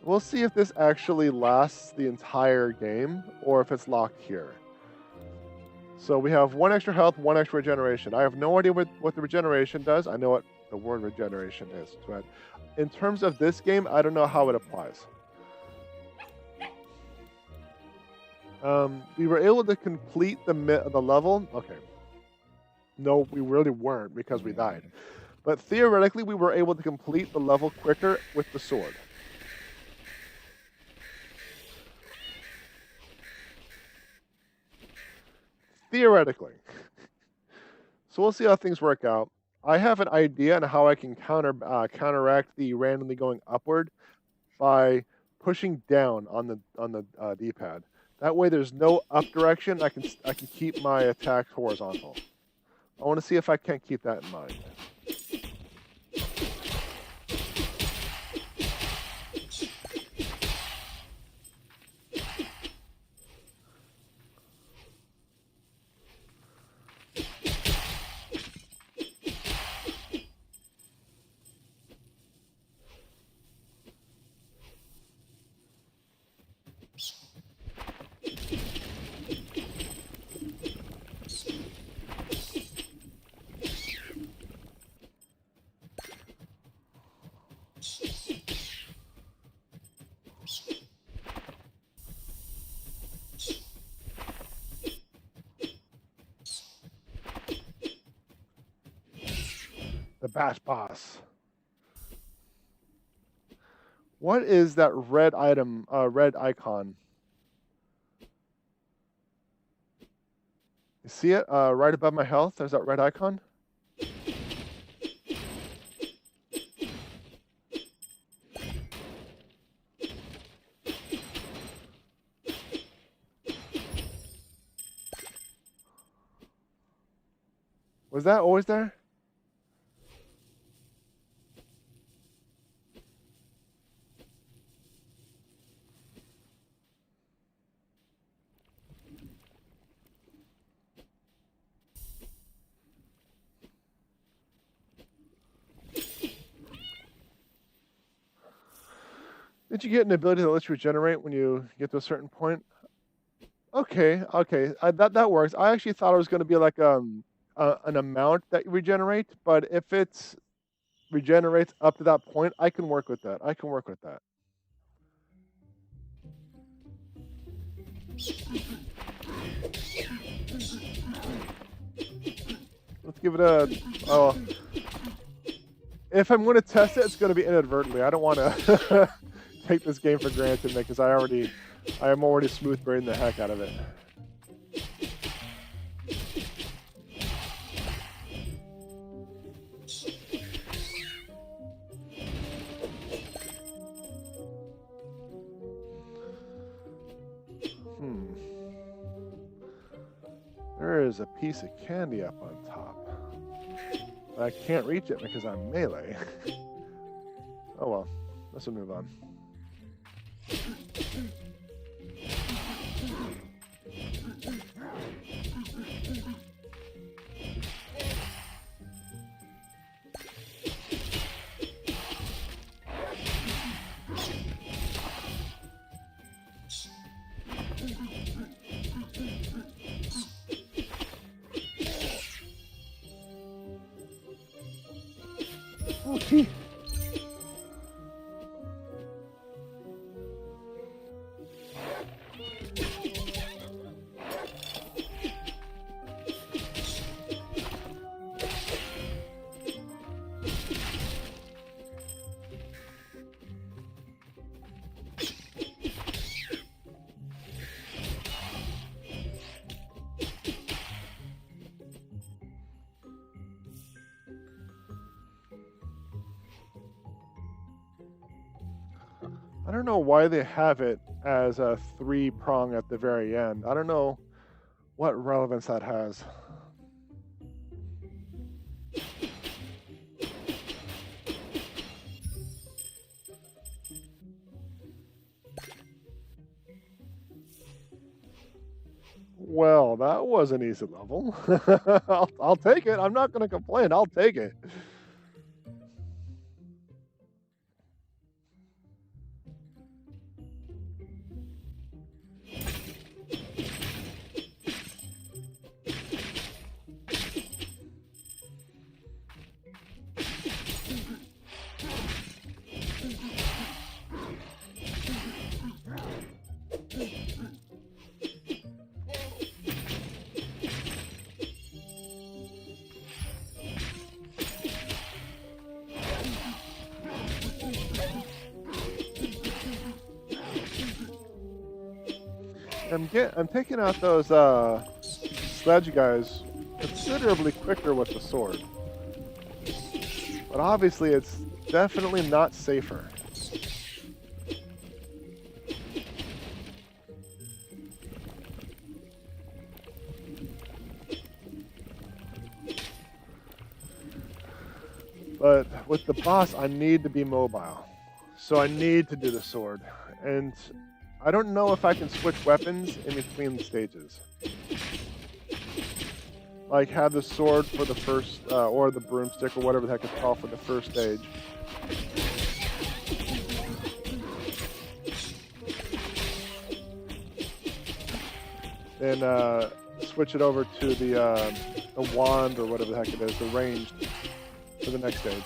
We'll see if this actually lasts the entire game or if it's locked here. So we have 1 extra health, 1 extra regeneration. I have no idea what the regeneration does. I know what the word regeneration is, but in terms of this game, I don't know how it applies. We were able to complete the level. Okay. No, we really weren't because we died. But theoretically, we were able to complete the level quicker with the sword. Theoretically. So we'll see how things work out. I have an idea on how I can counteract the randomly going upward by pushing down on the D-pad. That way, there's no up direction. I can keep my attacks horizontal. I want to see if I can't keep that in mind. The Bash Boss. What is that red item, red icon? You see it right above my health? There's that red icon. Was that always there? Did you get an ability that lets you regenerate when you get to a certain point? Okay, okay, that works. I actually thought it was going to be like an amount that you regenerate, but if it's regenerates up to that point, I can work with that. I can work with that. Let's give it a. Oh, if I'm going to test it, it's going to be inadvertently. I don't want to take this game for granted because I am already smooth braining the heck out of it. There is a piece of candy up on top. But I can't reach it because I'm melee. Oh well, let's move on. Okay. I don't know why they have it as a 3-prong at the very end. I don't know what relevance that has. Well, that was an easy level. I'll take it. I'm not going to complain. I'll take it. I'm taking out those slave Sledge guy's considerably quicker with the sword. But obviously it's definitely not safer. But with the boss, I need to be mobile. So I need to do the sword. And I don't know if I can switch weapons in between stages. Like have the sword for the first, or the broomstick or whatever the heck it's called for the first stage. Then switch it over to the wand or whatever the heck it is, the ranged, for the next stage.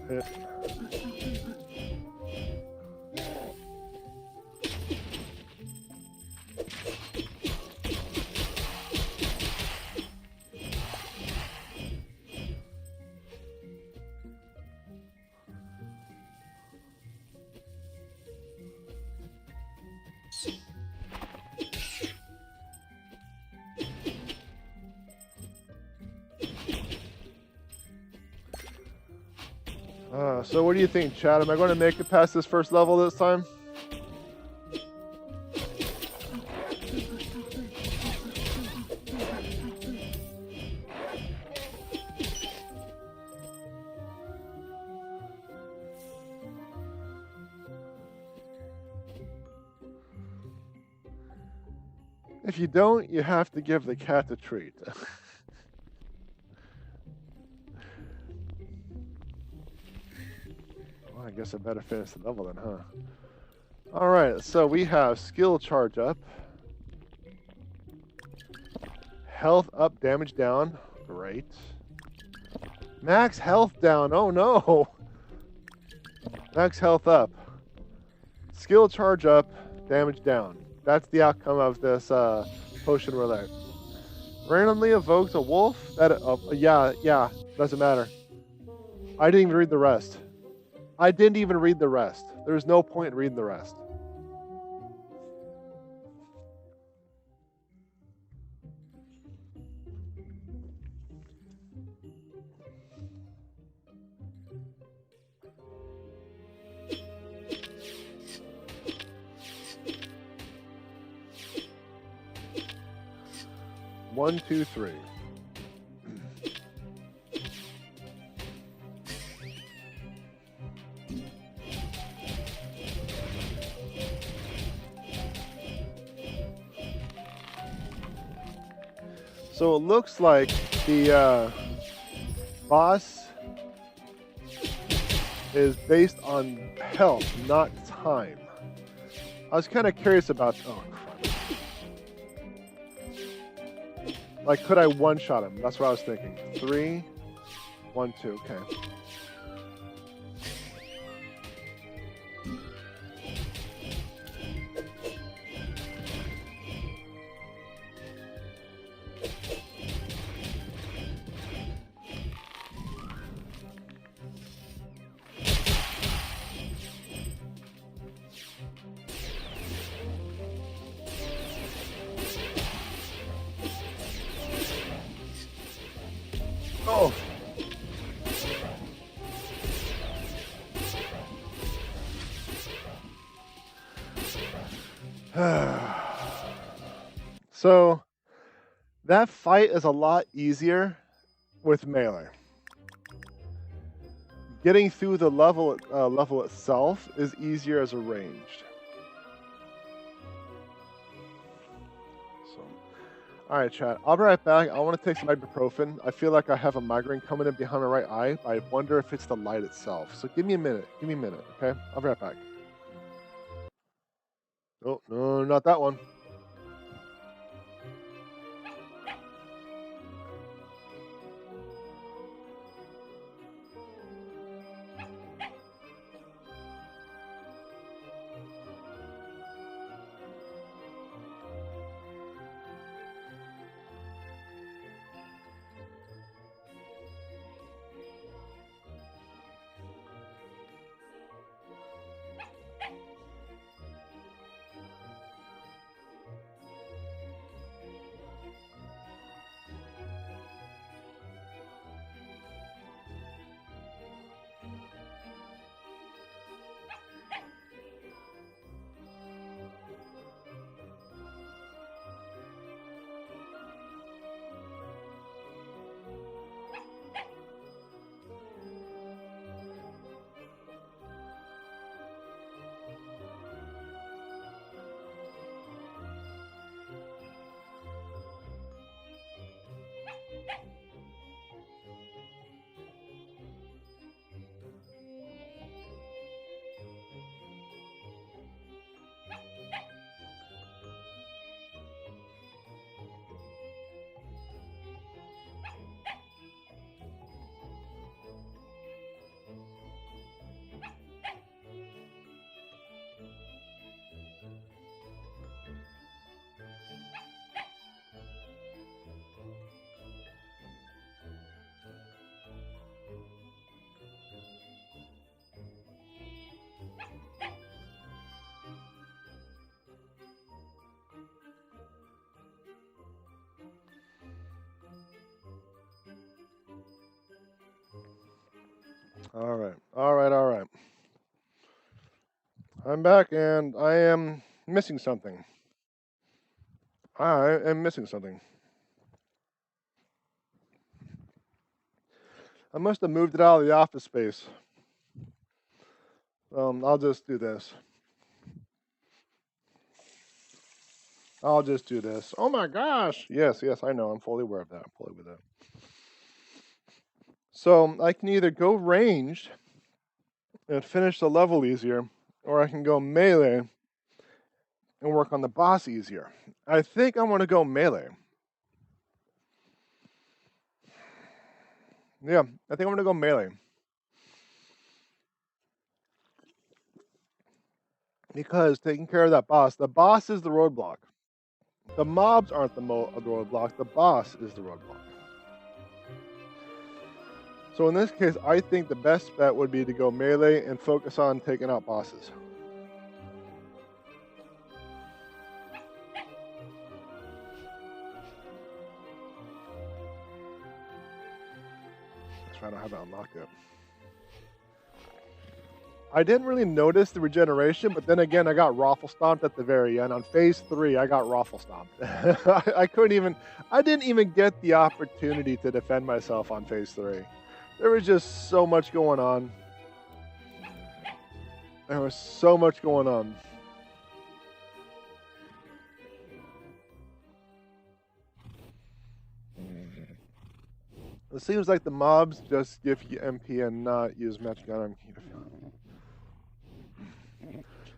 Hit. So what do you think, Chad? Am I going to make it past this first level this time? If you don't, you have to give the cat a treat. Well, I guess I better finish the level then, huh? Alright, so we have skill charge up. Health up, damage down. Great. Max health down. Oh no! Max health up. Skill charge up, damage down. That's the outcome of this potion roulette. Randomly evokes a wolf. Yeah, doesn't matter. I didn't even read the rest. There's no point in reading the rest. One, two, three. So it looks like the boss is based on health, not time. I was kind of curious about. Oh, crap. Like, could I one-shot him? That's what I was thinking. 3, 1, 2. Okay. Oh. So that fight is a lot easier with melee. getting through the level itself is easier as a ranged. So, all right, chat. I'll be right back. I want to take some ibuprofen. I feel like I have a migraine coming in behind my right eye. I wonder if it's the light itself. So give me a minute. Give me a minute, okay? I'll be right back. Oh, no, not that one. All right, all right, all right. I'm back and I am missing something. I am missing something. I must have moved it out of the office space. I'll just do this. I'll just do this. Oh my gosh! Yes, yes, I know. I'm fully aware of that. I'm fully with that. So I can either go ranged and finish the level easier, or I can go melee and work on the boss easier. I think I want to go melee. Yeah, I think I'm going to go melee. Because taking care of that boss, the boss is the roadblock. The mobs aren't the roadblock, the boss is the roadblock. So in this case, I think the best bet would be to go melee and focus on taking out bosses. That's right, I don't have it unlocked yet. I didn't really notice the regeneration, but then again, I got raffle stomped at the very end. On phase 3, I got raffle stomped. I didn't even get the opportunity to defend myself on phase 3. There was just so much going on. There was so much going on. It seems like the mobs just give you MP and not use magic gun.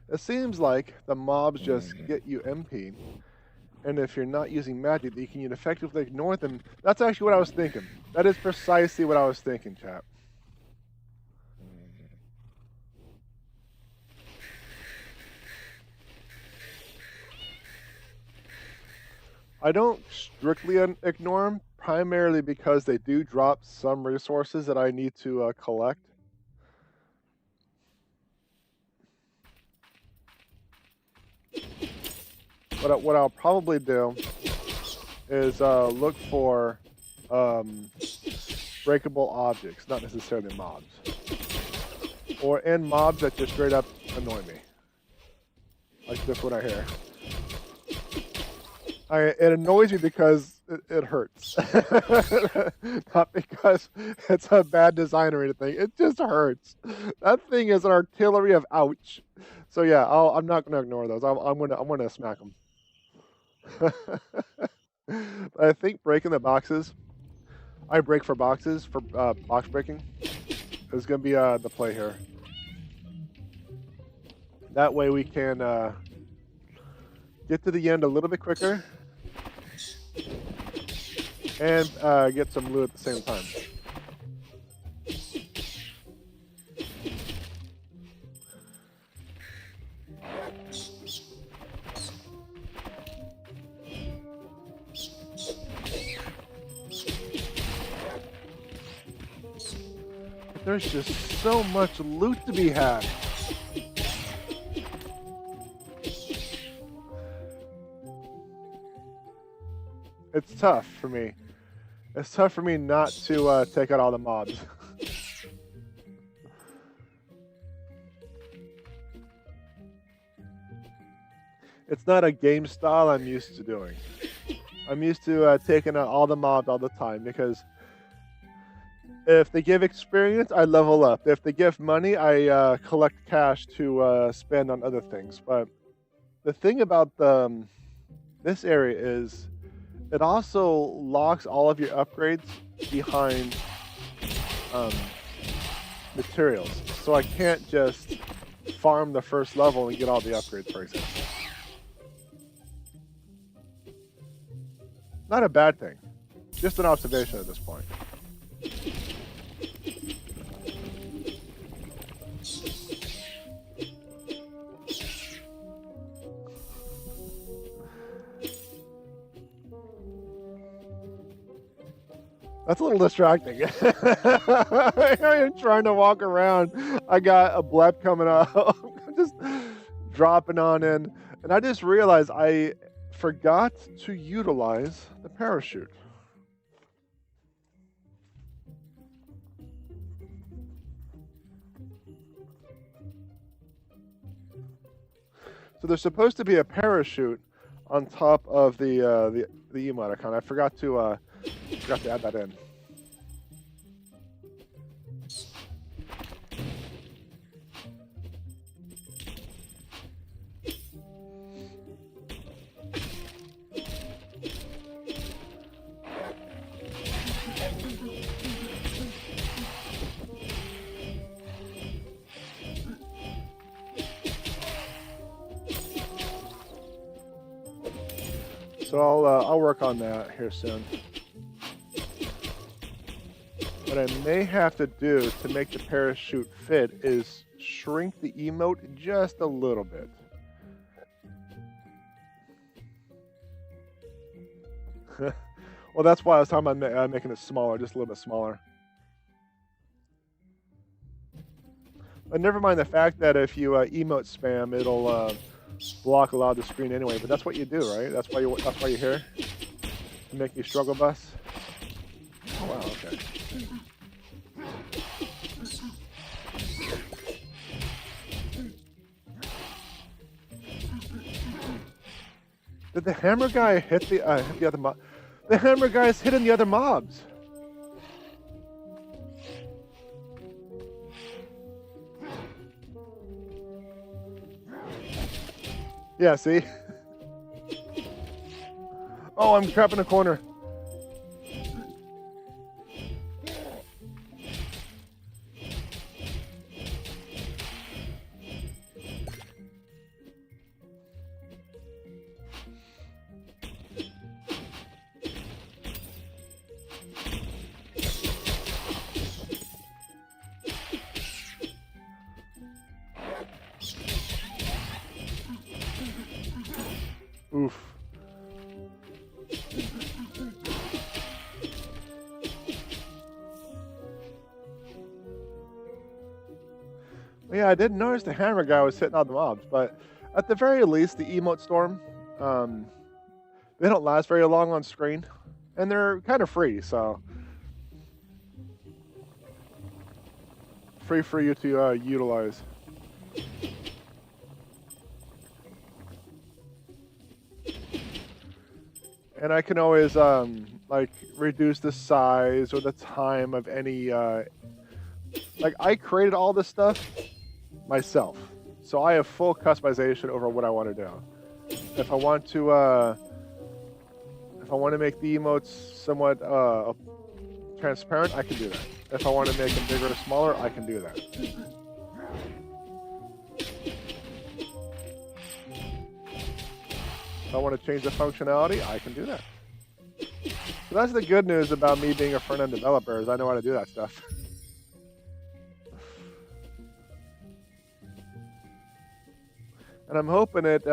It seems like the mobs just get you MP, and if you're not using magic, you can effectively ignore them. That's actually what I was thinking. That is precisely what I was thinking, chat. I don't strictly ignore them, primarily because they do drop some resources that I need to collect. What I'll probably do is look for breakable objects, not necessarily mobs. Or mobs that just straight up annoy me. Like this one right here. It annoys me because it hurts. Not because it's a bad design or anything. It just hurts. That thing is an artillery of ouch. So yeah, I'm not gonna ignore those. I'm gonna smack them. I think breaking the boxes. I break for boxes for box breaking is gonna be the play here. That way we can get to the end a little bit quicker and get some loot at the same time. There's just so much loot to be had. It's tough for me. It's tough for me not to take out all the mobs. It's not a game style I'm used to doing. I'm used to taking out all the mobs all the time because if they give experience, I level up. If they give money, I collect cash to spend on other things. But the thing about this area is it also locks all of your upgrades behind materials. So I can't just farm the first level and get all the upgrades, for example. Not a bad thing. Just an observation at this point. That's a little distracting. I am trying to walk around. I got a blep coming up. Just dropping on in. And I just realized I forgot to utilize the parachute. So there's supposed to be a parachute on top of the emote icon. I forgot to add that in. So I'll work on that here soon. What I may have to do to make the parachute fit is shrink the emote just a little bit. Well, that's why I was talking about making it smaller, just a little bit smaller. But never mind the fact that if you emote spam, it'll block a lot of the screen anyway. But that's what you do, right? That's why you're here, to make you struggle bus. Oh wow, okay. Did the hammer guy hit the other mob? The hammer guy is hitting the other mobs. Yeah, see? Oh, I'm trapped in a corner. Oof. Yeah, I didn't notice the hammer guy was hitting all the mobs, but at the very least, the emote storm, they don't last very long on screen, and they're kind of free, so free for you to utilize. And I can always like reduce the size or the time of any like I created all this stuff myself. So I have full customization over what I want to do. If I want to make the emotes somewhat transparent, I can do that. If I want to make them bigger or smaller, I can do that. If I want to change the functionality, I can do that. So that's the good news about me being a front-end developer is I know how to do that stuff. And I'm hoping it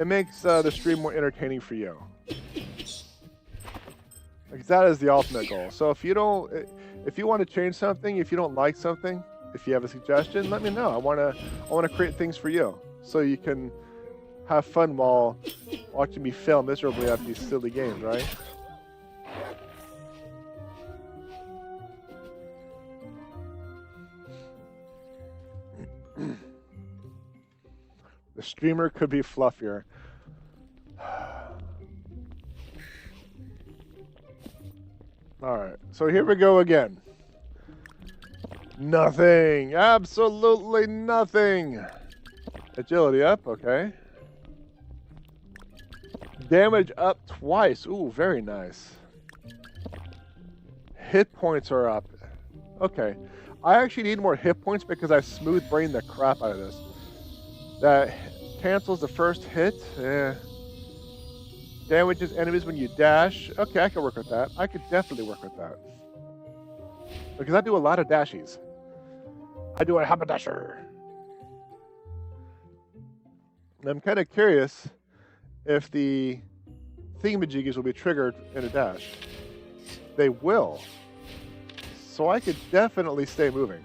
makes the stream more entertaining for you. Because that is the ultimate goal. So if you want to change something, if you don't like something, if you have a suggestion, let me know. I want to create things for you so you can have fun while watching me fail miserably at these silly games, right? The streamer could be fluffier. All right, so here we go again. Nothing, absolutely nothing. Agility up, okay. Damage up twice, ooh, very nice. Hit points are up, okay. I actually need more hit points because I smooth brained the crap out of this. That cancels the first hit, Damages enemies when you dash. Okay, I can work with that. I could definitely work with that. Because I do a lot of dashies. I do a haberdasher. And I'm kind of curious if the thingamajiggies will be triggered in a dash. They will. So I could definitely stay moving.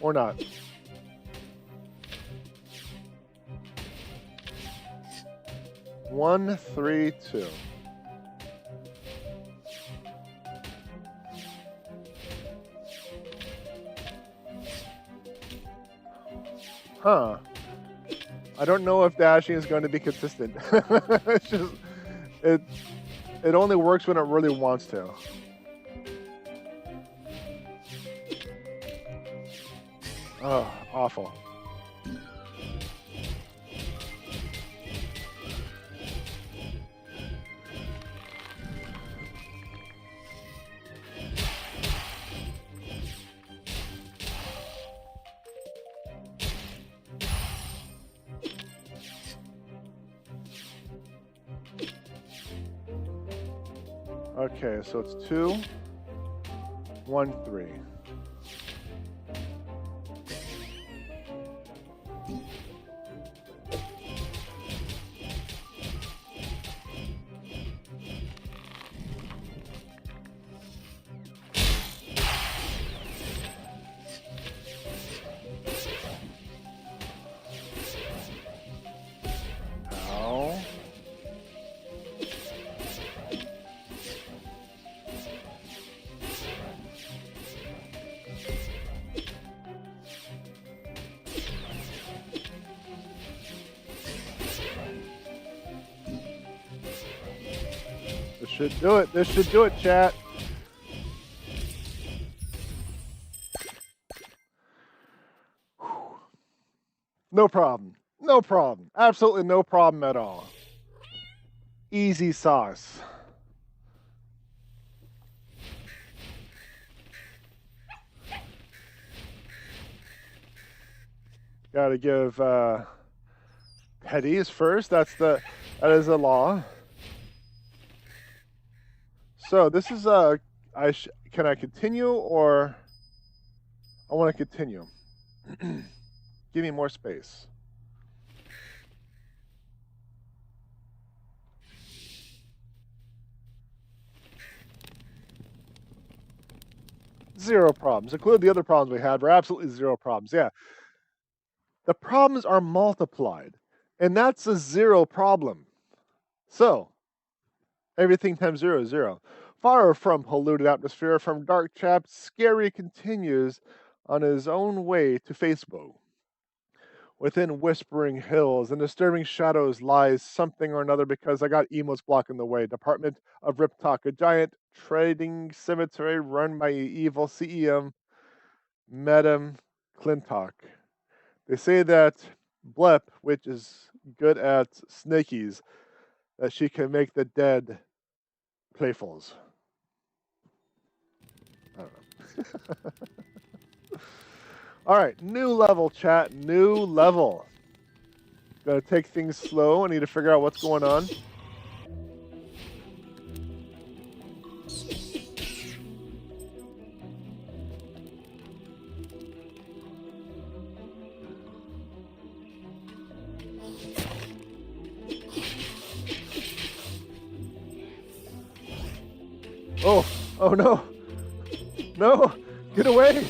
Or not. One, 3, 2. Huh. I don't know if dashing is going to be consistent. It's just it only works when it really wants to. Oh, awful. Okay, so it's 2, 1, 3. Ow. This should do it. This should do it, chat. No problem. No problem. Absolutely no problem at all. Easy sauce. Gotta give petties first. That is a law. So this is can I continue or I want to continue? Give me more space. Zero problems. Include the other problems we had were absolutely zero problems. Yeah. The problems are multiplied, and that's a zero problem. So, everything times 0 is 0. Far from polluted atmosphere, from dark chaps, scary continues. on his own way to Facebook. Within whispering hills and disturbing shadows lies something or another because I got emotes blocking the way. Department of Rip Talk, a giant trading cemetery run by evil CEM Madam Clintock. They say that Blep, which is good at snakies, that she can make the dead playfuls. I don't know. All right, new level, chat. New level. Gotta take things slow. I need to figure out what's going on. Oh no. No, get away.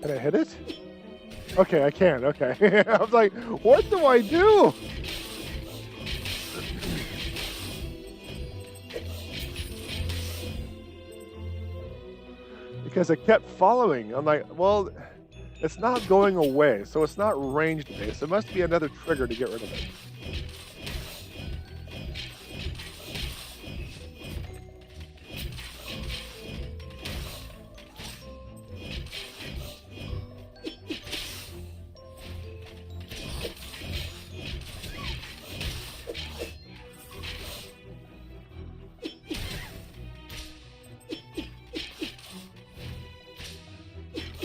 Can I hit it? Okay, I can. Okay. I was like, what do I do? Because it kept following. I'm like, well, it's not going away, so it's not ranged based. There must be another trigger to get rid of it.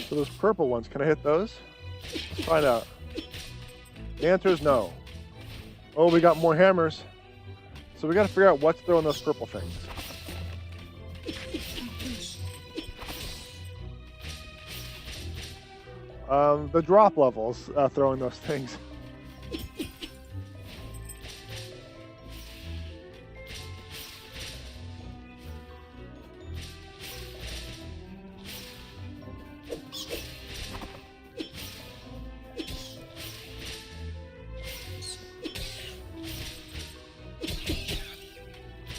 So those purple ones, can I hit those? Let's find out. The answer is no. Oh, we got more hammers. So we got to figure out what's throwing those purple things. The drop levels throwing those things.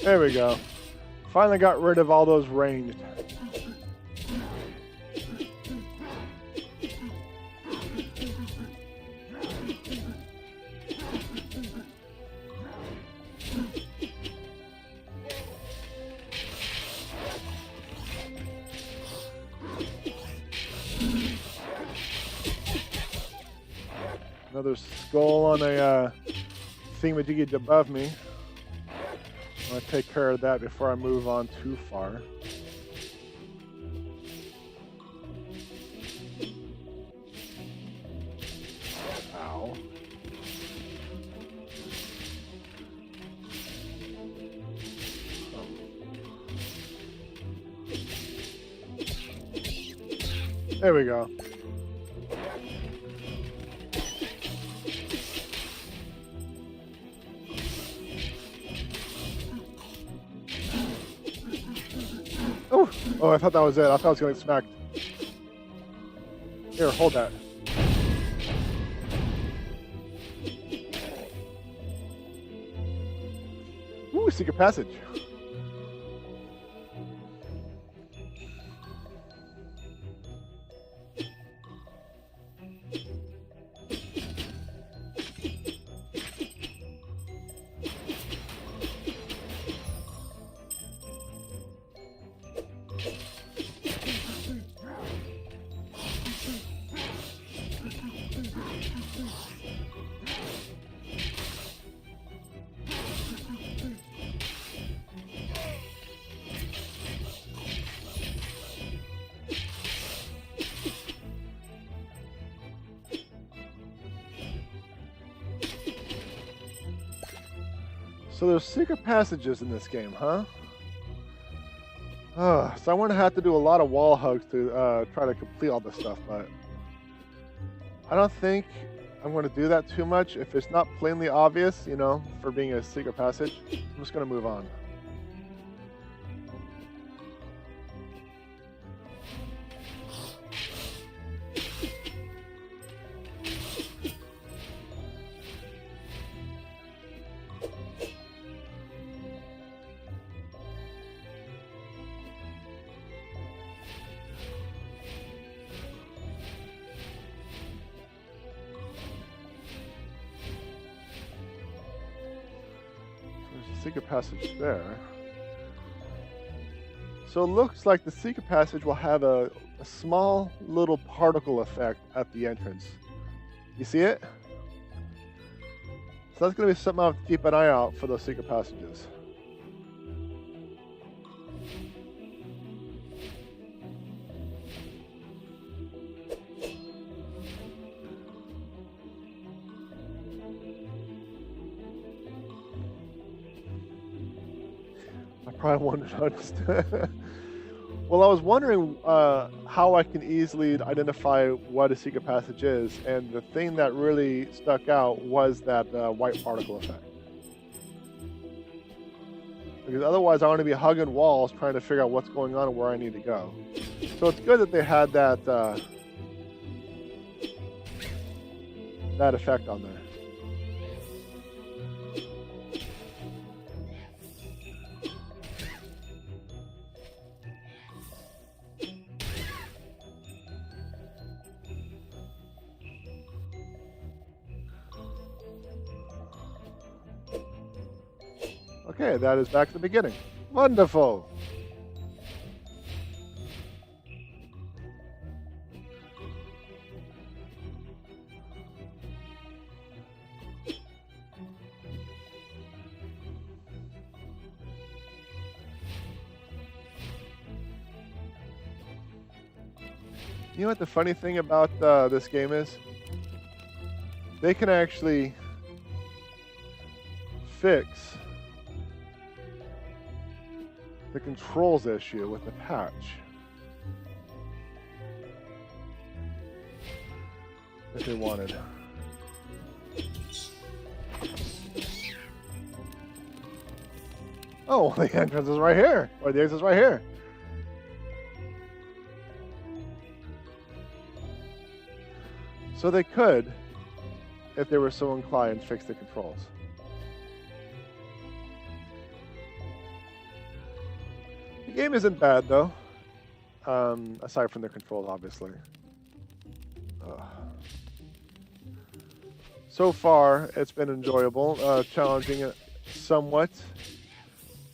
There we go. Finally got rid of all those ranged. Another skull on a thingamajiggy above me. I'm going to take care of that before I move on too far. Ow. There we go. Oh, I thought that was it. I thought I was going to get smacked. Here, hold that. Ooh, secret passage. So there's secret passages in this game, huh? So I'm going to have to do a lot of wall hugs to try to complete all this stuff, but I don't think I'm going to do that too much. If it's not plainly obvious, you know, for being a secret passage, I'm just going to move on. secret passage there. So it looks like the secret passage will have a small little particle effect at the entrance. You see it? So that's going to be something I'll have to keep an eye out for those secret passages. I probably wanted to understand. Well, I was wondering how I can easily identify what a secret passage is, and the thing that really stuck out was that white particle effect. Because otherwise, I want to be hugging walls trying to figure out what's going on and where I need to go. So it's good that they had that that effect on there. Okay, that is back to the beginning. Wonderful. You know what the funny thing about this game is? They can actually fix the controls issue with the patch. If they wanted. Oh, the entrance is right here. Or the exit is right here. So they could, if they were so inclined, fix the controls. The game isn't bad though, aside from the controls, obviously. So far, it's been enjoyable, challenging somewhat,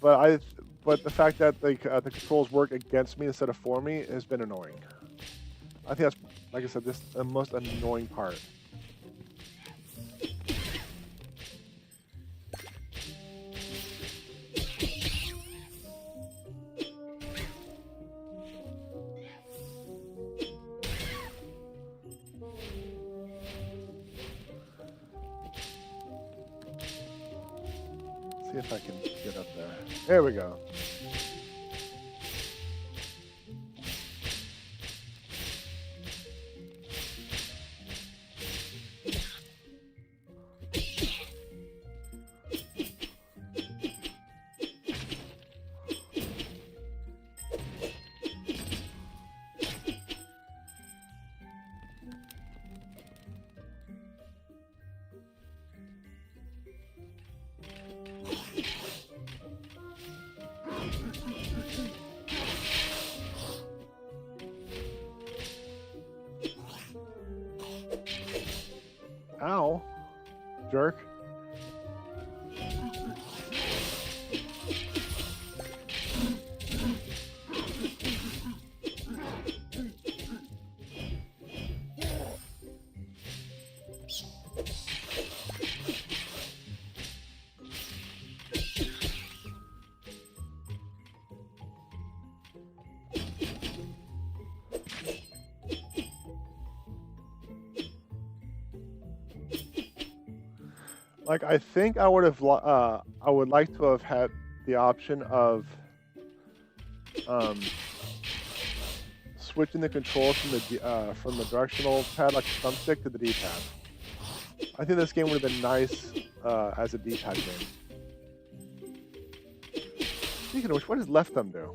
but the fact that the controls work against me instead of for me has been annoying. I think that's, like I said, the most annoying part. See if I can get up there. There we go. Ow, jerk. Like, I think I would have, I would like to have had the option of switching the controls from the directional pad, like the thumbstick, to the D-pad. I think this game would have been nice as a D-pad game. Speaking of which, what does left thumb do?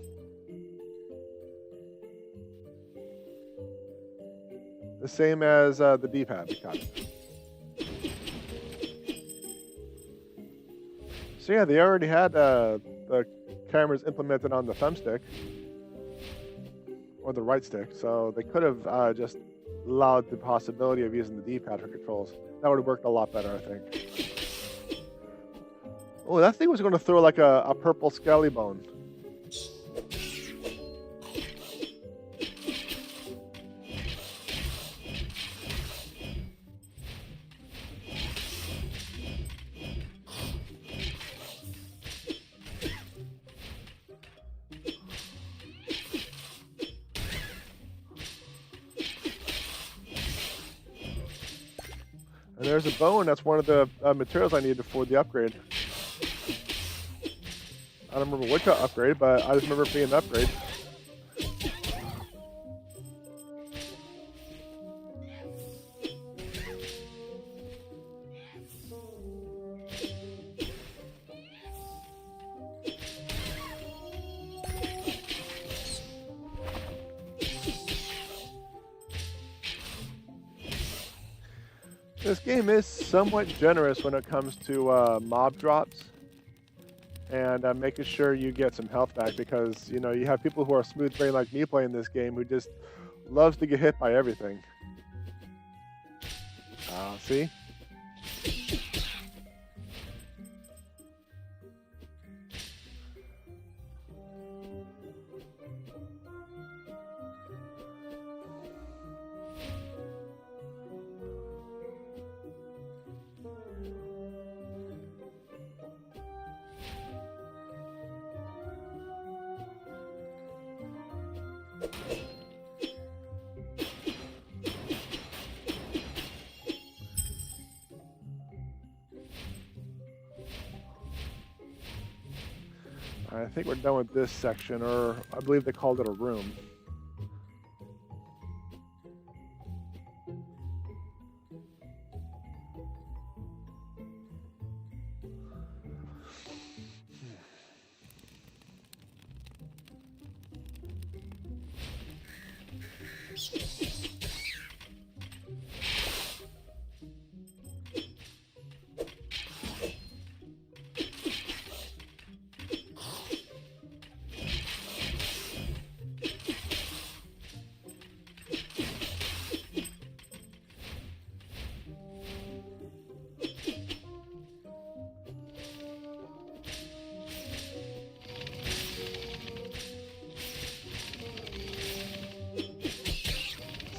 The same as the D-pad. Got it. So yeah, they already had the cameras implemented on the thumbstick or the right stick, so they could have just allowed the possibility of using the D-pad for controls. That would have worked a lot better, I think. Oh, that thing was going to throw like a purple skelly bone. And there's a bone. That's one of the materials I needed for the upgrade. I don't remember which upgrade, but I just remember it being an upgrade. This game is somewhat generous when it comes to mob drops and making sure you get some health back, because you know you have people who are smooth brain like me playing this game who just loves to get hit by everything. See? I think we're done with this section, or I believe they called it a room.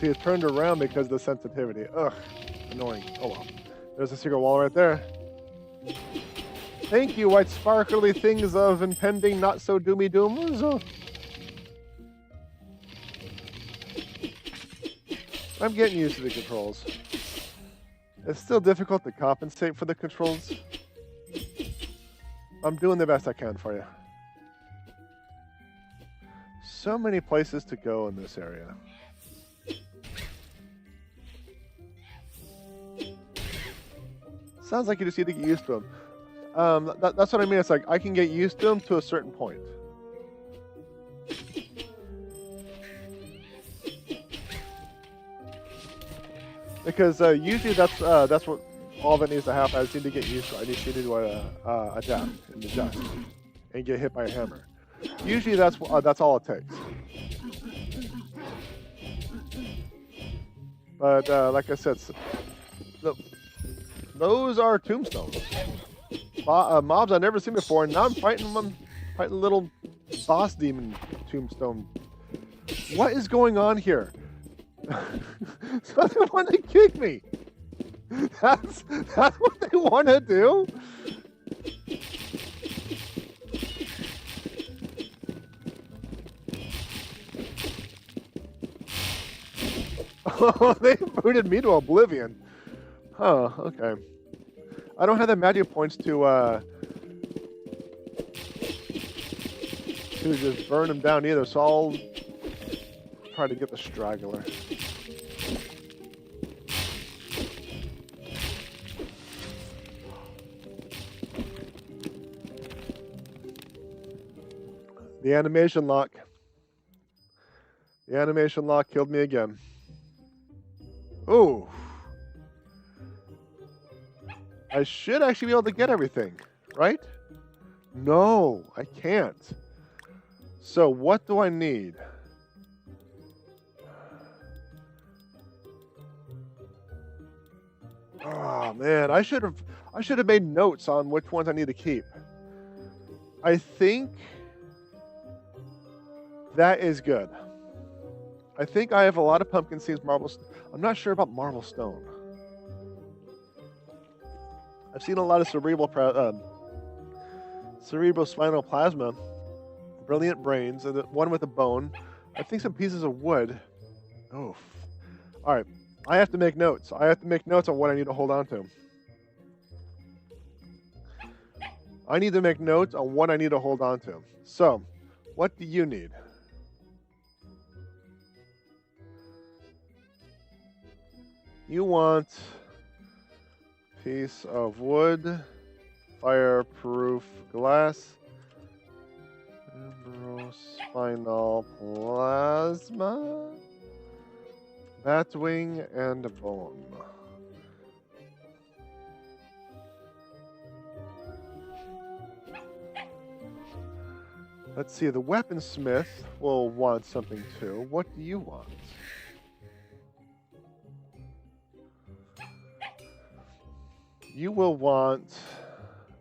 See, it turned around because of the sensitivity. Ugh, annoying. Oh well. There's a secret wall right there. Thank you, white sparkly things of impending not so doomy dooms. I'm getting used to the controls. It's still difficult to compensate for the controls. I'm doing the best I can for you. So many places to go in this area. Sounds like you just need to get used to them. That's what I mean. It's like I can get used to them to a certain point. Because usually that's what all that needs to happen. I just need to get used to it. I just need to adapt and adjust and get hit by a hammer. Usually that's all it takes. But like I said, those are tombstones. Mobs I've never seen before, and now I'm fighting them, fighting little boss demon tombstone. What is going on here? So they want to kick me. That's what they want to do? Oh, they booted me to oblivion. Huh, okay. I don't have the magic points to just burn them down either, so I'll try to get the straggler. The animation lock. The animation lock killed me again. Ooh. I should actually be able to get everything, right? No, I can't. So what do I need? Oh man, I should have made notes on which ones I need to keep. I think that is good. I think I have a lot of pumpkin seeds, marble. I'm not sure about marble stone. I've seen a lot of cerebrospinal plasma, brilliant brains, and one with a bone. I think some pieces of wood. Oh, all right. I have to make notes. I have to make notes on what I need to hold on to. I need to make notes on what I need to hold on to. So, what do you need? You want piece of wood, fireproof glass, cerebrospinal plasma, batwing, and bone. Let's see, the weaponsmith will want something too. What do you want? You will want...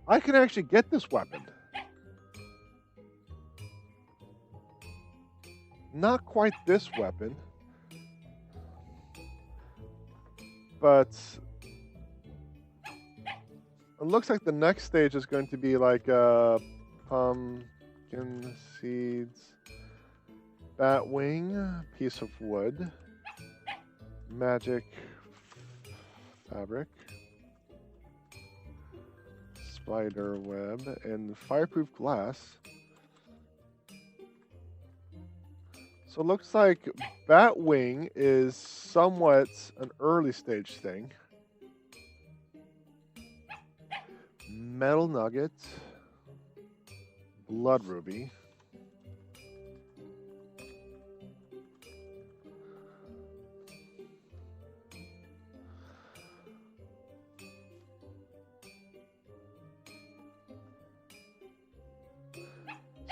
I can actually get this weapon. Not quite this weapon. But... it looks like the next stage is going to be like pumpkin seeds, batwing, piece of wood, magic fabric, spider web, and fireproof glass. So it looks like batwing is somewhat an early stage thing. Metal nugget, blood ruby.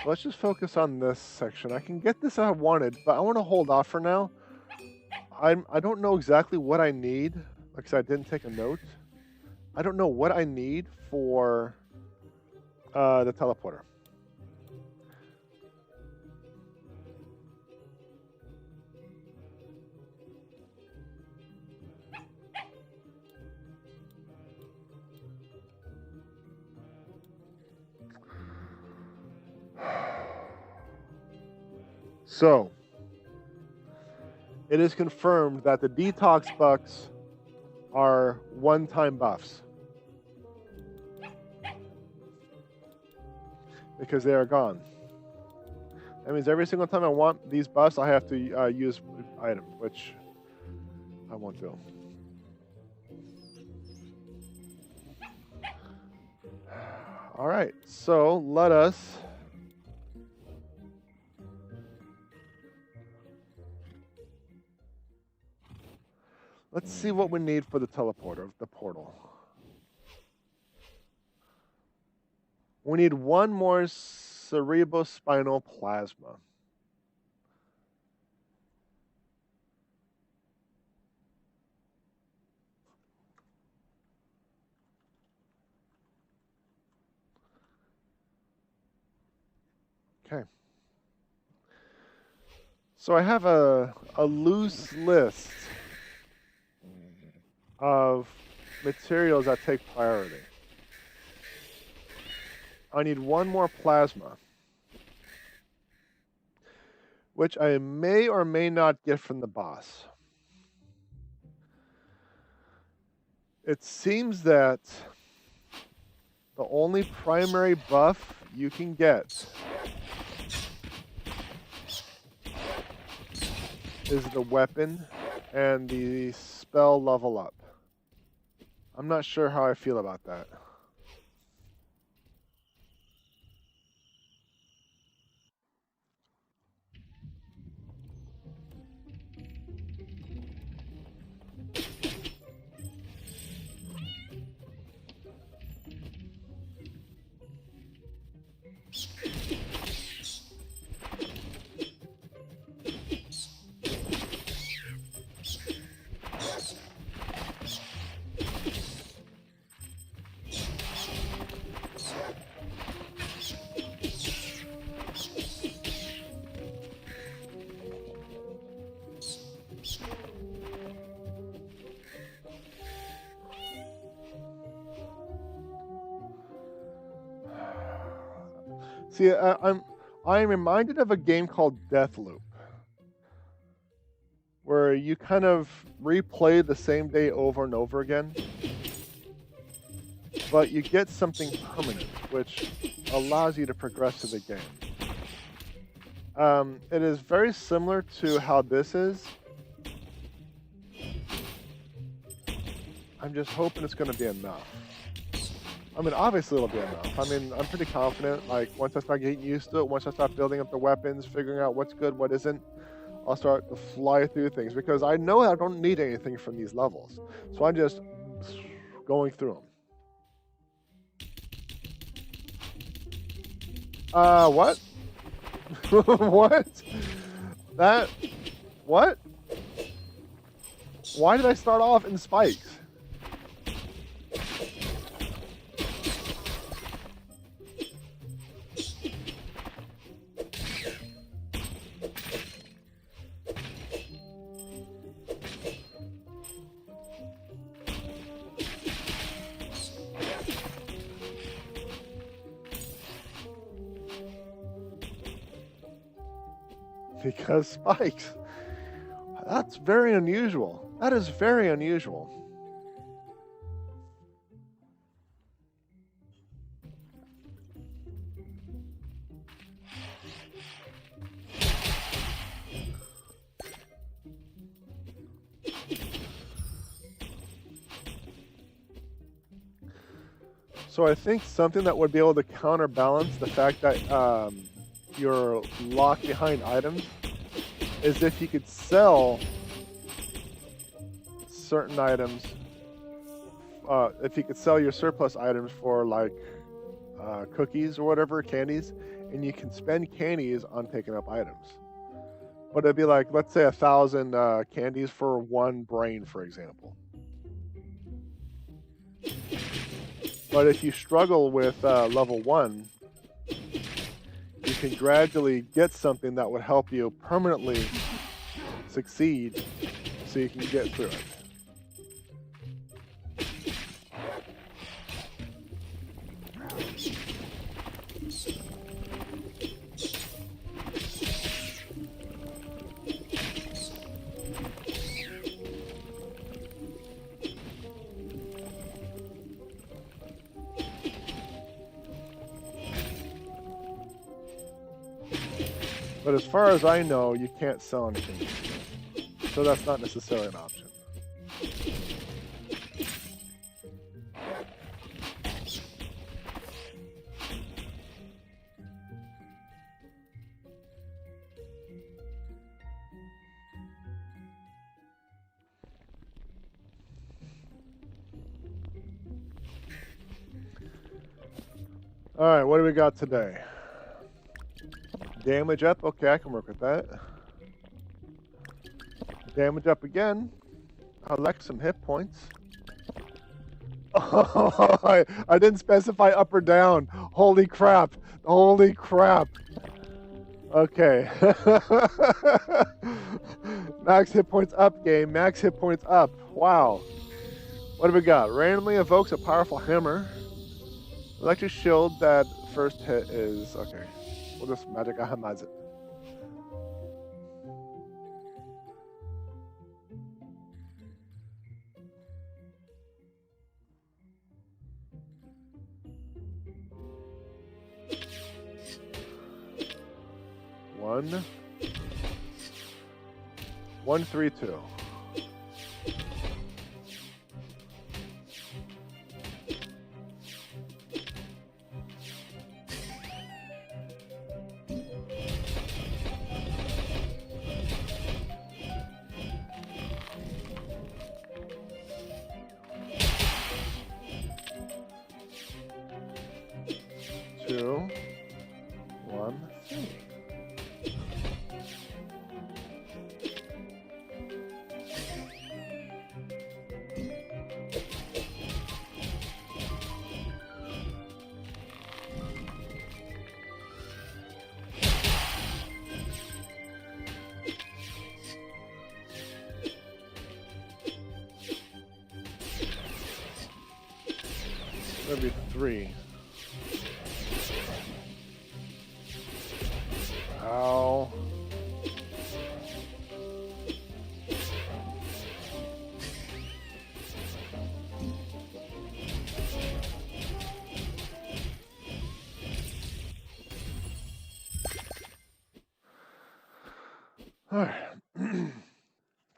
So let's just focus on this section. I can get this if I wanted, but I want to hold off for now. I don't know exactly what I need. Like I said, I didn't take a note. I don't know what I need for the teleporter. So, it is confirmed that the detox bucks are one-time buffs. Because they are gone. That means every single time I want these buffs, I have to use an item, which I won't do. All right, so let us... let's see what we need for the teleporter, the portal. We need one more cerebrospinal plasma. Okay. So I have a loose list of materials that take priority. I need one more plasma, which I may or may not get from the boss. It seems that the only primary buff you can get is the weapon and the spell level up. I'm not sure how I feel about that. See, I'm reminded of a game called Deathloop, where you kind of replay the same day over and over again, but you get something permanent, which allows you to progress to the game. It is very similar to how this is. I'm just hoping it's going to be enough. I mean, obviously it'll be enough. I mean, I'm pretty confident, like, once I start getting used to it, once I start building up the weapons, figuring out what's good, what isn't, I'll start to fly through things, because I know I don't need anything from these levels. So I'm just going through them. What? What? That? What? Why did I start off in spikes? Because spikes. That's very unusual. That is very unusual. So I think something that would be able to counterbalance the fact that you're locked behind items is if you could sell certain items, if you could sell your surplus items for like cookies or whatever, candies, and you can spend candies on picking up items. But it'd be like, let's say 1,000 candies for one brain, for example. But if you struggle with level 1, you can gradually get something that would help you permanently succeed so you can get through it. But as far as I know, you can't sell anything. So that's not necessarily an option. All right, what do we got today? Damage up, okay, I can work with that. Damage up again. I like some hit points. Oh, I didn't specify up or down. Holy crap. Holy crap. Okay. Max hit points up game. Max hit points up. Wow. What do we got? Randomly evokes a powerful hammer. Electric shield that first hit is... Okay. We'll just magic ahamize it. One. 1, 3, 2. Two, 1, 3. That'd be 3. Ow. Alright.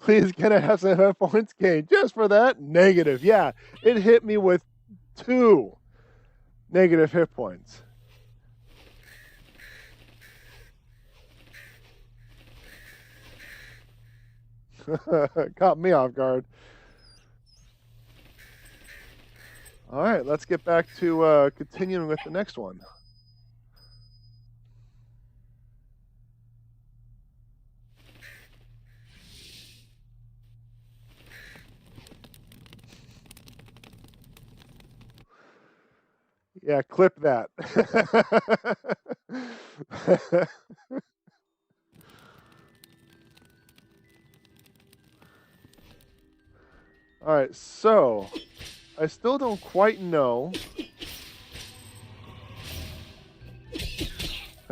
Please can I have some hit points gained? Just for that? Negative. Yeah, it hit me with 2 negative hit points. Caught me off guard. Alright, let's get back to continuing with the next one. Yeah, clip that. Alright, so I still don't quite know.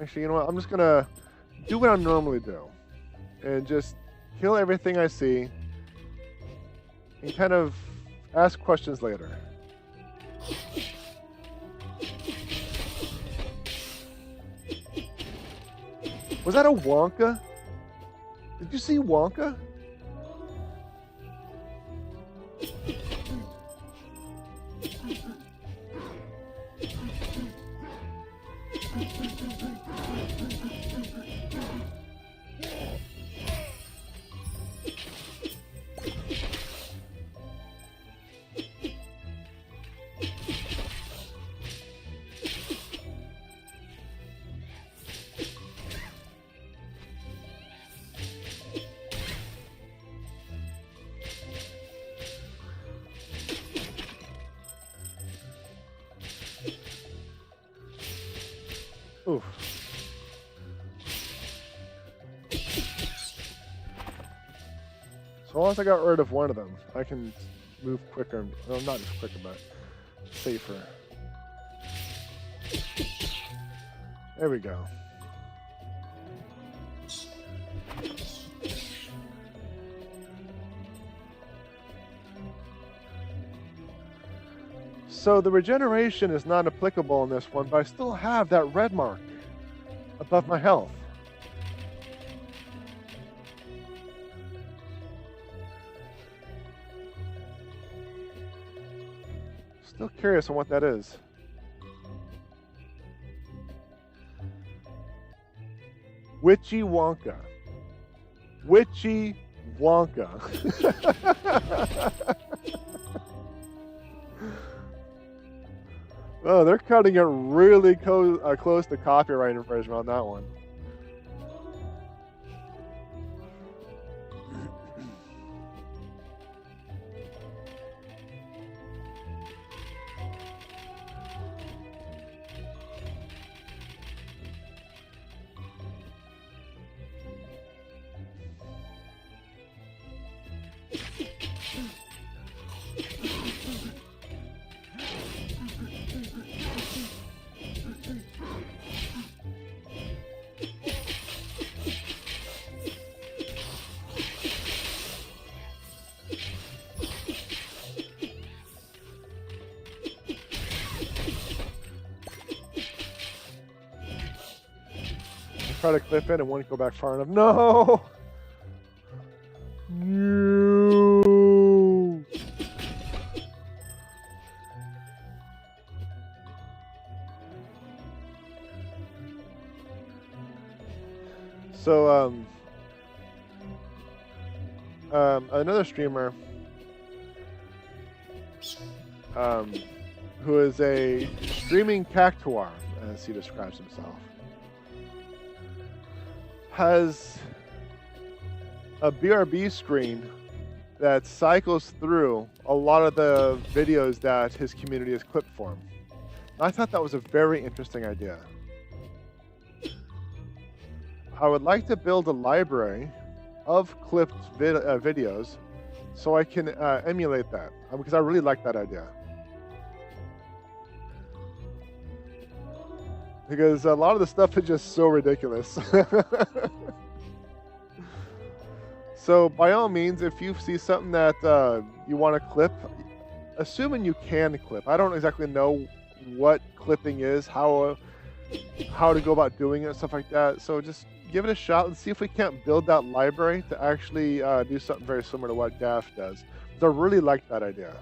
Actually, you know what? I'm just gonna do what I normally do and just kill everything I see and kind of ask questions later. Was that a Wonka? Did you see Wonka? Oof. So once I got rid of one of them, I can move quicker. Well, not just quicker, but safer. There we go. So the regeneration is not applicable in this one, but I still have that red mark above my health. Still curious on what that is. Witchy Wonka. Witchy Wonka. Oh, they're cutting it really close to copyright infringement on that one. Try to clip it and won't go back far enough. No! No! So, another streamer, who is a streaming cactuar, as he describes himself, has a BRB screen that cycles through a lot of the videos that his community has clipped for him. I thought that was a very interesting idea. I would like to build a library of clipped videos so I can emulate that, because I really like that idea. because a lot of the stuff is just so ridiculous. So by all means, if you see something that you want to clip, assuming you can clip. I don't exactly know what clipping is, how to go about doing it, stuff like that. So just give it a shot and see if we can't build that library to actually do something very similar to what Gaff does. So I really like that idea.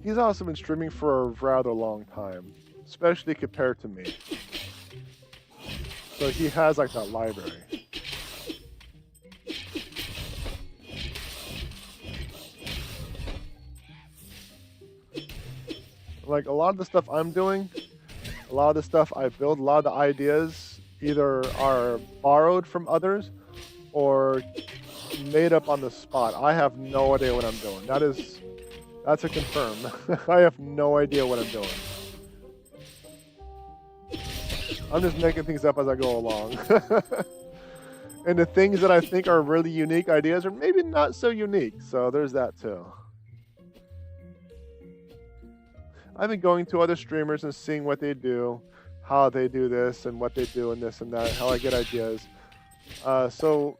He's also been streaming for a rather long time, especially compared to me. So he has like that library. Like a lot of the stuff I'm doing, a lot of the stuff I build, a lot of the ideas either are borrowed from others or made up on the spot. I have no idea what I'm doing. That's a confirm. I have no idea what I'm doing. I'm just making things up as I go along. And the things that I think are really unique ideas are maybe not so unique. So there's that too. I've been going to other streamers and seeing what they do, how they do this and what they do and this and that, how I get ideas. So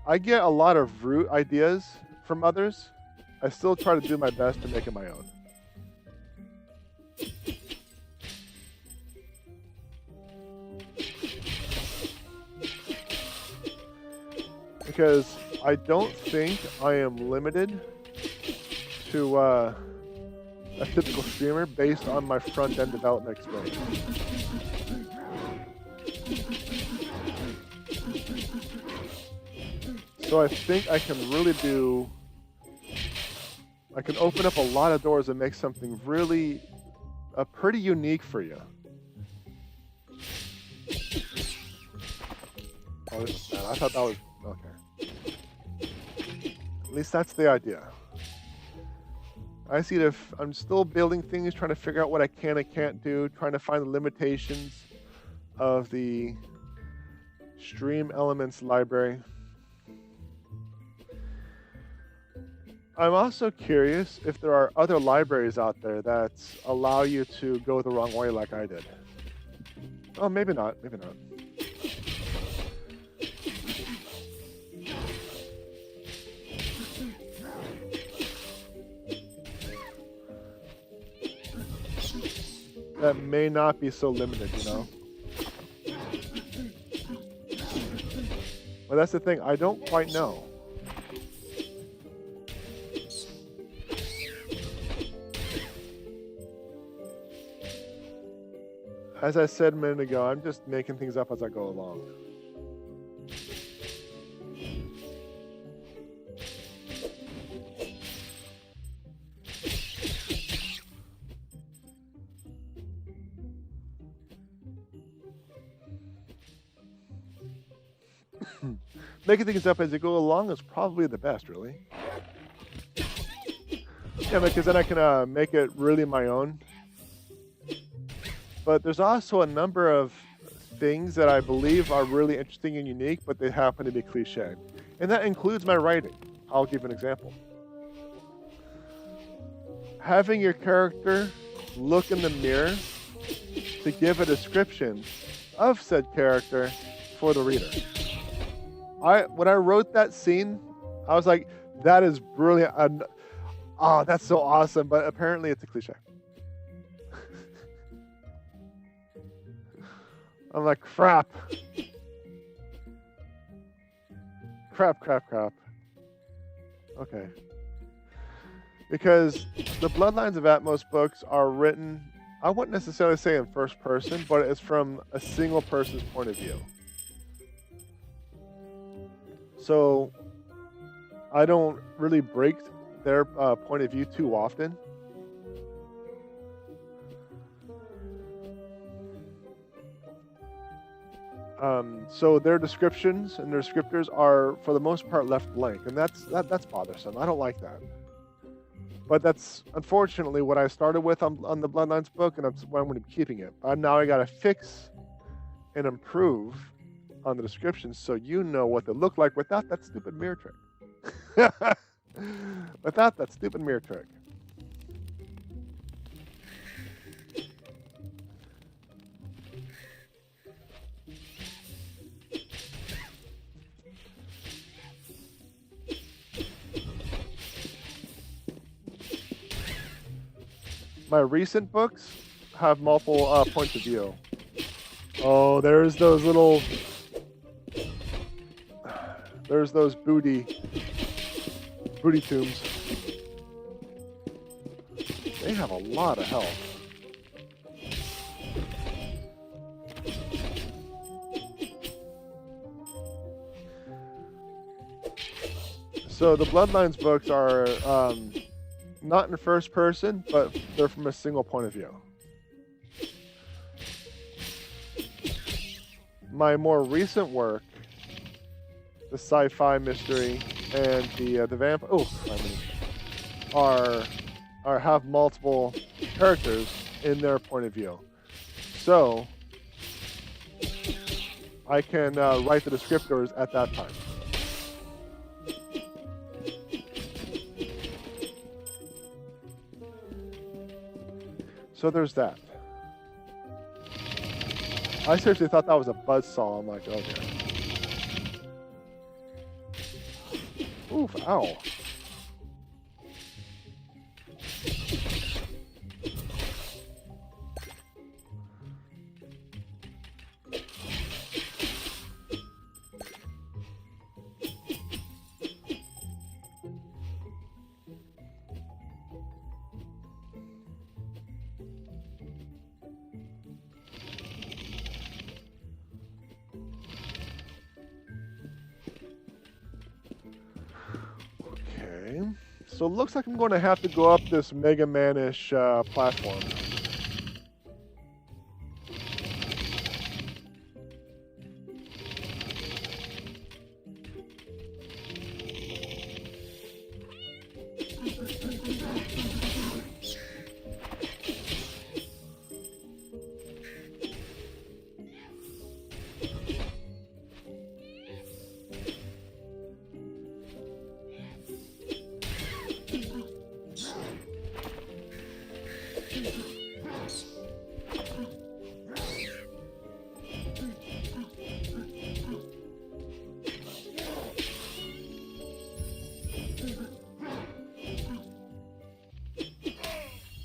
I get a lot of root ideas from others. I still try to do my best to make it my own. Because I don't think I am limited to a typical streamer based on my front-end development experience. So I think I can really I can open up a lot of doors and make something really pretty unique for you. Oh, this is bad. I thought that was okay. At least that's the idea. I see that I'm still building things, trying to figure out what I can and can't do, trying to find the limitations of the Stream Elements library. I'm also curious if there are other libraries out there that allow you to go the wrong way like I did. Oh, maybe not, maybe not. That may not be so limited, you know? Well, that's the thing, I don't quite know. As I said a minute ago, I'm just making things up as I go along. Making things up as you go along is probably the best, really. Yeah, because then I can make it really my own. But there's also a number of things that I believe are really interesting and unique, but they happen to be cliche. And that includes my writing. I'll give an example. Having your character look in the mirror to give a description of said character for the reader. When I wrote that scene, I was like, that is brilliant. Oh, that's so awesome. But apparently it's a cliche. I'm like, crap. Crap. Okay. Because the Bloodlines of Atmos books are written, I wouldn't necessarily say in first person, but it's from a single person's point of view. So I don't really break their point of view too often. So their descriptions and their descriptors are, for the most part, left blank, and that's bothersome. I don't like that. But that's unfortunately what I started with on the Bloodlines book, and that's why I'm going to be keeping it. Now I got to fix and improve on the descriptions so you know what they look like without that stupid mirror trick. Without that stupid mirror trick. My recent books have multiple points of view. Oh, there's those little... There's those booty tombs. They have a lot of health. So the Bloodlines books are not in first person, but they're from a single point of view. My more recent work, the sci-fi mystery and the vampire, are have multiple characters in their point of view. So I can write the descriptors at that time. So there's that. I seriously thought that was a buzzsaw. I'm like, oh dear. Oof, ow. So it looks like I'm going to have to go up this Mega Man-ish platform.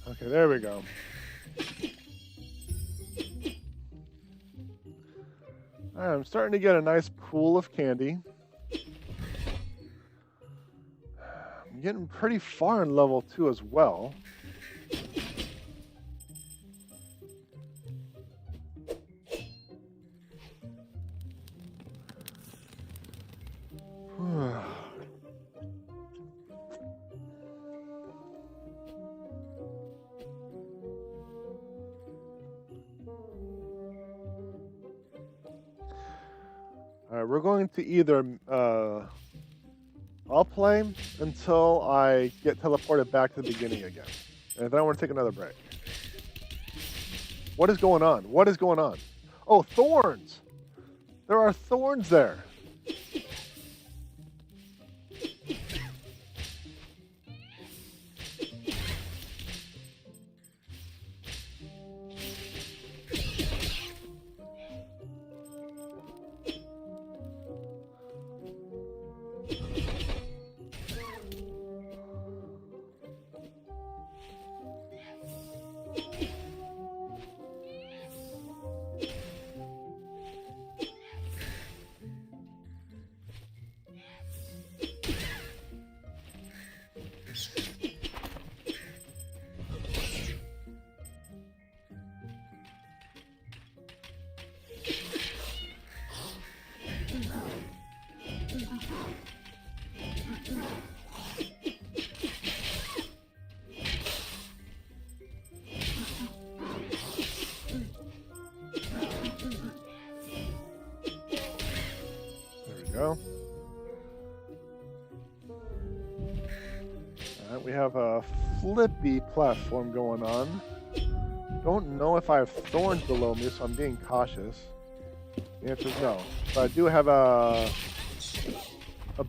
Okay, there we go. All right, I'm starting to get a nice pool of candy. I'm getting pretty far in level 2 as well. Alright, we're going to either, I'll play until I get teleported back to the beginning again. And then I want to take another break. What is going on? What is going on? Oh, thorns! There are thorns there! We have a flippy platform going on. Don't know if I have thorns below me, so I'm being cautious. The answer is no. But I do have a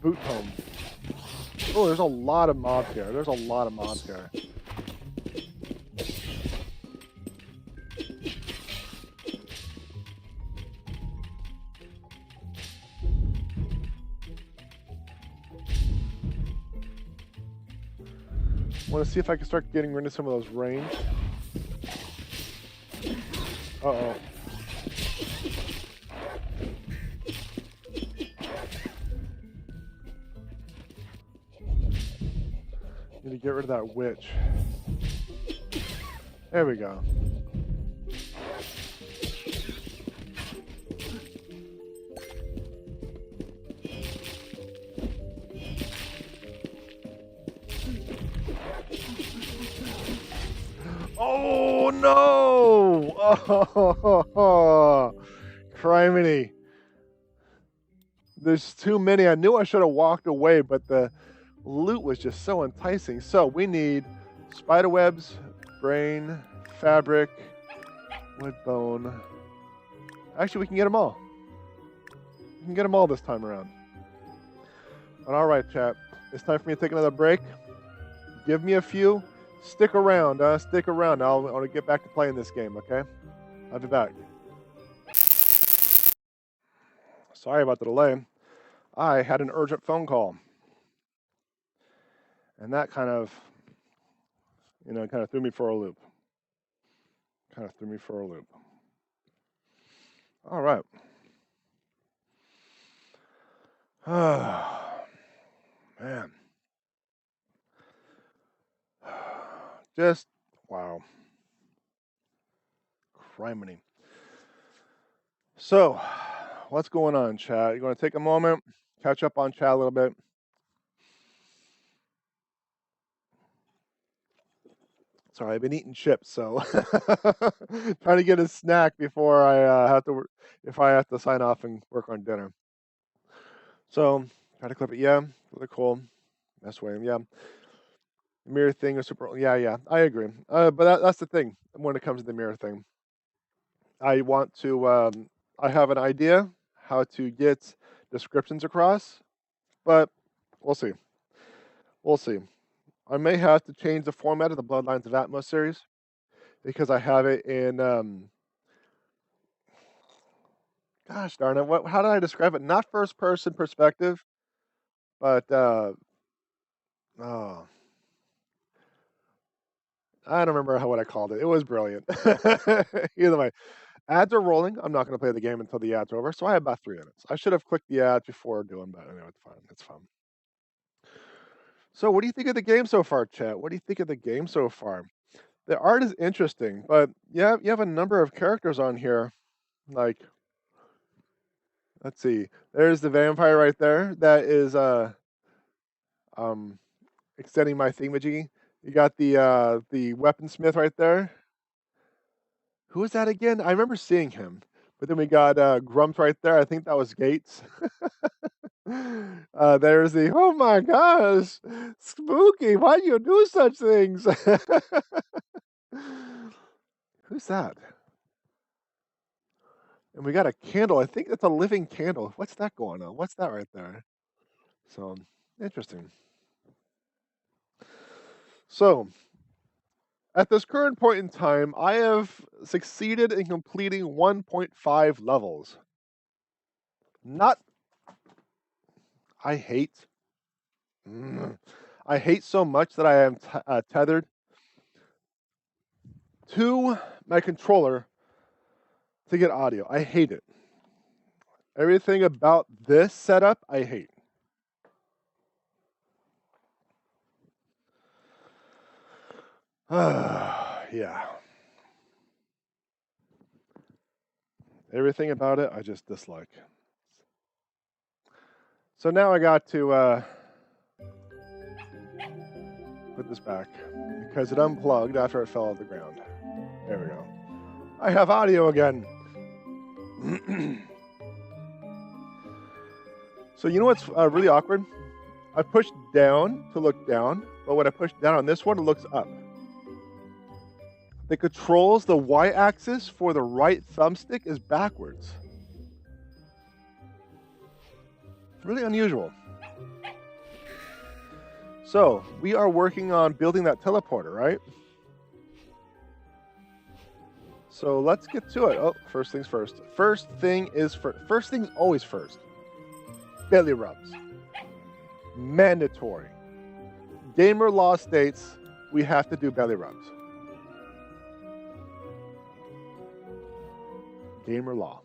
boot home. Oh, there's a lot of mobs here. There's a lot of mobs here. I want to see if I can start getting rid of some of those ranged. Uh-oh. Need to get rid of that witch. There we go. Oh no! Oh, criminy. There's too many. I knew I should have walked away, but the loot was just so enticing. So we need spider webs, brain, fabric, wood bone. Actually, we can get them all. We can get them all this time around. But all right, chat. It's time for me to take another break. Give me a few. Stick around. Stick around. I want to get back to playing this game, okay? I'll be back. Sorry about the delay. I had an urgent phone call. And that kind of threw me for a loop. All right. Man. Just, wow. Criminy. So, what's going on, chat? You want to take a moment, catch up on chat a little bit? Sorry, I've been eating chips, so trying to get a snack before I if I have to sign off and work on dinner. So, try to clip it. Yeah, really cool. Best way. Yeah. The mirror thing is super. Yeah, I agree. But that's the thing when it comes to the mirror thing. I want to. I have an idea how to get descriptions across, but we'll see. We'll see. I may have to change the format of the Bloodlines of Atmos series because I have it in. Gosh darn it! How did I describe it? Not first-person perspective, but oh, I don't remember what I called it. It was brilliant. Either way, ads are rolling. I'm not going to play the game until the ads are over, so I have about 3 minutes. I should have clicked the ads before doing, but anyway, it's fine. It's fun. So, what do you think of the game so far, chat? What do you think of the game so far? The art is interesting, but yeah, you have a number of characters on here. Like, let's see. There's the vampire right there. That is extending my thingamajiggy. You got the weaponsmith right there. Who is that again? I remember seeing him. But then we got Grumps right there. I think that was Gates. There's the, oh my gosh, spooky. Why do you do such things? Who's that? And we got a candle. I think it's a living candle. What's that going on? What's that right there? So, interesting. So, at this current point in time, I have succeeded in completing 1.5 levels. I hate so much that I am tethered to my controller to get audio. I hate it. Everything about this setup, I hate. Yeah. Everything about it, I just dislike. So now I got to put this back because it unplugged after it fell off the ground. There we go. I have audio again. So you know what's really awkward? I pushed down to look down, but when I push down on this one, it looks up. The controls, the Y-axis for the right thumbstick is backwards. It's really unusual. So, we are working on building that teleporter, right? So let's get to it. Oh, first things first. First thing is first thing's always first. Belly rubs. Mandatory. Gamer law states we have to do belly rubs. Gamer law.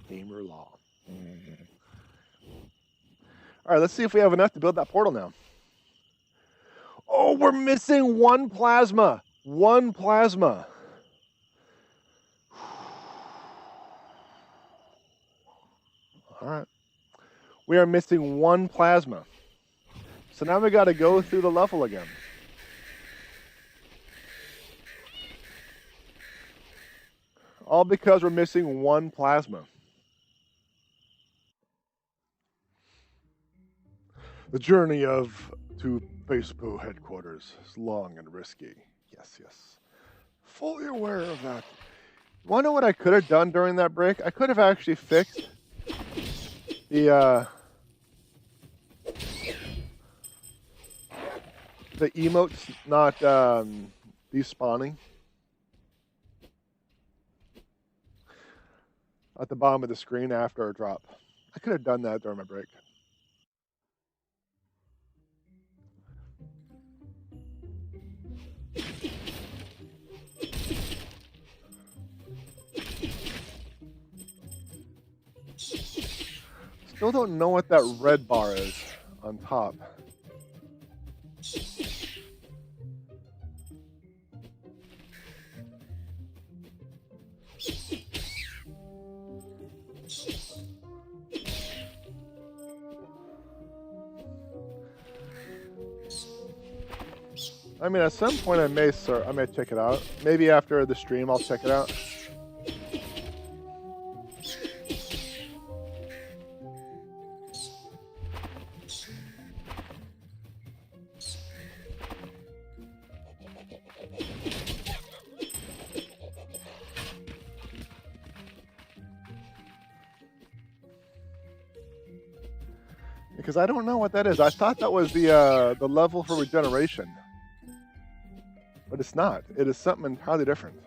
Gamer law. All right, let's see if we have enough to build that portal now. Oh, we're missing one plasma. One plasma. All right. We are missing one plasma. So now we got to go through the level again. All because we're missing one plasma. The journey to Facebook headquarters is long and risky. Yes, yes. Fully aware of that. Want to know what I could have done during that break? I could have actually fixed the emotes not despawning at the bottom of the screen after a drop. I could have done that during my break. Still don't know what that red bar is on top. I mean, at some point I may check it out. Maybe after the stream I'll check it out. Because I don't know what that is. I thought that was the level for regeneration. But it's not. It is something entirely different.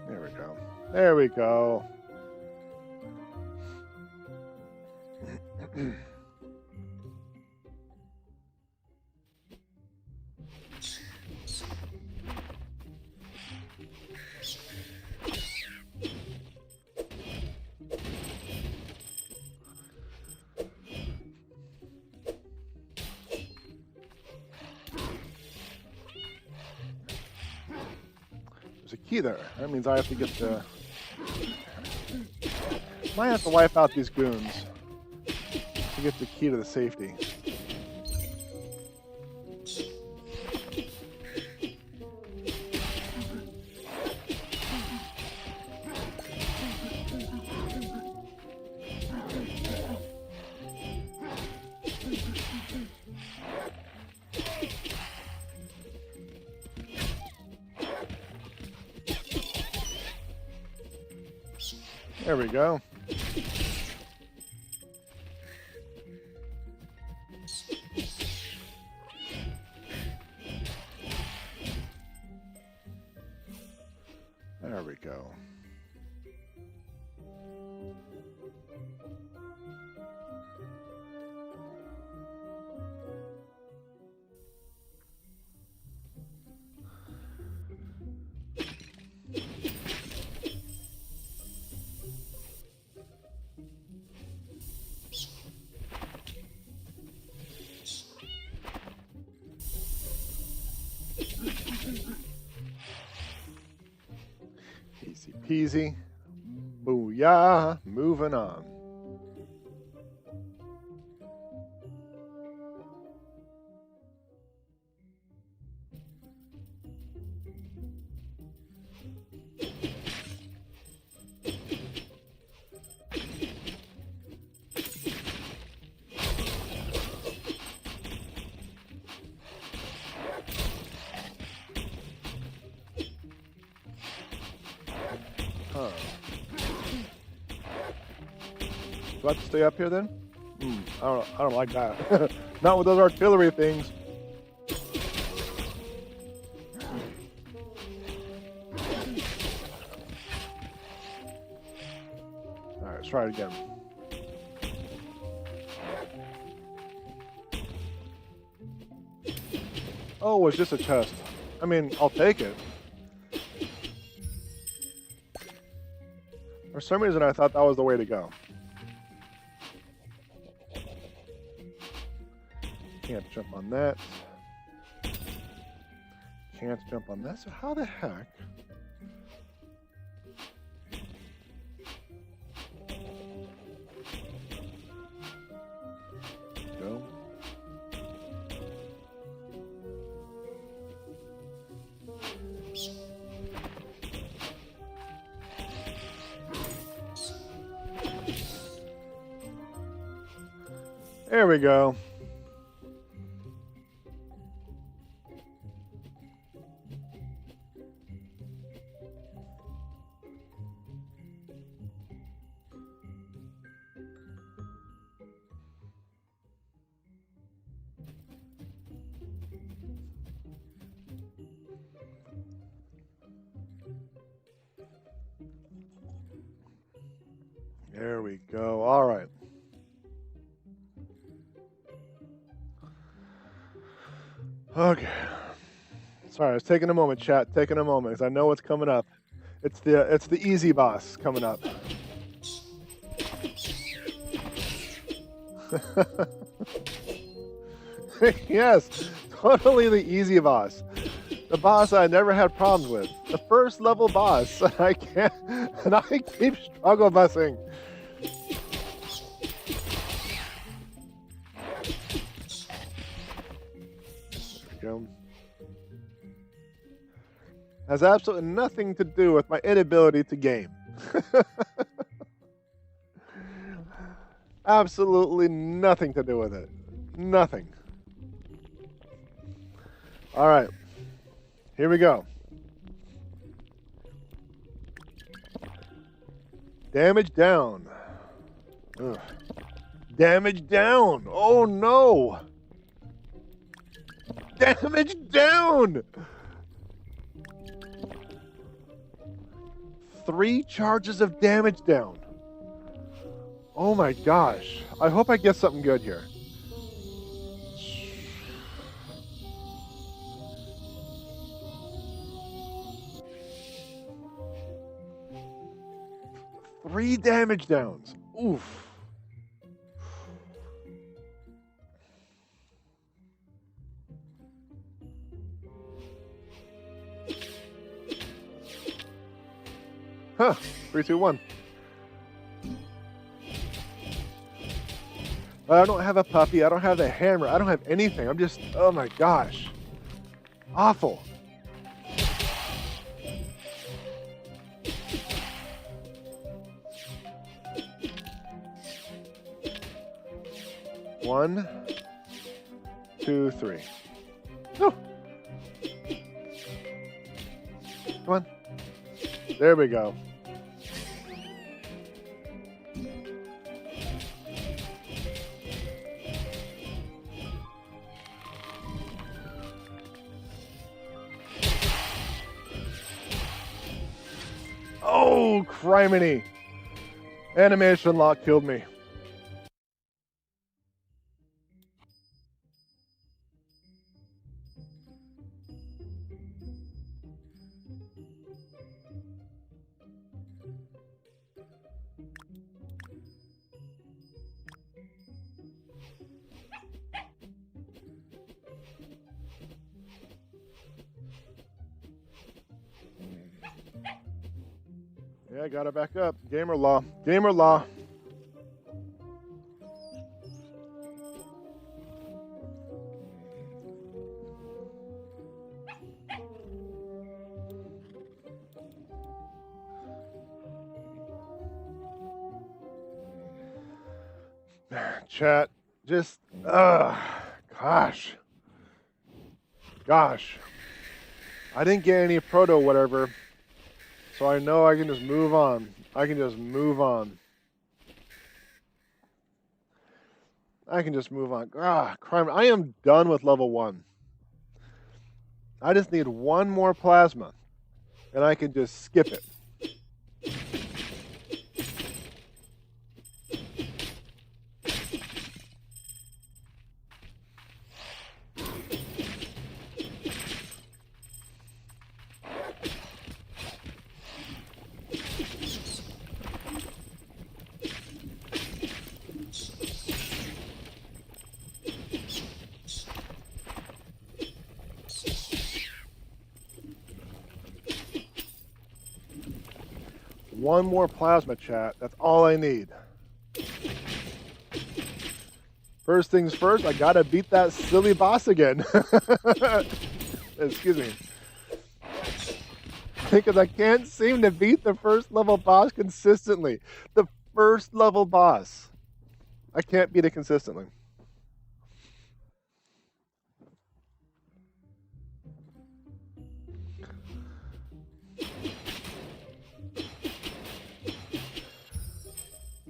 There we go. There we go. There's a key there. That means I have to get the... Might have to wipe out these goons to get the key to the safety. There we go. There we go. Easy peasy. Booyah. Moving on. Do I have to stay up here then? I don't like that. Not with those artillery things. All right, let's try it again. Oh, it's just a chest. I mean, I'll take it. For some reason, I thought that was the way to go. Can't jump on that. Can't jump on that. So how the heck? Go. There we go. There we go. All right. Okay. Sorry, I was taking a moment, chat. Taking a moment because I know what's coming up. It's the easy boss coming up. Yes, totally the easy boss. The boss I never had problems with. The first level boss. I can't, and I keep struggle busing. There we go. Has absolutely nothing to do with my inability to game. Absolutely nothing to do with it. Nothing. All right. Here we go. Damage down. Ugh. Damage down. Oh no. Damage down. 3 charges of damage down. Oh my gosh. I hope I get something good here. Three damage downs. Oof. Huh. 3, 2, 1. I don't have a puppy. I don't have the hammer. I don't have anything. I'm just, oh my gosh. Awful. One, 2, 3. No. Come on. There we go. Oh, criminy. Animation lock killed me. Yeah, got it back up. Gamer law. Gamer law. Chat, just, gosh. I didn't get any proto whatever, so I know I can just move on. I can just move on. I can just move on. Ah, crime. I am done with level 1. I just need one more plasma, and I can just skip it. One more plasma, chat. That's all I need. First things first, I gotta beat that silly boss again. Excuse me. Because I can't seem to beat the first level boss consistently. The first level boss. I can't beat it consistently.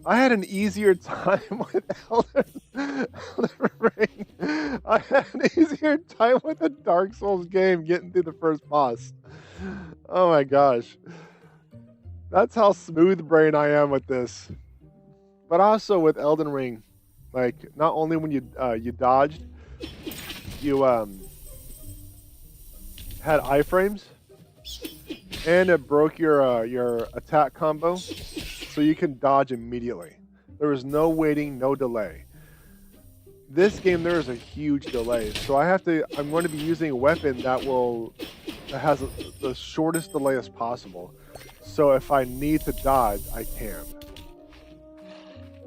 I had an easier time with Elden Ring. I had an easier time with the Dark Souls game getting through the first boss. Oh my gosh. That's how smooth brain I am with this. But also with Elden Ring, like not only when you dodged, you had iframes, and it broke your attack combo, so you can dodge immediately. There was no waiting, no delay. This game there is a huge delay, so I'm going to be using a weapon that has the shortest delay as possible. So if I need to dodge, I can.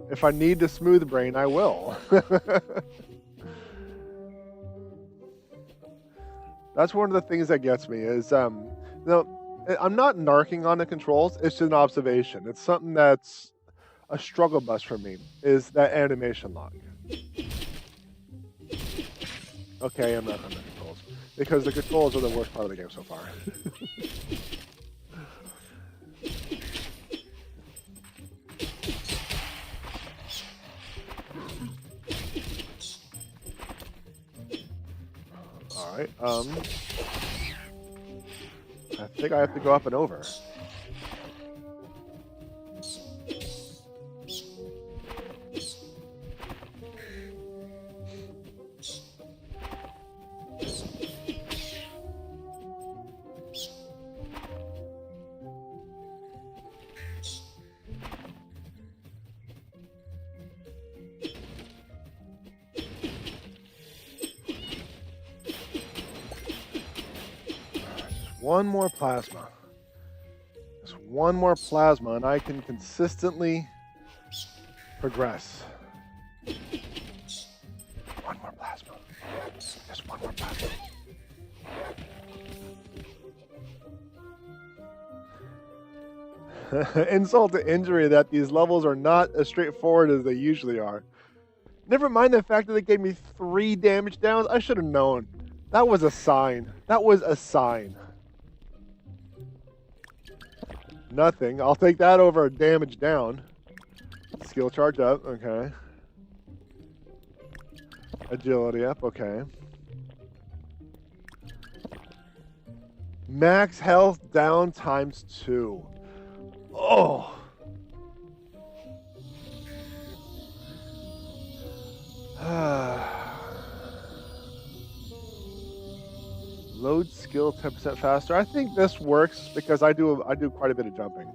If I need to smooth brain, I will. That's one of the things that gets me is I'm not narking on the controls. It's just an observation. It's something that's a struggle bus for me, is that animation lock. Okay, I'm not on the controls, because the controls are the worst part of the game so far. Alright, I think I have to go up and over. One more plasma. Just one more plasma, and I can consistently progress. One more plasma. Just one more plasma. Insult to injury that these levels are not as straightforward as they usually are. Never mind the fact that they gave me 3 damage downs. I should have known. That was a sign. That was a sign. Nothing. I'll take that over a damage down. Skill charge up. Okay. Agility up. Okay. Max health down ×2. Oh. Load skill 10% faster. I think this works because I do quite a bit of jumping.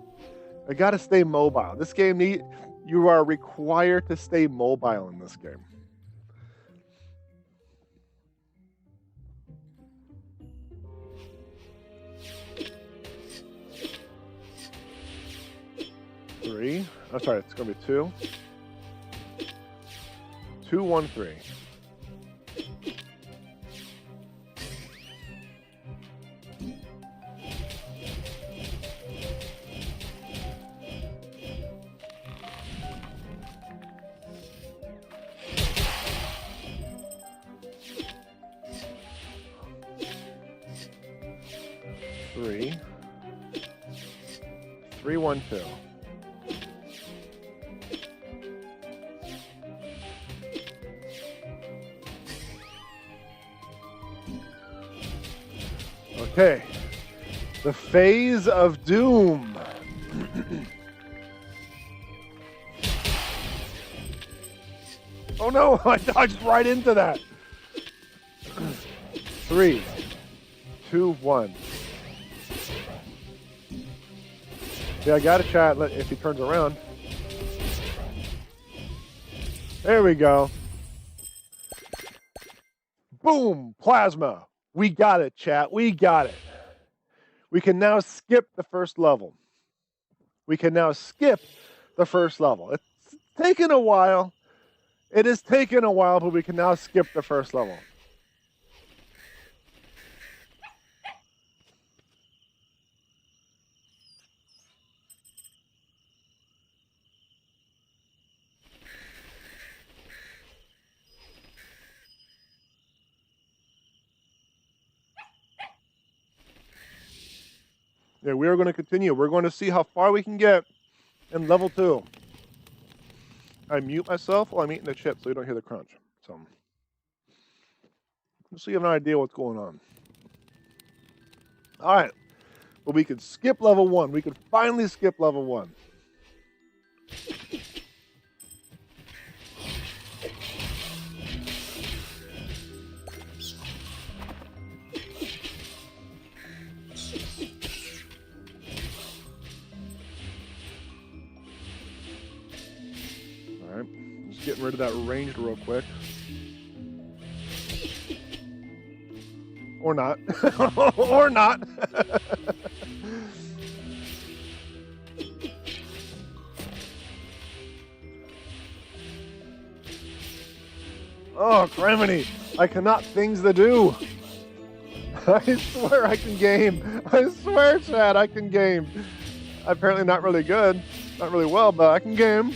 I gotta stay mobile. This game you are required to stay mobile in this game. Three. Oh, sorry, it's gonna be 2. 2, 1, 3. Three. 3, 1, 2. Okay. The phase of doom. Oh no, I dodged right into that. 3, 2, 1. Yeah, I got a shot if he turns around. There we go. Boom, plasma. We got it, chat. We got it. We can now skip the first level. We can now skip the first level. It's taken a while. It has taken a while, but we can now skip the first level. Yeah, we are going to continue. We're going to see how far we can get in level 2. I mute myself while I'm eating the chips so you don't hear the crunch. So you have an idea what's going on. All right. But we could skip level 1. We could finally skip level 1. All right. Just getting rid of that ranged real quick. Or not. Or not. Oh, criminy. I cannot things to do. I swear I can game. I swear, Chad, I can game. Apparently not really good. Not really well, but I can game.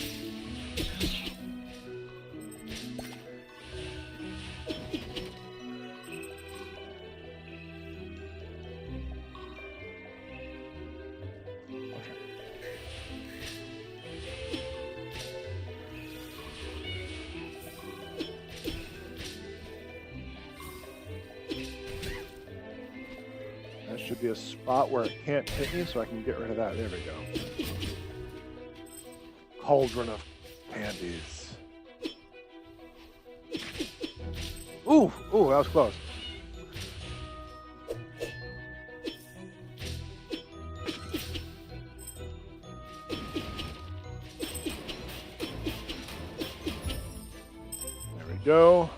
Should be a spot where it can't hit me, so I can get rid of that. There we go. Cauldron of candies. Ooh, ooh, that was close. There we go.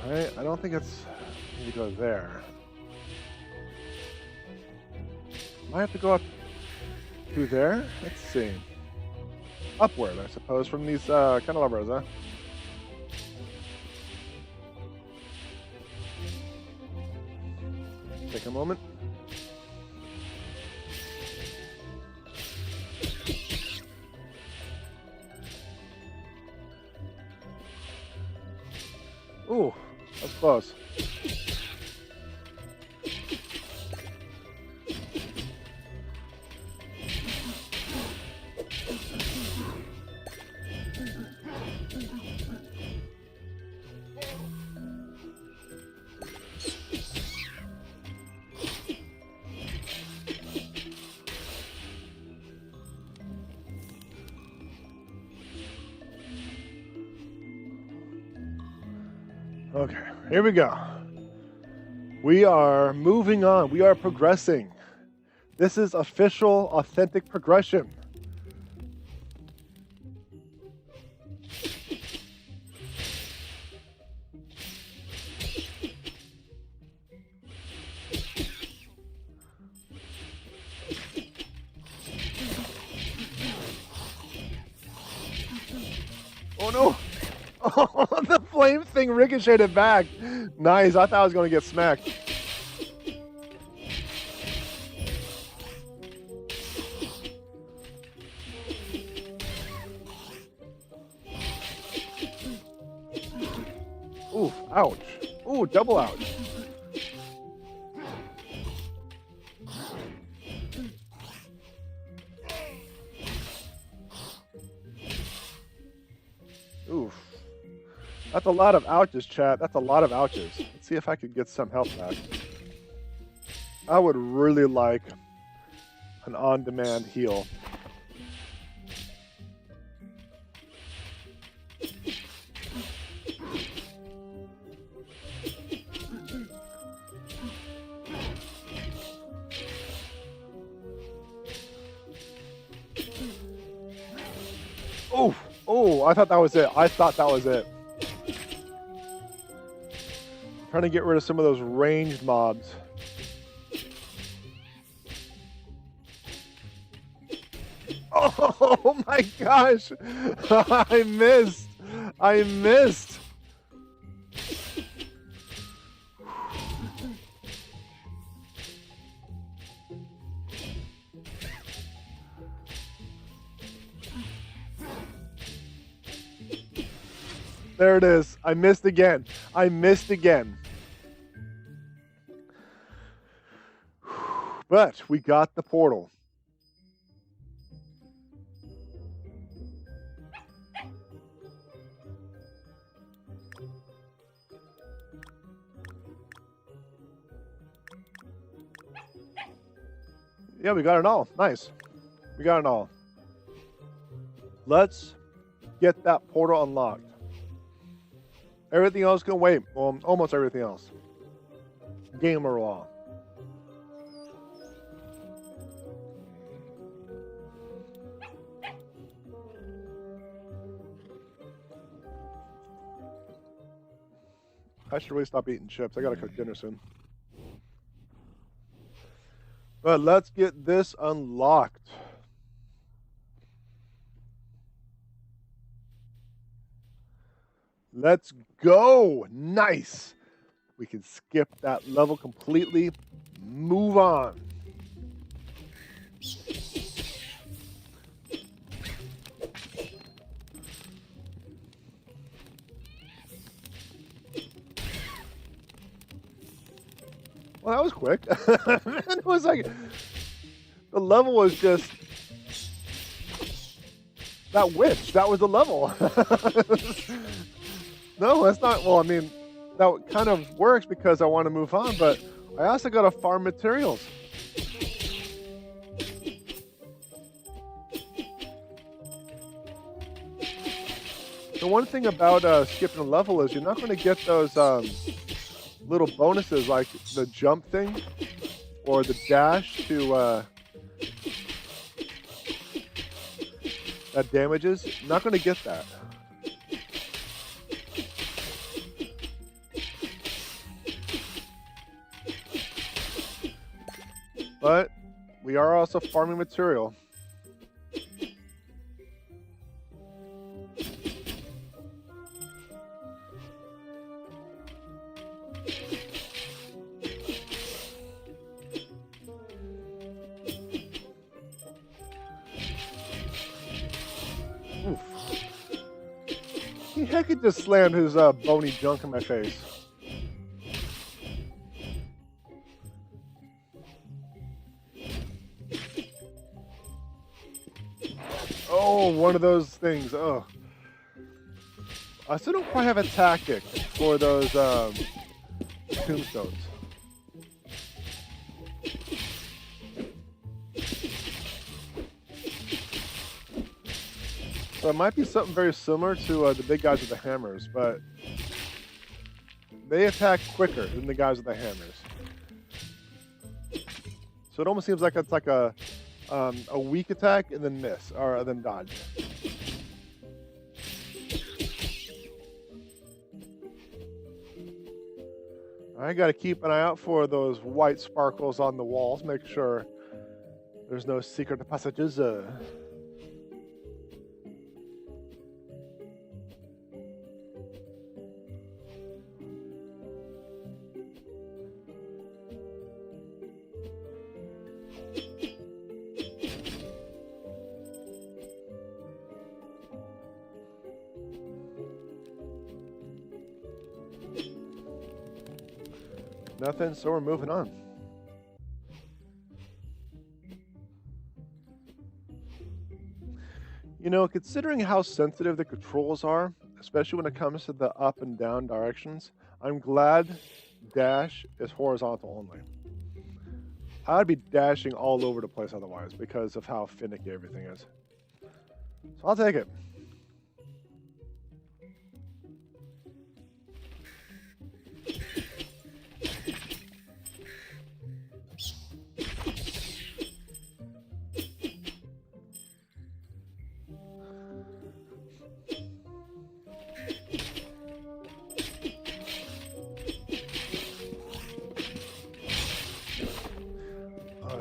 Alright, I don't think it's I need to go there. Might have to go up to there. Let's see. Upward, I suppose, from these candelabras, huh? Take a moment. Ooh, that's close. Okay, here we go. We are moving on. We are progressing. This is official, authentic progression. Oh no! Oh, the flame thing ricocheted back. Nice. I thought I was going to get smacked. Ooh, ouch. Ooh, double ouch. That's a lot of ouches, chat. That's a lot of ouches. Let's see if I could get some health back. I would really like an on-demand heal. Oh, oh, I thought that was it. I thought that was it. Trying to get rid of some of those ranged mobs. Oh my gosh! I missed! I missed! There it is. I missed again. I missed again. But we got the portal. Yeah, we got it all. Nice. We got it all. Let's get that portal unlocked. Everything else can wait. Well, almost everything else. Gamer law. I should really stop eating chips. I gotta cook dinner soon. But let's get this unlocked. Let's go. Nice. We can skip that level completely. Move on. Well, that was quick. It was like the level was just that witch. That was the level. No, that's not. Well, I mean, that kind of works because I want to move on, but I also got to farm materials. The one thing about skipping a level is you're not going to get those little bonuses like the jump thing or the dash to that damages. Not going to get that. But we are also farming material. Oof. He heck could just slam his bony junk in my face. Oh, one of those things. Oh, I still don't quite have a tactic for those tombstones. So it might be something very similar to the big guys with the hammers, but they attack quicker than the guys with the hammers. So it almost seems like it's like a weak attack and then miss, or then dodge. I got to keep an eye out for those white sparkles on the walls. Make sure there's no secret passages. Nothing, so we're moving on. You know, considering how sensitive the controls are, especially when it comes to the up and down directions. I'm glad dash is horizontal only. I'd be dashing all over the place otherwise because of how finicky everything is. So I'll take it.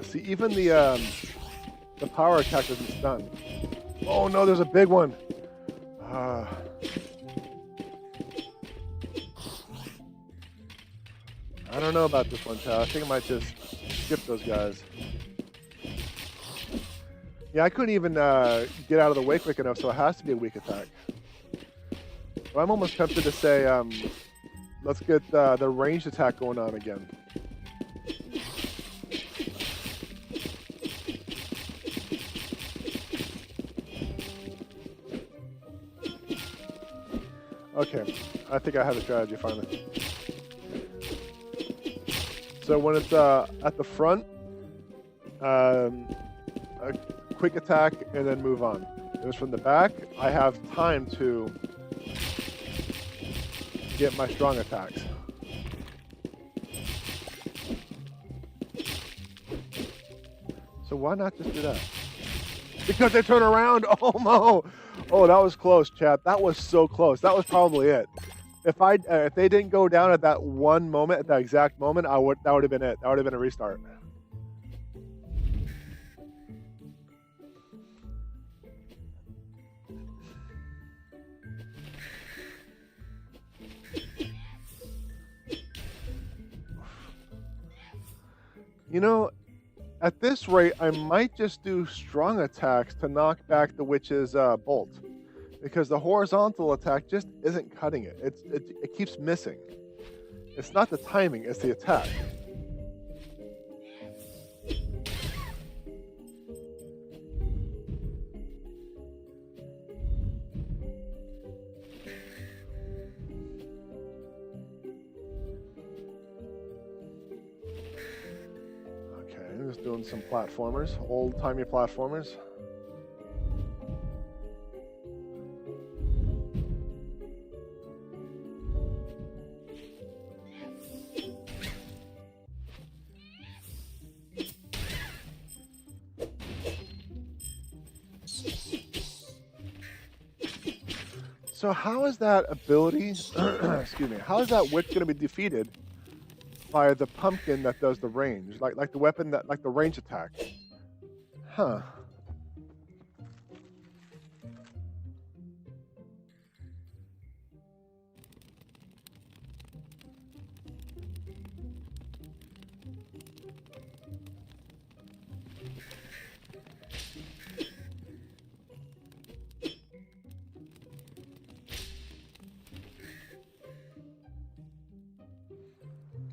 See, even the power attack doesn't stun. Oh no, there's a big one. I don't know about this one, Chad. I think I might just skip those guys. Yeah, I couldn't even get out of the way quick enough, so it has to be a weak attack. But I'm almost tempted to say, let's get the ranged attack going on again. Okay, I think I have a strategy finally. So when it's at the front, a quick attack and then move on. If it's from the back, I have time to get my strong attacks. So why not just do that? Because they turn around. Oh no! Oh, that was close, chat. That was so close. That was probably it. If they didn't go down at that one moment, at that exact moment, that would have been it. That would have been a restart. You know, at this rate, I might just do strong attacks to knock back the witch's bolt. Because the horizontal attack just isn't cutting it. It keeps missing. It's not the timing, it's the attack. Okay, I'm just doing some platformers, old-timey platformers. So how is that ability, excuse me, how is that witch going to be defeated by the pumpkin that does the range? Like the weapon that, like the range attack? Huh.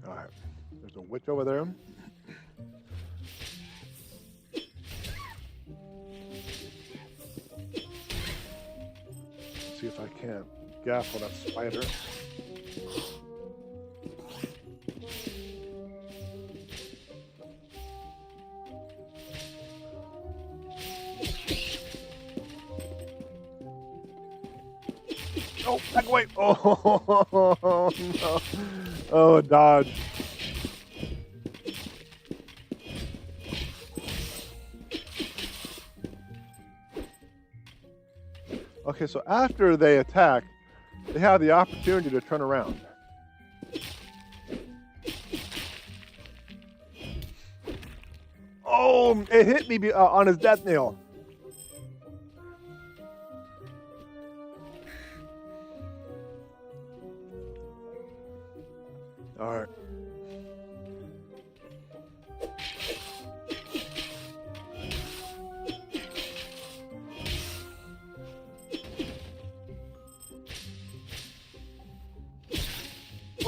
All right, there's a witch over there. Let's see if I can't gaffle that spider. Oh, back away! Oh no! Oh, dodge. Okay, so after they attack, they have the opportunity to turn around. Oh, it hit me on his death nail. All right.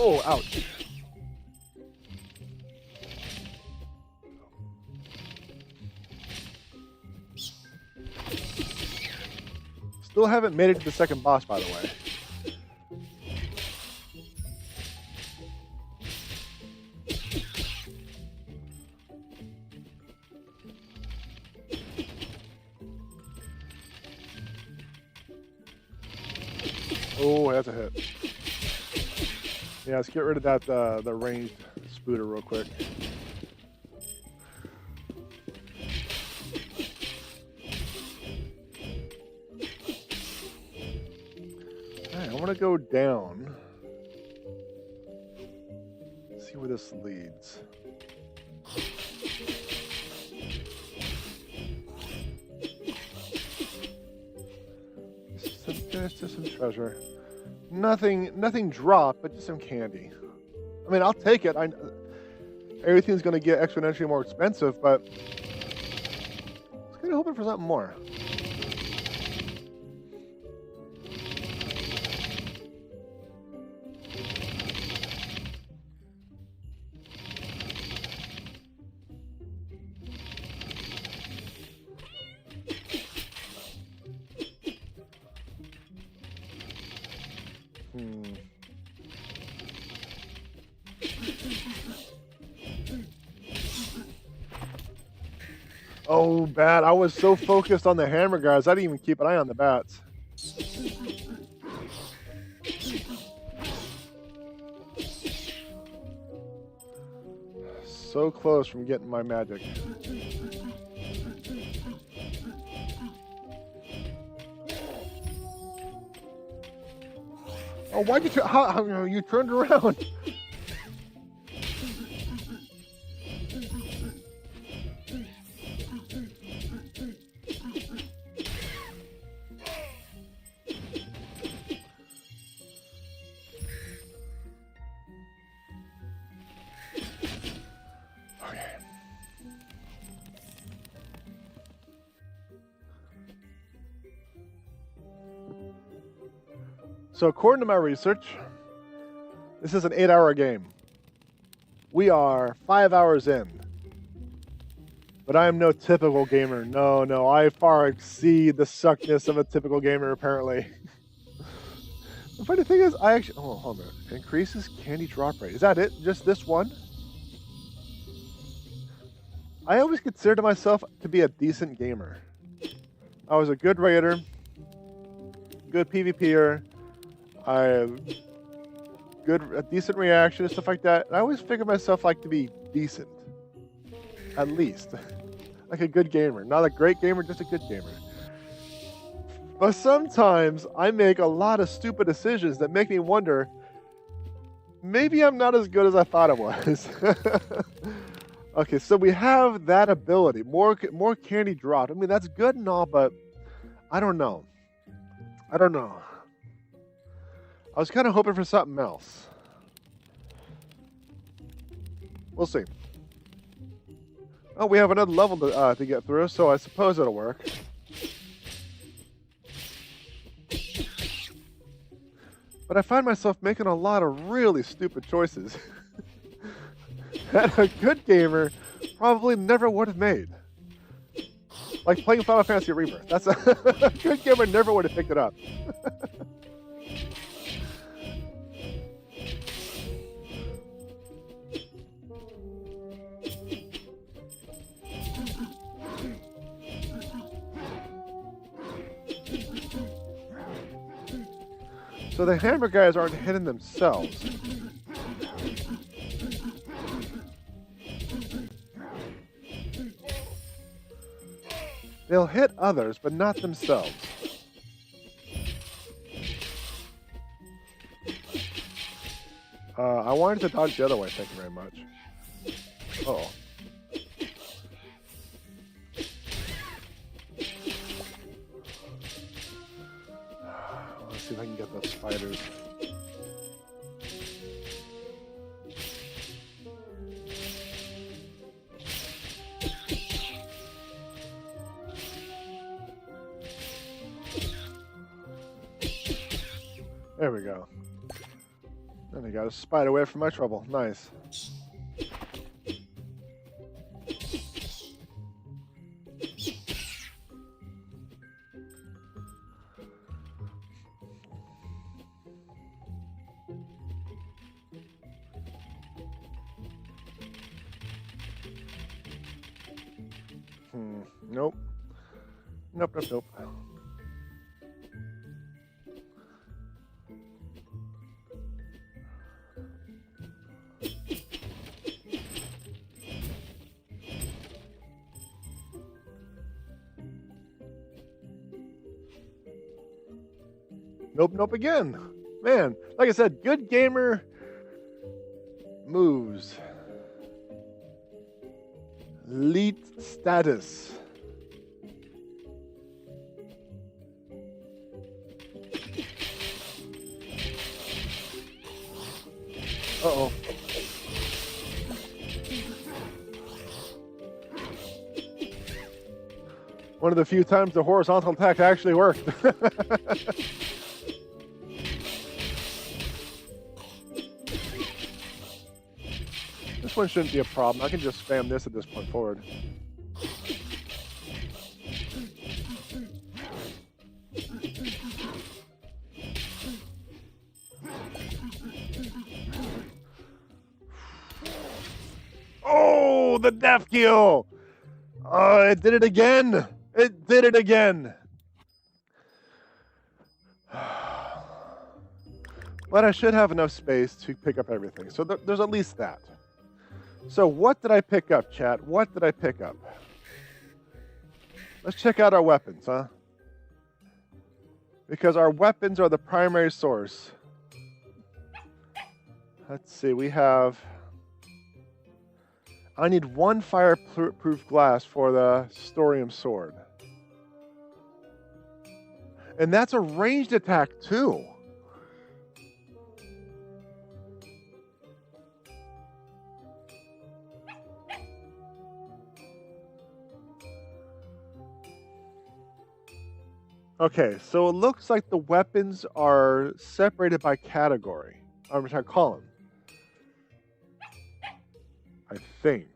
Oh, ouch. Still haven't made it to the second boss, by the way. Oh, that's a hit. Yeah, let's get rid of that the ranged spooter real quick. Alright, I want to go down. See where this leads. Just some treasure. Nothing dropped, but just some candy. I mean, I'll take it. Everything's going to get exponentially more expensive, but I was kind of hoping for something more. Oh, bad. I was so focused on the hammer guys, I didn't even keep an eye on the bats. So close from getting my magic. Oh, why'd you how you turned around? So according to my research, this is an 8-hour game. We are 5 hours in. But I am no typical gamer. No, I far exceed the suckness of a typical gamer, apparently. The funny thing is, I actually... Oh, hold on. Increases candy drop rate. Is that it? Just this one? I always considered myself to be a decent gamer. I was a good raider, good PvPer, a decent reaction and stuff like that. I always figured myself like to be decent, at least, like a good gamer. Not a great gamer, just a good gamer. But sometimes I make a lot of stupid decisions that make me wonder, maybe I'm not as good as I thought I was. Okay, so we have that ability, more candy dropped. I mean, that's good and all, but I don't know. I was kind of hoping for something else. We'll see. Oh, we have another level to get through, so I suppose it'll work. But I find myself making a lot of really stupid choices that a good gamer probably never would have made. Like playing Final Fantasy Rebirth. That's a good gamer never would have picked it up. So the hammer guys aren't hitting themselves. They'll hit others, but not themselves. I wanted to dodge the other way, thank you very much. Uh-oh. Let's see if I can get those spiders. There we go. And I got a spider away from my trouble. Nice. Nope. Nope. Nope, nope again. Man, like I said, good gamer moves. Elite status. Uh-oh. One of the few times the horizontal attack actually worked. This one shouldn't be a problem. I can just spam this at this point forward. Oh, the death kill! Oh, it did it again! It did it again! But I should have enough space to pick up everything. So there's at least that. So what did I pick up, chat? What did I pick up? Let's check out our weapons, huh? Because our weapons are the primary source. Let's see, we have... I need 1 fireproof glass for the Storium sword. And that's a ranged attack too. Okay, so it looks like the weapons are separated by category. I'm going to call them. I think.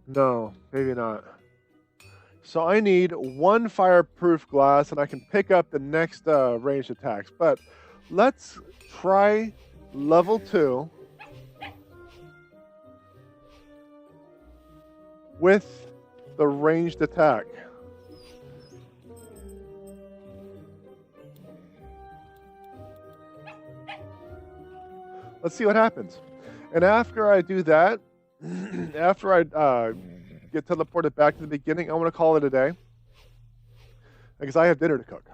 No, maybe not. So I need 1 fireproof glass, and I can pick up the next ranged attacks. But let's try level 2 with the ranged attack. Let's see what happens. And after I do that, after I get teleported back to the beginning, I'm going to call it a day. Because I have dinner to cook.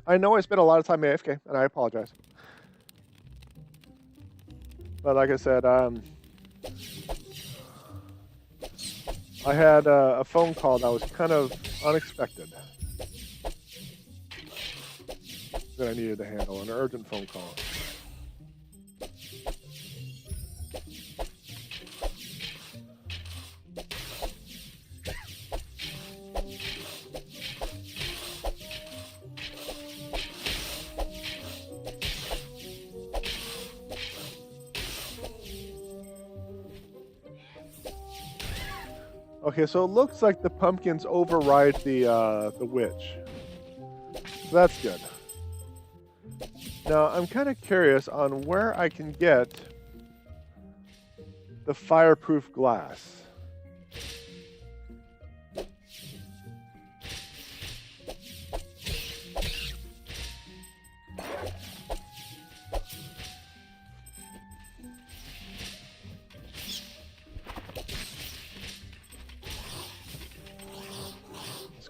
I know I spent a lot of time AFK, and I apologize. But like I said, I had a phone call that was kind of unexpected that I needed to handle, an urgent phone call. Okay, so it looks like the pumpkins override the witch. So that's good. Now, I'm kind of curious on where I can get the fireproof glass.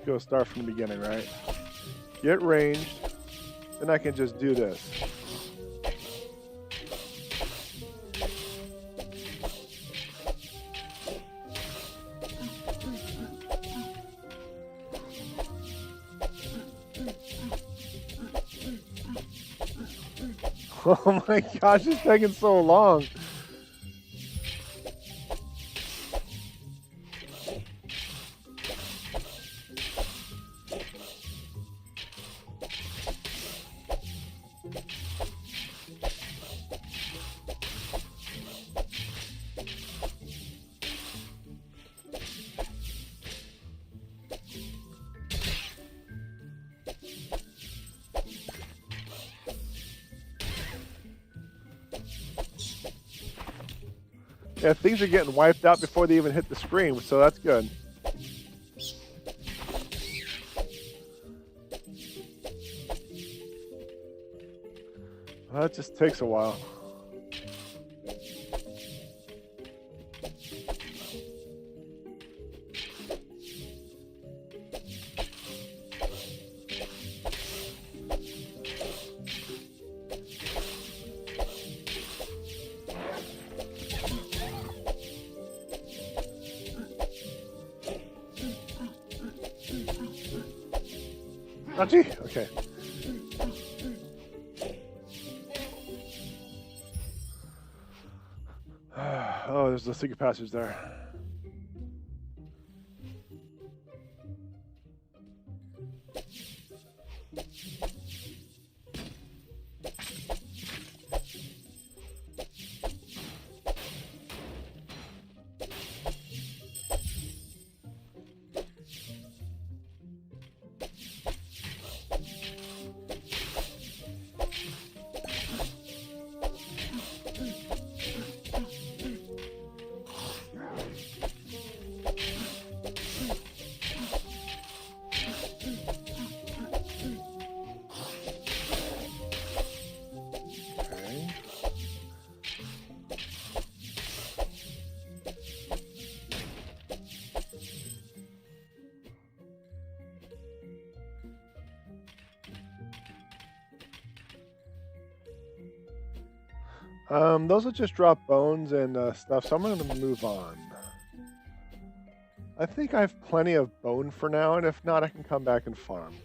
Go start from the beginning, right? Get ranged, then I can just do this. Oh my gosh, it's taking so long. Yeah, things are getting wiped out before they even hit the screen, so that's good. Well, that just takes a while. Raji! Okay. Oh, there's the secret passage there. Those will just drop bones and stuff, so I'm going to move on. I think I have plenty of bone for now, and if not, I can come back and farm.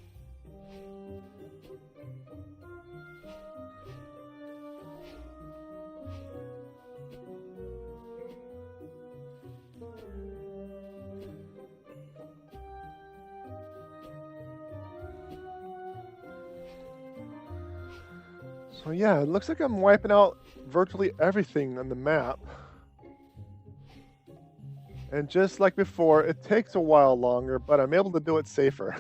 So yeah, it looks like I'm wiping out virtually everything on the map. And just like before, it takes a while longer, but I'm able to do it safer.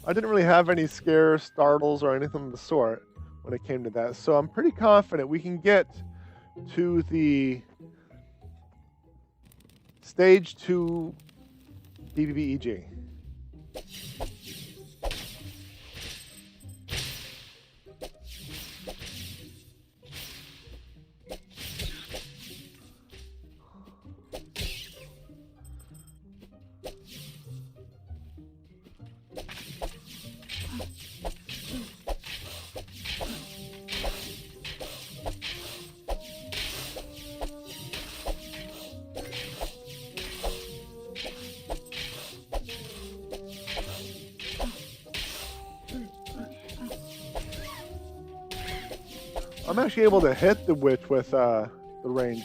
I didn't really have any scares, startles, or anything of the sort when it came to that. So I'm pretty confident we can get to the stage 2 BBBEG. I'm actually able to hit the witch with the range.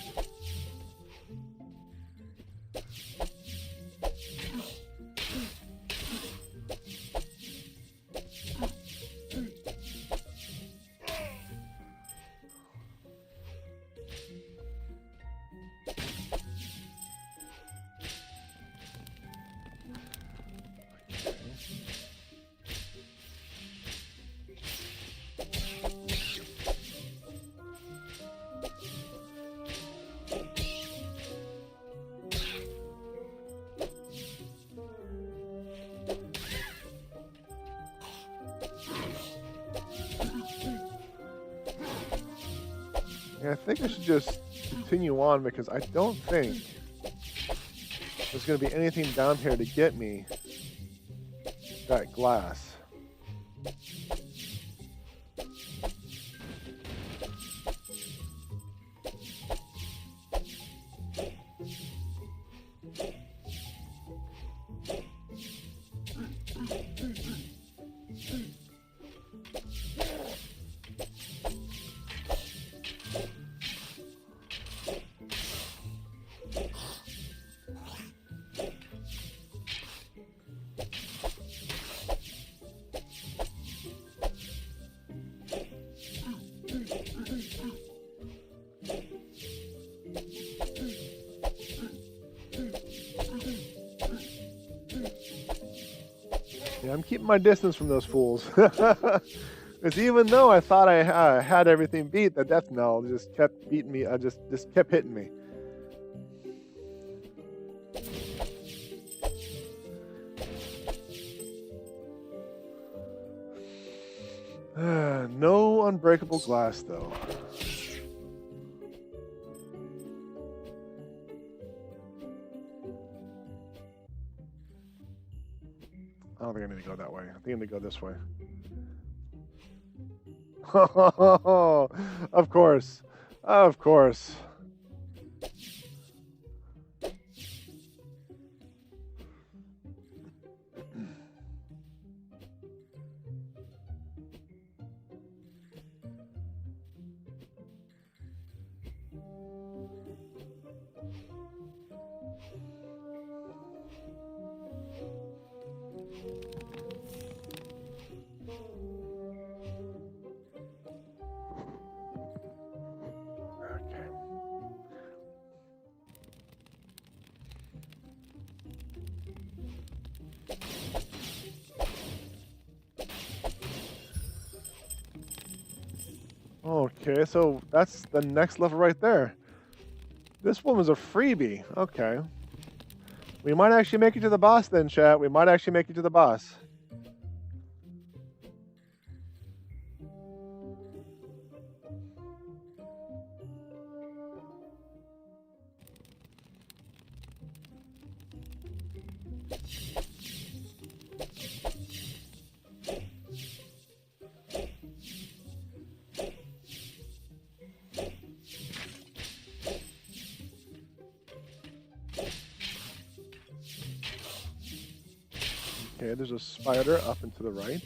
Yeah, I think I should just continue on because I don't think there's going to be anything down here to get me that glass. Yeah, I'm keeping my distance from those fools. Because even though I thought I had everything beat, the death knell just kept beating me. I just kept hitting me. No unbreakable glass, though. I don't think I need to go that way. I think I need to go this way. Of course. Of course. Okay, so that's the next level right there. This one was a freebie. Okay. We might actually make it to the boss then, chat. We might actually make it to the boss. Okay, there's a spider up and to the right.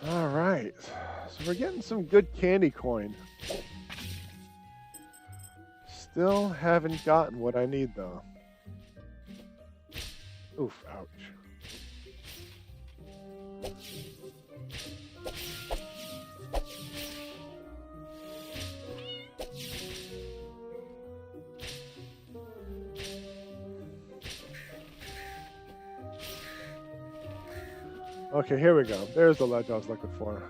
All right, so we're getting some good candy coin. Still haven't gotten what I need though. Oof, ouch. Okay, here we go. There's the ledge I was looking for.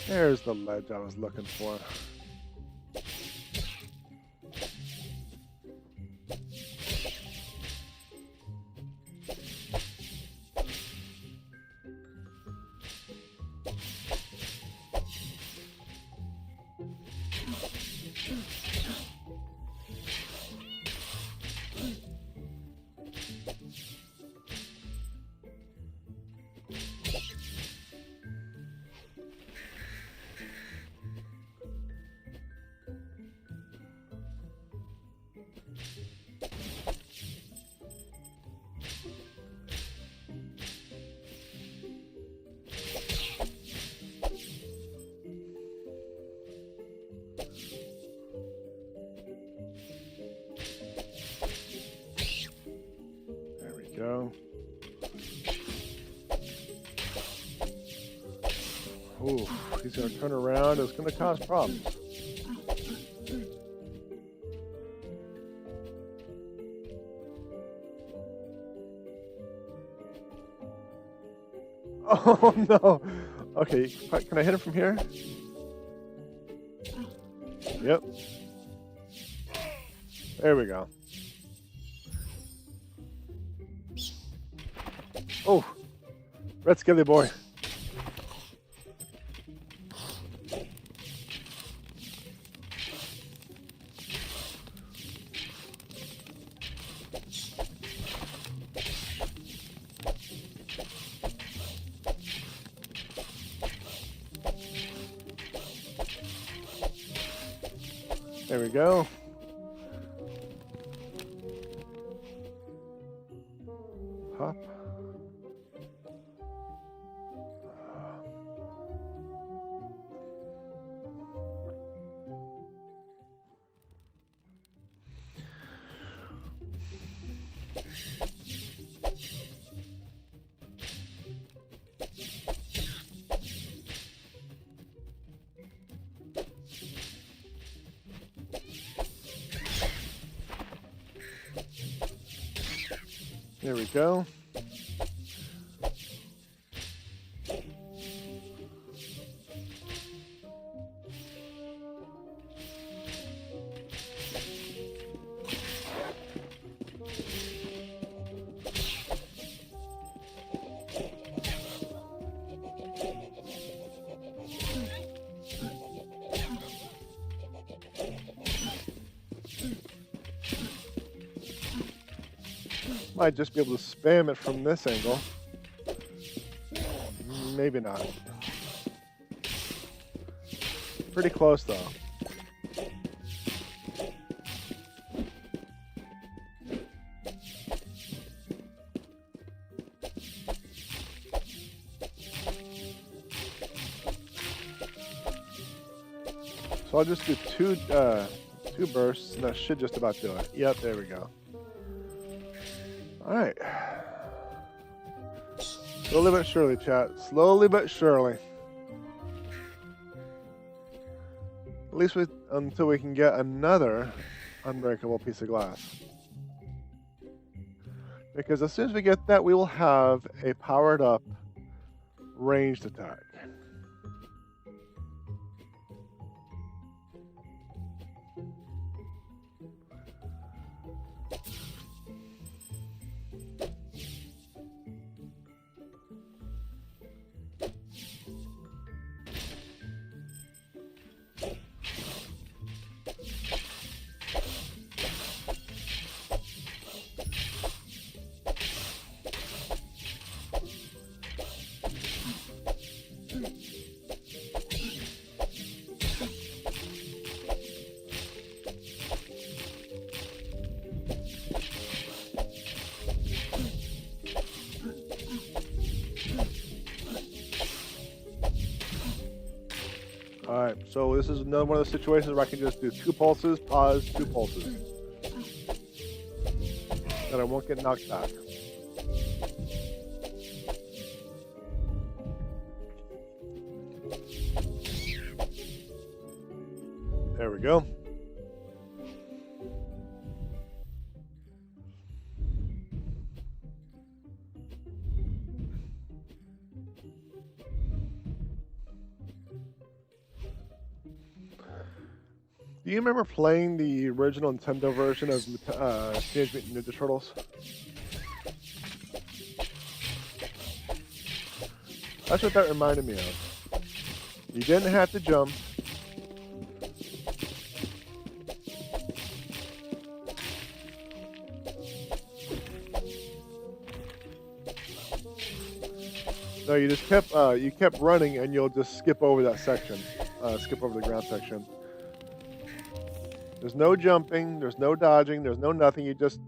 There's the ledge I was looking for. Go. Ooh, he's gonna turn around. It's gonna cause problems. Oh no. Okay, can I hit him from here? Yep. There we go. Oh, red skelly boy. There we go. Hop. There we go. Might just be able to spam it from this angle. Maybe not. Pretty close though. So I'll just do two bursts, and that should just about do it. Yep, there we go. All right. Slowly but surely, chat. Slowly but surely. At least until we can get another unbreakable piece of glass. Because as soon as we get that, we will have a powered up ranged attack. Alright, so this is another one of those situations where I can just do 2 pulses, pause, 2 pulses. And I won't get knocked back. There we go. Do you remember playing the original Nintendo version of Teenage Mutant Ninja Turtles? That's what that reminded me of. You didn't have to jump. No, you just kept running, and you'll just skip over that section, skip over the ground section. There's no jumping, there's no dodging, there's no nothing. You just,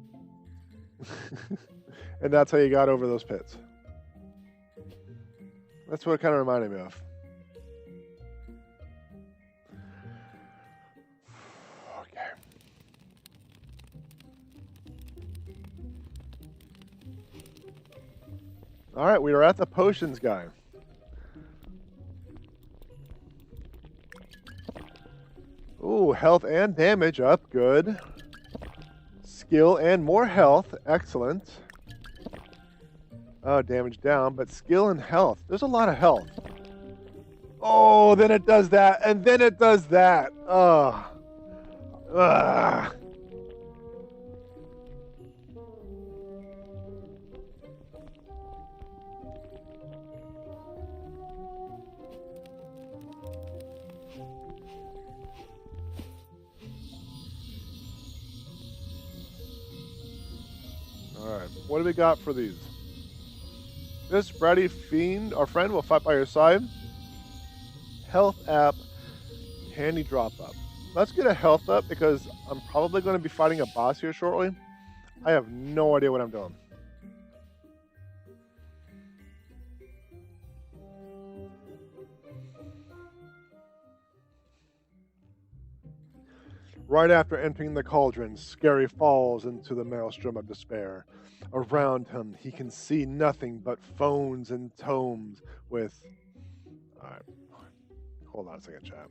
and that's how you got over those pits. That's what it kind of reminded me of. Okay. All right, we are at the potions guy. Ooh, health and damage up, good. Skill and more health, excellent. Oh, damage down, but skill and health. There's a lot of health. Oh, then it does that, and then it does that. Oh. Ugh. Alright, what do we got for these? This bratty fiend, our friend, will fight by your side. Health app, handy drop up. Let's get a health up because I'm probably going to be fighting a boss here shortly. I have no idea what I'm doing. Right after entering the cauldron, Scary falls into the maelstrom of despair. Around him, he can see nothing but phones and tomes with... Alright, hold on a second, chat.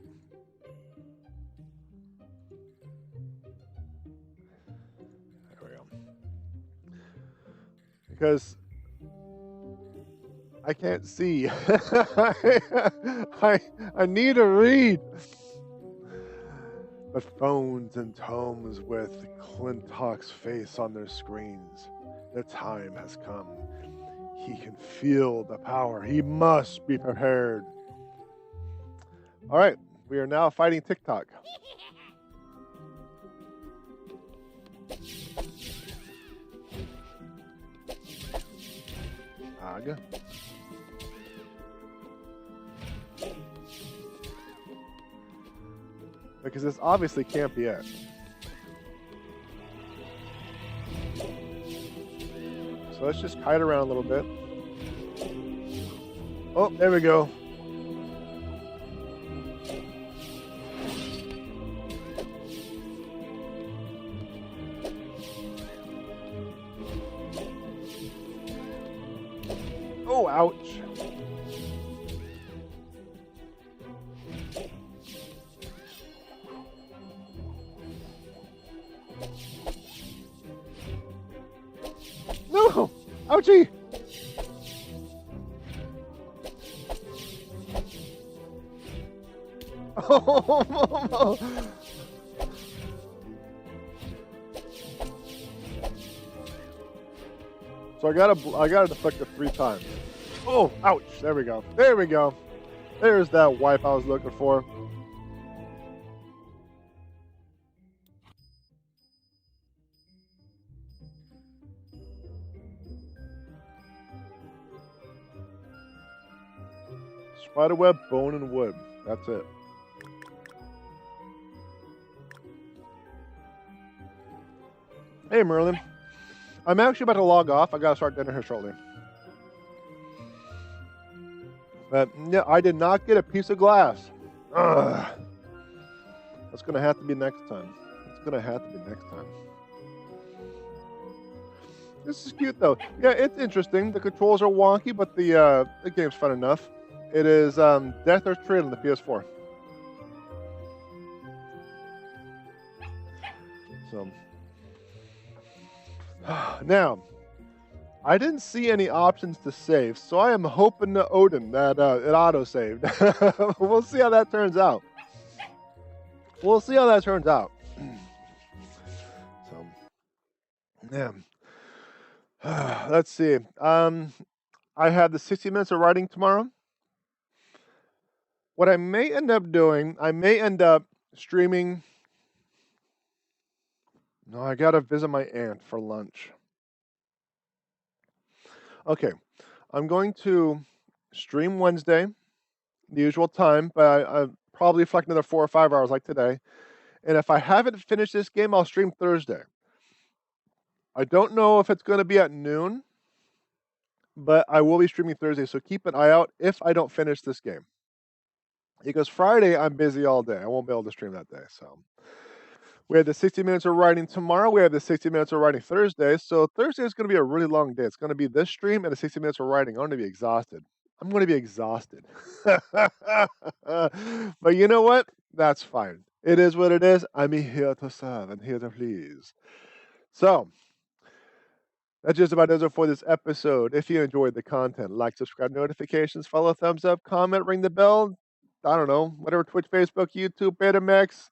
There we go. Because I can't see. I need to read. But phones and tomes with Clintock's face on their screens. The time has come. He can feel the power. He must be prepared. All right, we are now fighting TikTok. Aga. Because this obviously can't be it. So let's just kite around a little bit. Oh, there we go. ouch. No! Ouchie! Oh, so I gotta deflect it 3 times. Oh, ouch! There we go. There we go. There's that wipe I was looking for. Spiderweb, bone, and wood. That's it. Hey, Merlin. I'm actually about to log off. I gotta start dinner here shortly. But yeah, I did not get a piece of glass. Ugh. That's gonna have to be next time. It's gonna have to be next time. This is cute though. Yeah, it's interesting. The controls are wonky, but the game's fun enough. It is Death or Trail on the PS4. So now, I didn't see any options to save, so I am hoping to Odin that it auto-saved. We'll see how that turns out. We'll see how that turns out. So, yeah. Let's see. I have the 60 minutes of writing tomorrow. What I may end up doing, I may end up streaming. No, I gotta visit my aunt for lunch. Okay, I'm going to stream Wednesday, the usual time, but I probably for like another 4 or 5 hours like today. And if I haven't finished this game, I'll stream Thursday. I don't know if it's going to be at noon, but I will be streaming Thursday, so keep an eye out if I don't finish this game. Because Friday, I'm busy all day. I won't be able to stream that day, so. We have the 60 minutes of writing tomorrow. We have the 60 minutes of writing Thursday. So Thursday is going to be a really long day. It's going to be this stream and the 60 minutes of writing. I'm going to be exhausted. I'm going to be exhausted. But you know what? That's fine. It is what it is. I'm here to serve and here to please. So that just about does it for this episode. If you enjoyed the content, like, subscribe, notifications, follow, thumbs up, comment, ring the bell. I don't know, whatever, Twitch, Facebook, YouTube, Betamax,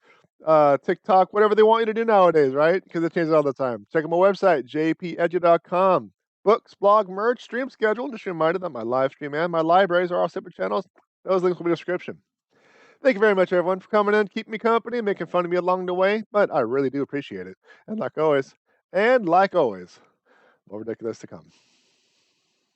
TikTok, whatever they want you to do nowadays, right? Because it changes all the time. Check out my website, JPEdgar.com. Books, blog, merch, stream schedule. Just a reminder that my live stream and my libraries are all separate channels. Those links will be in the description. Thank you very much, everyone, for coming in, keeping me company, making fun of me along the way, but I really do appreciate it. And like always, more ridiculous to come.